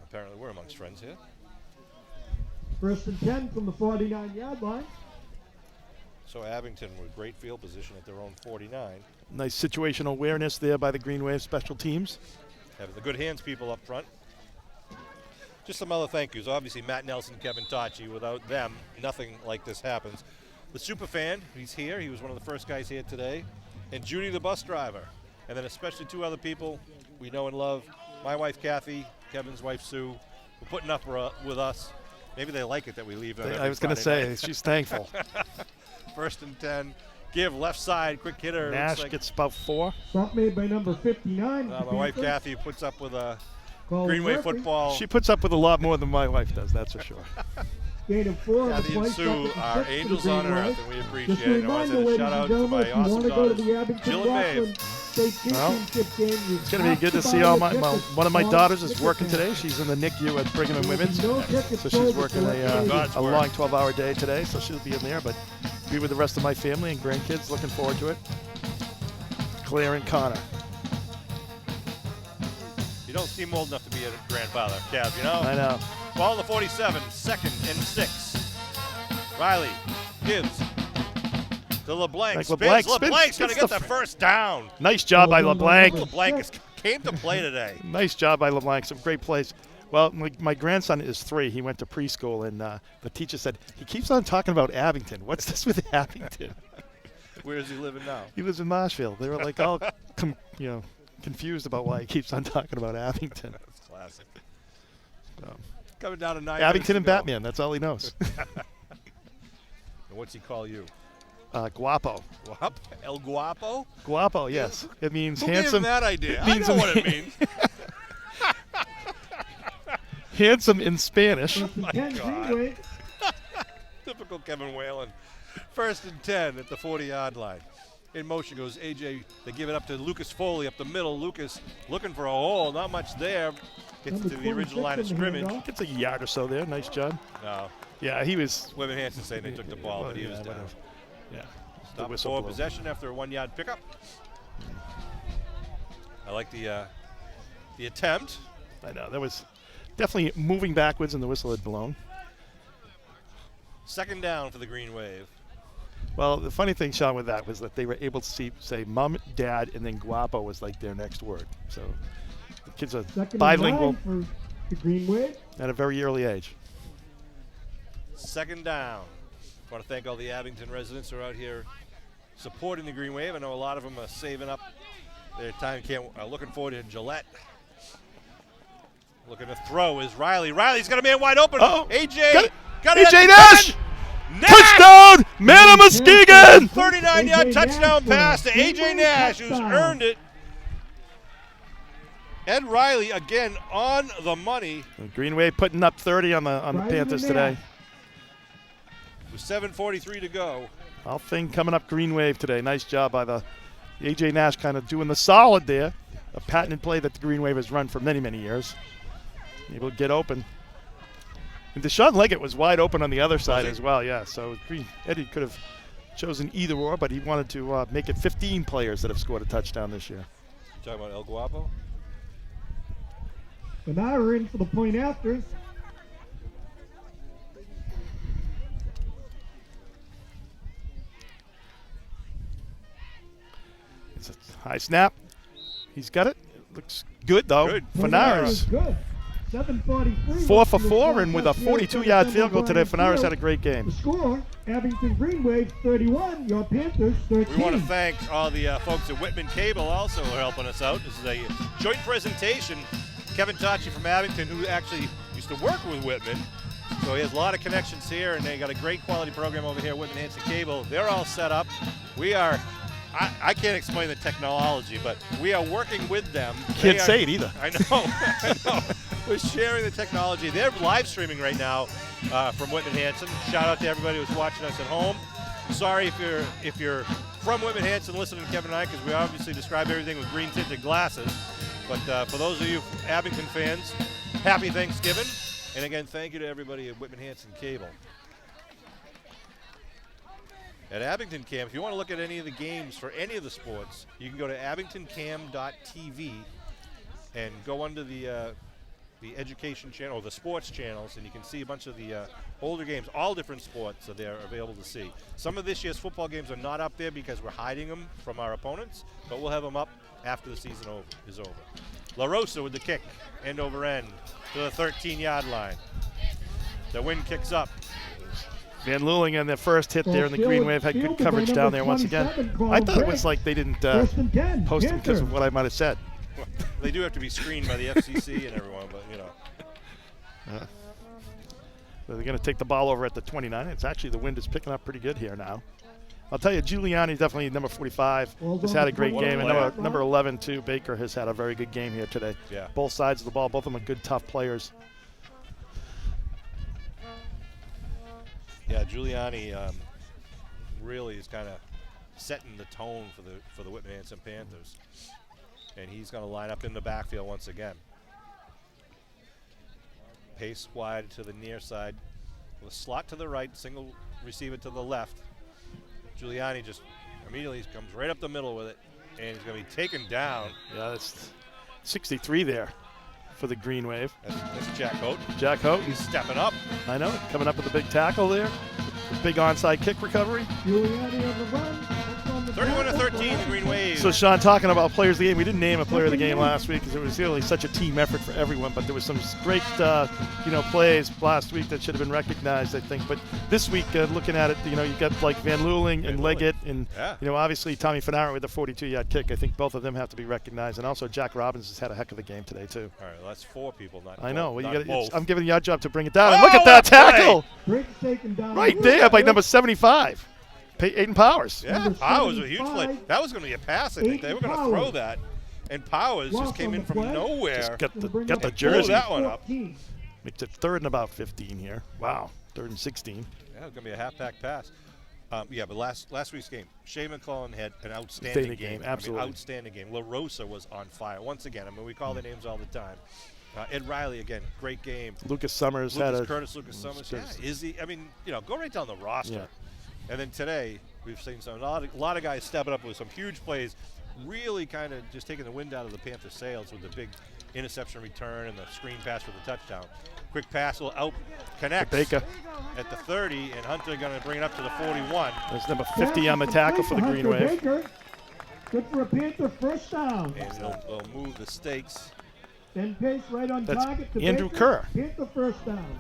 apparently we're amongst friends here. 1st and 10 from the 49-yard line. So Abington with great field position at their own 49. Nice situational awareness there by the Green Wave special teams. Having the good hands people up front. Just some other thank yous. Obviously, Matt Nelson, Kevin Tachi. Without them, nothing like this happens. The Superfan, he's here. He was one of the first guys here today. And Judy, the bus driver. And then especially 2 other people we know and love. My wife, Kathy, Kevin's wife, Sue, for putting up with us. Maybe they like it that we leave. I was going to say, she's thankful. 1st and 10. Give left side, quick hitter. Nash gets about 4. Stop made by number 59. My wife, Kathy, puts up with a Call Greenway Murphy. football. She puts up with a lot more than my wife does, that's for sure. Gain of 4 on the Kathy and play. Sue Second are and 6 angels for the on Green earth, Wave. and we Just appreciate a it. And I want to reminder, send a ladies shout out and to gentlemen, my if you want awesome to go to daughters, the Abington Jill and Maeve. Rockland State Well, Championship game, you It's going to be have good to buy see the all tickets one of my on daughters is Ticket working Center. today. She's in the NICU at Brigham and Women's. No tickets So sold she's working before a long 12-hour day today, so she'll be in there. But be with the rest of my family and grandkids. Looking forward to it. Claire and Connor. You don't seem old enough to be a grandfather, Kev, you know? I know. Ball on the 47, 2nd and 6. Riley gives to LeBlanc. Like Spins. LeBlanc LeBlanc's going to spins get the first down. Nice job by LeBlanc. LeBlanc came to play today. Nice job by LeBlanc. Some great plays. Well, my grandson is 3. He went to preschool, and the teacher said, he keeps on talking about Abington. What's this with Abington? Where is he living now? He lives in Marshfield. They were like all confused about why he keeps on talking about Abington. That's classic. Coming down to 9 Abington and minutes to go. Batman. That's all he knows. And what's he call you? Guapo. Guap? El Guapo? Guapo, yes. It means Who gave him handsome. that idea? It means I know what it means. Handsome in Spanish. My God. Typical Kevin Whalen. 1st and 10 at the 40-yard line. In motion goes AJ. They give it up to Lucas Foley up the middle. Lucas looking for a hole. Not much there. Gets to the original line of scrimmage. Gets a yard or so there. Nice job. No. Yeah, he was. Whitman Hanson saying they took the ball, but he was down. whatever. Yeah. The Stop whistle for blew. possession after a 1-yard pickup. I like the attempt. I know. That was definitely moving backwards, and the whistle had blown. 2nd down for the Green Wave. Well, the funny thing, Sean, with that was that they were able to say mom, dad, and then guapo was like their next word. So the kids are bilingual For the Green Wave. at a very early age. 2nd down. I want to thank all the Abington residents who are out here supporting the Green Wave. I know a lot of them are saving up their time. Looking forward to Gillette. Looking to throw is Riley. Riley's got a man wide open. Uh-oh. AJ. Got it. AJ Nash! Touchdown! Man of Muskegon! 39-yard AJ touchdown Nash pass to for a AJ Green Wave Nash, who's touchdown. earned it. Ed Riley again on the money. Green Wave putting up 30 on the Riley Panthers Nash. today. With 7:43 to go. All thing coming up Green Wave today. Nice job by the AJ Nash, kind of doing the solid there. A patented play that the Green Wave has run for many, many years. Able to get open. And Deshaun Leggett was wide open on the other side he? as well, yeah. So Eddie could have chosen either or, but he wanted to make it 15 players that have scored a touchdown this year. You talking about El Guapo? But now we're in for the point afters. It's a high snap. He's got it. Looks good, though. Good. Fanaras. Good. 7:43. 4 for 4, and with a 42-yard field goal today, Fanaras had a great game. The score, Abington Green Wave 31, your Panthers 13. We want to thank all the folks at Whitman Cable also who are helping us out. This is a joint presentation. Kevin Tachi from Abington, who actually used to work with Whitman, So he has a lot of connections here, and they got a great quality program over here, Whitman Hanson Cable. They're all set up. We are, I can't explain the technology, but we are working with them. Can't say it either. I know, I know. We're sharing the technology. They're live streaming right now from Whitman Hanson. Shout out to everybody who's watching us at home. Sorry if you're from Whitman Hanson listening to Kevin and I, because we obviously describe everything with green tinted glasses. But for those of you Abington fans, happy Thanksgiving. And again, thank you to everybody at Whitman Hanson Cable. At Abington Cam, if you want to look at any of the games for any of the sports, you can go to abingtoncam.tv and go under the education channel, or the sports channels, and you can see a bunch of the older games. All different sports are there available to see. Some of this year's football games are not up there because we're hiding them from our opponents, but we'll have them up after the season is over. La Rosa with the kick, end over end, to the 13-yard line. The wind kicks up. Van Luling on their first hit there in the green wave had good coverage down there once again. I thought it was like they didn't post him because of what I might have said. They do have to be screened by the FCC and everyone, but you know. They're going to take the ball over at the 29. It's actually, the wind is picking up pretty good here now. I'll tell you, Giuliani, definitely number 45, has had a great game. And number 11, too, Baker, has had a very good game here today. Yeah. Both sides of the ball, both of them are good, tough players. Yeah, Giuliani really is kind of setting the tone for the Whitman Hanson Panthers. And he's going to line up in the backfield once again. Pace wide to the near side. With a slot to the right, single receiver to the left. Giuliani just immediately comes right up the middle with it, and he's going to be taken down. Yeah, that's 63 there for the green wave. That's Jack Hote. Jack Hote. He's stepping up. I know, coming up with a big tackle there. The big onside kick recovery. Giuliani on the run. 31-13, the green wave. So, Sean, talking about players of the game, we didn't name a player of the game last week because it was really such a team effort for everyone. But there was some great, plays last week that should have been recognized, I think. But this week, looking at it, you got like Van Luling and Leggett, and obviously Tommy Fanaro with the 42-yard kick. I think both of them have to be recognized, and also Jack Robbins has had a heck of a game today too. All right, well, that's 4 people, not I know. Both, well, both. I'm giving you your job to bring it down. And look at that tackle, right there by number 75. Aiden Powers. Yeah, Powers was a huge play. That was going to be a pass, I think. They were going to throw that. And Powers just came in from nowhere. Just got the jersey. Blow that one up. Makes it 3rd and about 15 here. Wow, 3rd and 16. Yeah, it's going to be a half-back pass. But last week's game, Shea McClellan had an outstanding game. Absolutely. Outstanding game. La Rosa was on fire. Once again, we call their names all the time. Ed Riley, again, great game. Lucas Summers Lucas Summers. Yeah, Izzy. Go right down the roster. Yeah. And then today, we've seen a lot of guys stepping up with some huge plays, really kind of just taking the wind out of the Panthers' sails with the big interception return and the screen pass for the touchdown. Quick pass will out connect Baker at the 30, and Hunter going to bring it up to the 41. There's number 50 on the tackle for the green wave. Good for a Panther first down. And they'll move the stakes. Then pace right on target to Andrew Baker. Kerr. Panther first down.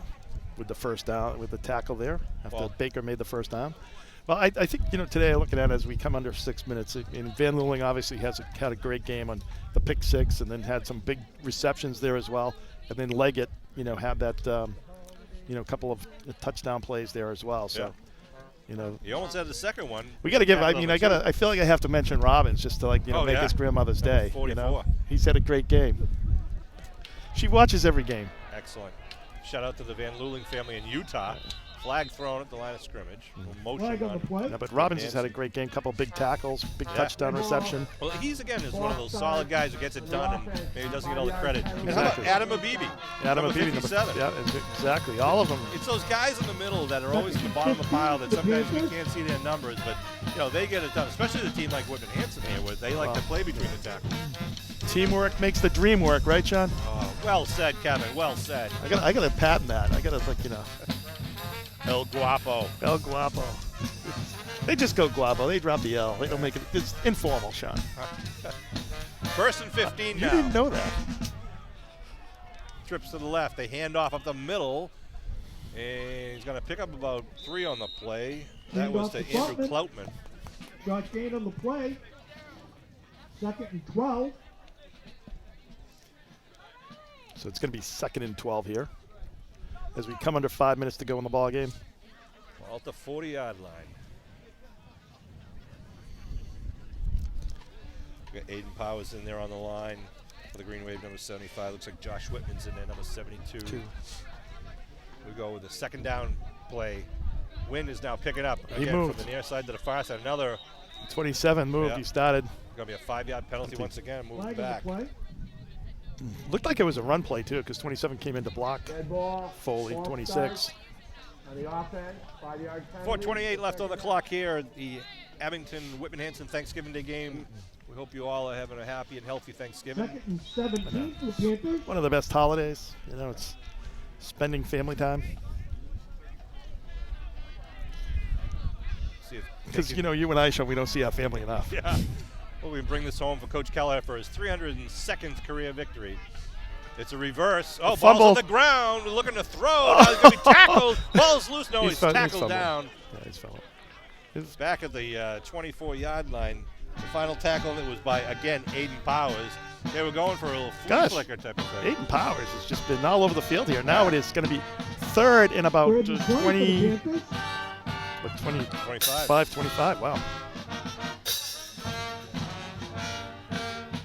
With the first down, with the tackle there, after Baker made the first down. Well, I think, today looking at it as we come under 6 minutes, Van Luling obviously had a great game on the pick 6 and then had some big receptions there as well. And then Leggett, had that, couple of touchdown plays there as well. So, He almost had the second one. We got to give, I feel like I have to mention Robbins just to make his grandmother's day. 44. He's had a great game. She watches every game. Excellent. Shout out to the Van Luling family in Utah. Flag thrown at the line of scrimmage. Motion on. Yeah, but Robbins has had a great game. Couple big tackles, big touchdown reception. Well, he's one of those solid guys who gets it done and maybe doesn't get all the credit. And how about Adam Abibi? Adam Abibi, number 57. Yeah, exactly. All of them. It's those guys in the middle that are always at the bottom of the pile that sometimes we can't see their numbers, but they get it done. Especially the team like Whitman Hanson here, where they like to play between the tackles. Teamwork makes the dream work, right, Sean? Oh, well said, Kevin. Well said. I got to patent that. I got to El Guapo. El Guapo. They just go Guapo. They drop the L. They don't make it. It's informal, Sean. 1st and 15 now. You didn't know that. Trips to the left. They hand off up the middle. And he's going to pick up about 3 on the play. That was to Andrew Kloutman. Josh gain on the play. 2nd and 12. So it's going to be 2nd and 12 here. as we come under 5 minutes to go in the ball game. Ball at the 40-yard line. We got Aiden Powers in there on the line for the Green Wave, number 75. Looks like Josh Whitman's in there, number 72. We go with the second down play. Wynn is now picking up again from the near side to the far side. Another 27 moved. Yeah. He started. Going to be a 5-yard penalty once again. Moving back. Looked like it was a run play too, because 27 came in to block Dead ball. Foley. 26. On the offense, 5-yard penalty. 4:28 left on the clock here. The Abington Whitman Hanson Thanksgiving Day game. We hope you all are having a happy and healthy Thanksgiving. Second and 17 for the Panthers. One of the best holidays. You know, it's spending family time. Because, you know, you and I, Sean, we don't see our family enough. Yeah. Well, we bring this home for Coach Keller for his 302nd career victory. It's a reverse. Oh, fumble. Ball's on the ground. We're looking to throw. Now he's going to be tackled. Ball's loose. No, he's tackled down. Yeah, he's fumbled. Back at the 24-yard line. The final tackle that was by, again, Aiden Powers. They were going for a little flea flicker type of thing. Aiden Powers has just been all over the field here. Now it is going to be third and about 20. What, 25. 25, wow.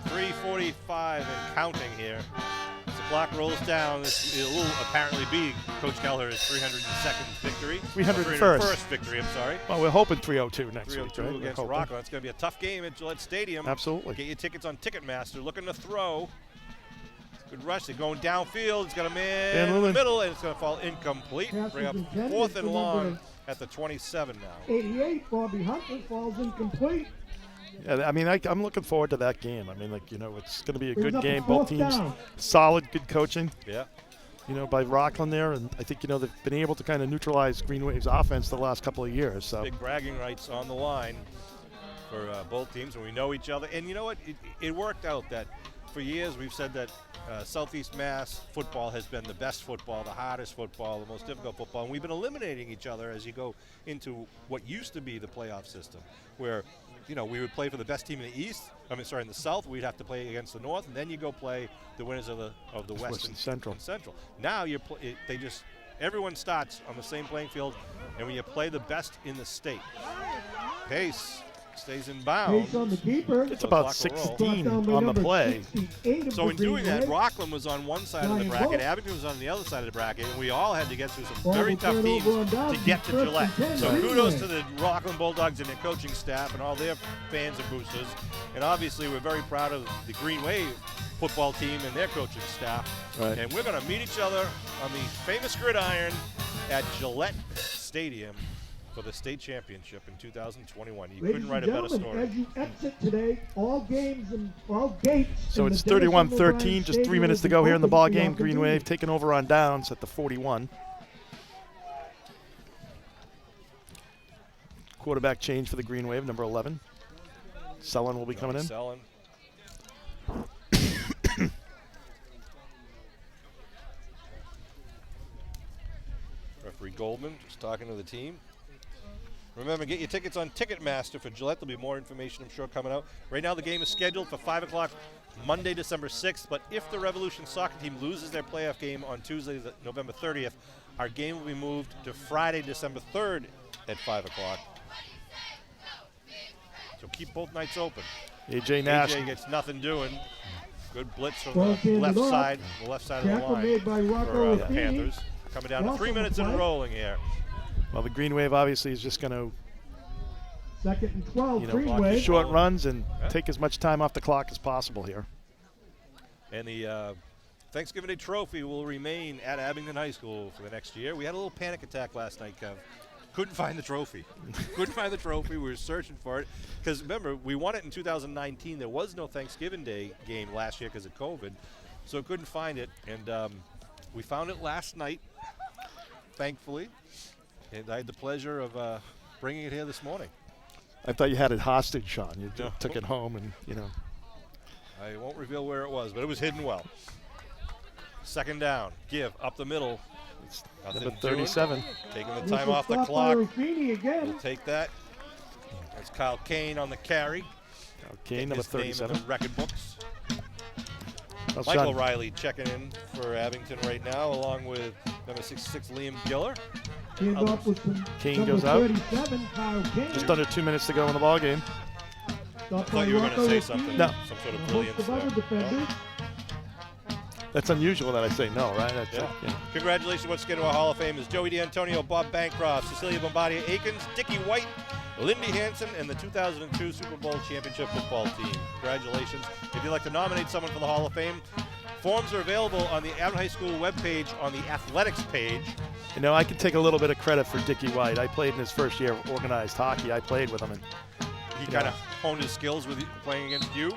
3:45 and counting here. As the clock rolls down, this will apparently be Coach Keller's 302nd victory. 301st victory, I'm sorry. Well, we're hoping 302 next week. 302 against Rockland. It's going to be a tough game at Gillette Stadium. Absolutely. Get your tickets on Ticketmaster. Looking to throw. Good rush. They're going downfield. He's got a man in the middle, and it's going to fall incomplete. Bring up 4th and long at the 27 now. 88, Bobby Hunter falls incomplete. Yeah, I mean, I'm looking forward to that game. I mean, like, you know, it's going to be a good game. Both teams, solid, good coaching. Yeah. You know, by Rockland there, and I think, you know, they've been able to kind of neutralize Green Wave's offense the last couple of years. So big bragging rights on the line for both teams, and we know each other. And you know what? It worked out that for years we've said that Southeast Mass football has been the best football, the hardest football, the most difficult football, and we've been eliminating each other as you go into what used to be the playoff system, where, you know, we would play for the best team in the East. I mean, sorry, in the South, we'd have to play against the North, and then you go play the winners of the West and Central. Now everyone starts on the same playing field, and when you play the best in the state, Pace stays in bounds. Pace on the keeper. It's about 16 on the play. So in doing that, Rockland was on one side of the bracket, Abington was on the other side of the bracket, and we all had to get through some very tough teams to get to Gillette. So kudos to the Rockland Bulldogs and their coaching staff and all their fans and boosters. And obviously we're very proud of the Green Wave football team and their coaching staff. Right. And we're going to meet each other on the famous gridiron at Gillette Stadium for the state championship in 2021. You couldn't write a better story. As you exit today, all games and all gates. So it's 31-13, just 3 minutes to go here in the ball game. Green Wave taking over on downs at the 41. Quarterback change for the Green Wave, number 11. Sullen will be coming in. Sullen. Referee Goldman just talking to the team. Remember, get your tickets on Ticketmaster for Gillette. There'll be more information, I'm sure, coming out. Right now, the game is scheduled for 5 o'clock Monday, December 6th. But if the Revolution soccer team loses their playoff game on Tuesday, November 30th, our game will be moved to Friday, December 3rd at 5 o'clock. So keep both nights open. AJ Nash. AJ gets nothing doing. Good blitz from the left side of the line for the Panthers. Coming down to 3 minutes and rolling here. Well, the Green Wave obviously is just going to, 2nd and 12, you know, Green Wave. short runs and take as much time off the clock as possible here. And the Thanksgiving Day trophy will remain at Abington High School for the next year. We had a little panic attack last night, Kev. Couldn't find the trophy. Couldn't find the trophy. We were searching for it. Because remember, we won it in 2019. There was no Thanksgiving Day game last year because of COVID. So couldn't find it. And we found it last night, thankfully. And I had the pleasure of bringing it here this morning. I thought you had it hostage, Sean. You took it home and, you know. I won't reveal where it was, but it was hidden well. Second down. Give up the middle. Number 37. Taking the time off the clock. We'll take that. That's Kyle Kane on the carry. Kyle Kane, number 37. Name in the record books. Well, Michael Riley checking in for Abington right now, along with Number 66, Liam Giller. Handoff with some King number goes out. 37, Kyle King. Just under 2 minutes to go in the ball game. I thought you were going to say something, No. some sort of A brilliance host of other there. defenders. That's unusual that I say no, right? That's, Yeah. yeah. Congratulations once again to our Hall of Famers, Joey D'Antonio, Bob Bancroft, Cecilia Bombardier Akins, Dickie White, Lindy Hanson, and the 2002 Super Bowl championship football team. Congratulations. If you'd like to nominate someone for the Hall of Fame, forms are available on the Abington High School webpage on the athletics page. You know, I can take a little bit of credit for Dickie White. I played in his first year of organized hockey. I played with him, and He kind of honed his skills with playing against you.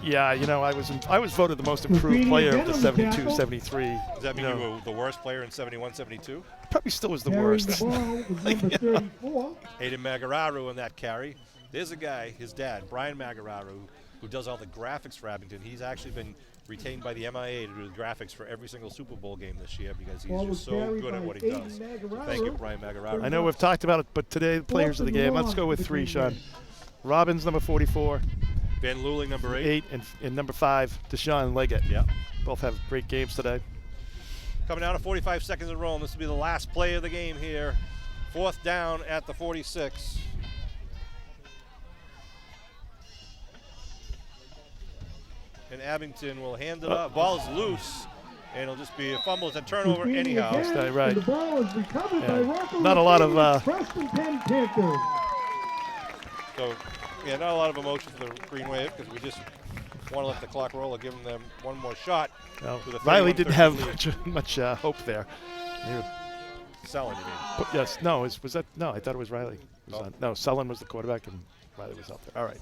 yeah, you know, I was voted the most improved player of the 72, 73. Does that mean you were the worst player in 71, 72? Probably still was the Carrying worst. the ball was number 34. Hayden Magararu on that carry. There's a guy, his dad, Brian Magararu, who does all the graphics for Abington. He's actually been retained by the MIA to do the graphics for every single Super Bowl game this year because he's Ball just was so carried good at by what he does. Hayden So Magararu. thank you, Brian Magararu. I know we've talked about it, but today the players of the game. Let's go with 3, Sean. Robbins, number 44, Van Luling, number 8. 8, and number 5, Deshaun Leggett. Yeah. Both have great games today. Coming down to 45 seconds in roll. This will be the last play of the game here. 4th down at the 46. And Abington will hand it up. Ball's loose, and it'll just be a fumble. It's a turnover anyhow. Again, That's right. and the ball is recovered by Rocco. Not a lot of, Preston Penn Panthers. So, yeah, not a lot of emotion for the Green Wave because we just want to let the clock roll and give them one more shot. No, with a Riley 31-13 didn't have lead. much hope there. They were- Selling, you mean? but yes, no, was that? No, I thought it was Riley. It was Oh. on- no, Sullen was the quarterback, and Riley was out there. All right.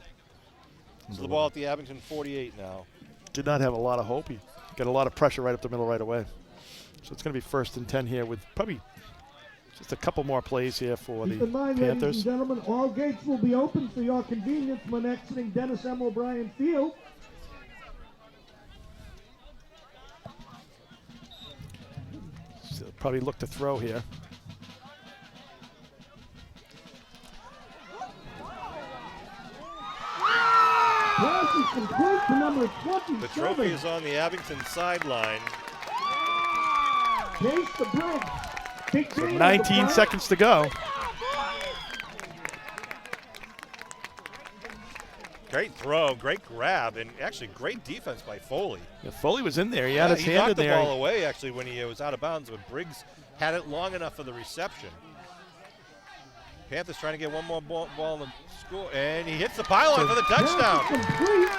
So the ball at the Abington 48 now. Did not have a lot of hope. He got a lot of pressure right up the middle right away. So it's going to be 1st and 10 here with probably just a couple more plays here for Keep the in mind, ladies and Panthers. gentlemen, all gates will be open for your convenience when exiting Dennis M. O'Brien Field. So probably look to throw here. Pass is complete to number 27. The trophy is on the Abington sideline. Chase the Briggs. Big So gain at the 19 front. seconds to go. Great throw, great grab, and actually great defense by Foley. Yeah, Foley was in there. He had his he hand in knocked the there. ball away actually when he was out of bounds, but Briggs had it long enough for the reception. Panthers trying to get one more ball in the score, and he hits the pylon for the touchdown. Pass is complete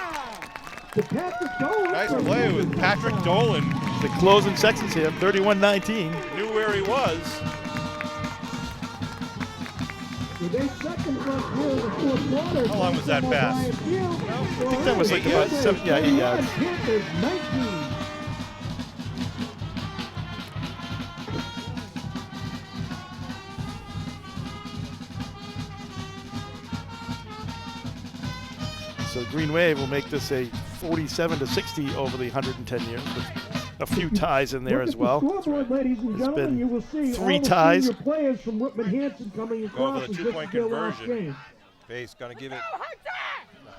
to Patrick Dolan. Nice play with Patrick Dolan. The closing seconds here, 31-19. Knew where he was. With 8 seconds left here in the 4th quarter. How long was that pass? I think that was like about 7, 8 yards. Panthers 19. So Green Wave will make this a 47-60 over the 110 years with a few ties in there Look as at the well. scoreboard, ladies and gentlemen, been you will see 3 all the ties. senior players from Whitman Hanson coming Going across. for the as this two-point is their last conversion. game. Base gonna give it.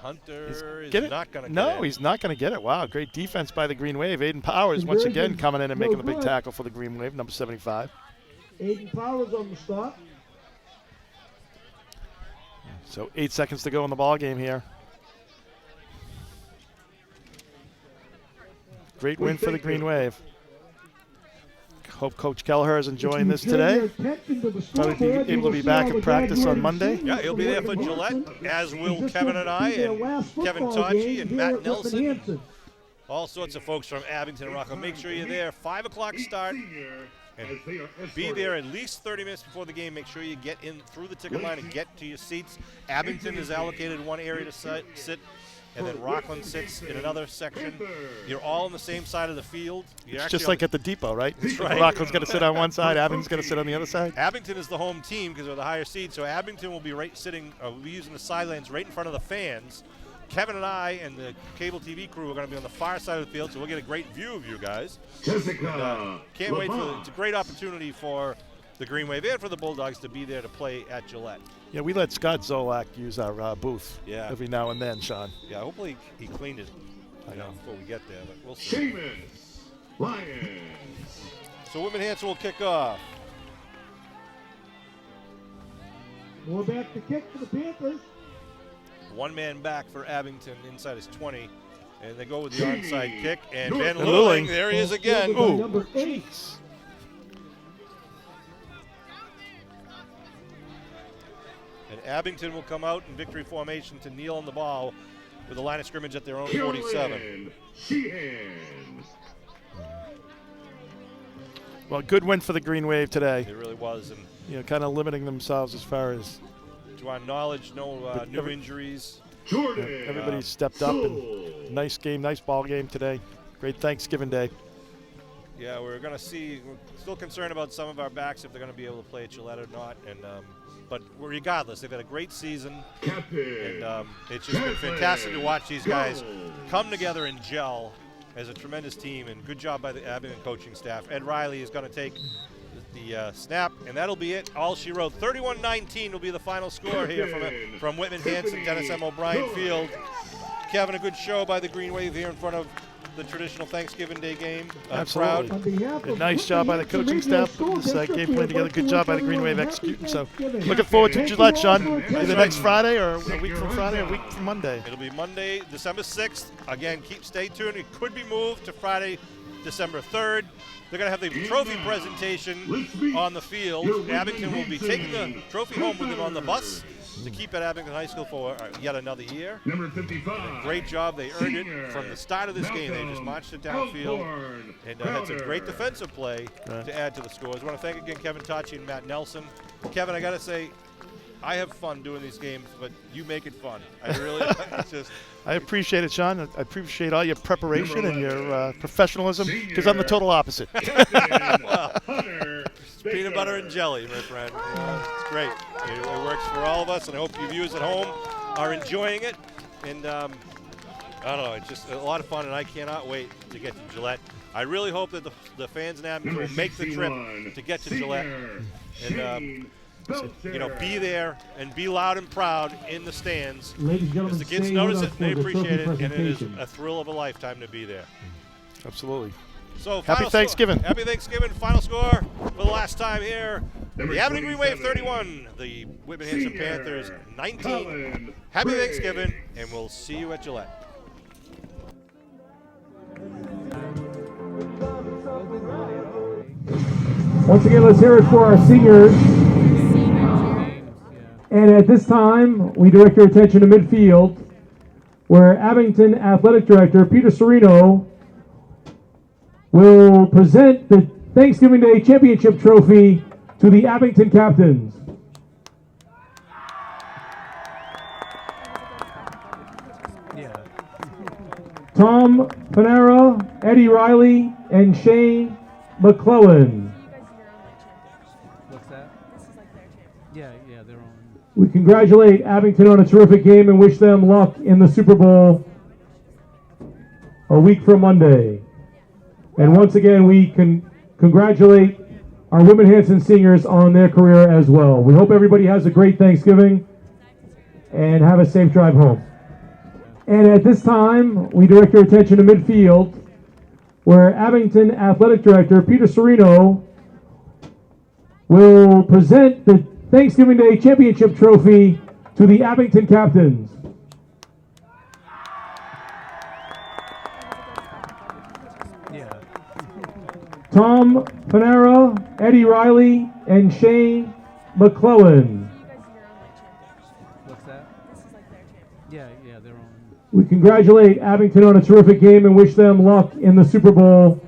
Hunter Get is it? not gonna get No, it. he's not going to get it. Wow, great defense by the Green Wave. Aiden Powers once again Conversion, coming in and no making a big good. tackle for the Green Wave, number 75. Aiden Powers on the stop. So 8 seconds to go in the ball game here. Great win for the Green Wave. Hope Coach Kelleher is enjoying this today. Probably be able to be back in practice on Monday. Yeah, he'll be there for Gillette, as will Kevin and I, and Kevin Tachi and Matt Nelson. All sorts of folks from Abington and Rockland. Make sure you're there. 5 o'clock start. And be there at least 30 minutes before the game. Make sure you get in through the ticket line and get to your seats. Abington is allocated one area to sit, and then Rockland sits in another section. You're all on the same side of the field. You're It's actually just like at the depot, right? right. Rockland's going to sit on one side, Abington's going to sit on the other side. Abington is the home team because they're the higher seed, so Abington will be we'll be using the sidelines right in front of the fans. Kevin and I and the cable TV crew are going to be on the far side of the field, so we'll get a great view of you guys. Can't wait for it's a great opportunity for the Green Wave and for the Bulldogs to be there to play at Gillette. Yeah, we let Scott Zolak use our booth every now and then, Sean. Yeah, hopefully he cleaned it before we get there, but we'll see. So Whitman Hanson will kick off. More back to kick for the Panthers. One man back for Abington inside his 20. And they go with the onside kick. And Van Luling. Luling, there he is again. Ooh. Number 8. Jeez. And Abington will come out in victory formation to kneel on the ball with the line of scrimmage at their own 47. Well, good win for the Green Wave today. It really was. And Kind of limiting themselves as far as to our knowledge, no new injuries. everybody stepped up. And nice game, nice ball game today. Great Thanksgiving Day. Yeah, we're still concerned about some of our backs if they're going to be able to play at Gillette or not. And but regardless, they've had a great season. And it's just been fantastic to watch these guys come together and gel as a tremendous team. And good job by the Abington coaching staff. Ed Riley is going to take the snap, and that'll be it. All she wrote. 31-19 will be the final score here from Whitman Hanson, Dennis M. O'Brien Field. Kevin, a good show by the Green Wave here in front of the traditional Thanksgiving Day game. Absolutely. A nice job by the coaching staff. This game played together. Good job by the Green Wave executing. So looking forward to Gillette, Sean. Either next Friday or a week from Friday or a week from Monday. It'll be Monday, December 6th. Again, stay tuned. It could be moved to Friday, December 3rd. They're going to have the trophy presentation on the field. Abington will be taking the trophy home with them on the bus to keep at Abington High School for yet another year. Number 55. Great job. They earned it from the start of this game. They just marched it downfield and had some great defensive play to add to the scores. I want to thank again Kevin Tachi and Matt Nelson. Kevin, I got to say, I have fun doing these games, but you make it fun. I really, I appreciate it, Sean. I appreciate all your preparation and your professionalism, because I'm the total opposite. Peanut butter and jelly, my friend. It's great. It works for all of us, and I hope you viewers at home are enjoying it. And I don't know, it's just a lot of fun, and I cannot wait to get to Gillette. I really hope that the fans in Abington will make the trip to get to Gillette. And be there and be loud and proud in the stands. Ladies and gentlemen, as the kids notice it, they appreciate it, and it is a thrill of a lifetime to be there. Absolutely. So Happy Thanksgiving. Happy Thanksgiving. Final score for the last time here. The Abington Green Wave 31, the Whitman Hanson Panthers 19. Happy Thanksgiving, and we'll see you at Gillette. Once again, let's hear it for our seniors. And at this time, we direct your attention to midfield, where Abington Athletic Director Peter Serino will present the Thanksgiving Day Championship Trophy to the Abington captains. Tom Panera, Eddie Riley, and Shane McClellan. What's that? This is like their championship. Yeah, they're on. We congratulate Abington on a terrific game and wish them luck in the Super Bowl a week from Monday. And once again, we can congratulate our Whitman Hanson seniors on their career as well. We hope everybody has a great Thanksgiving and have a safe drive home. And at this time, we direct your attention to midfield, where Abington Athletic Director Peter Serino will present the Thanksgiving Day Championship Trophy to the Abington captains. Tom Panera, Eddie Riley, and Shane McClellan. What's that? This is like their championship. Yeah, they're on. We congratulate Abington on a terrific game and wish them luck in the Super Bowl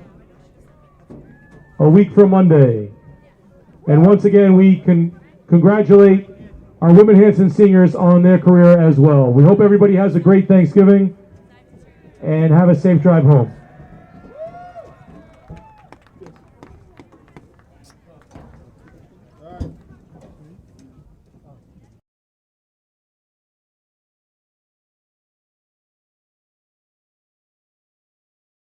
a week from Monday. And once again, we can congratulate our Whitman Hanson seniors on their career as well. We hope everybody has a great Thanksgiving and have a safe drive home.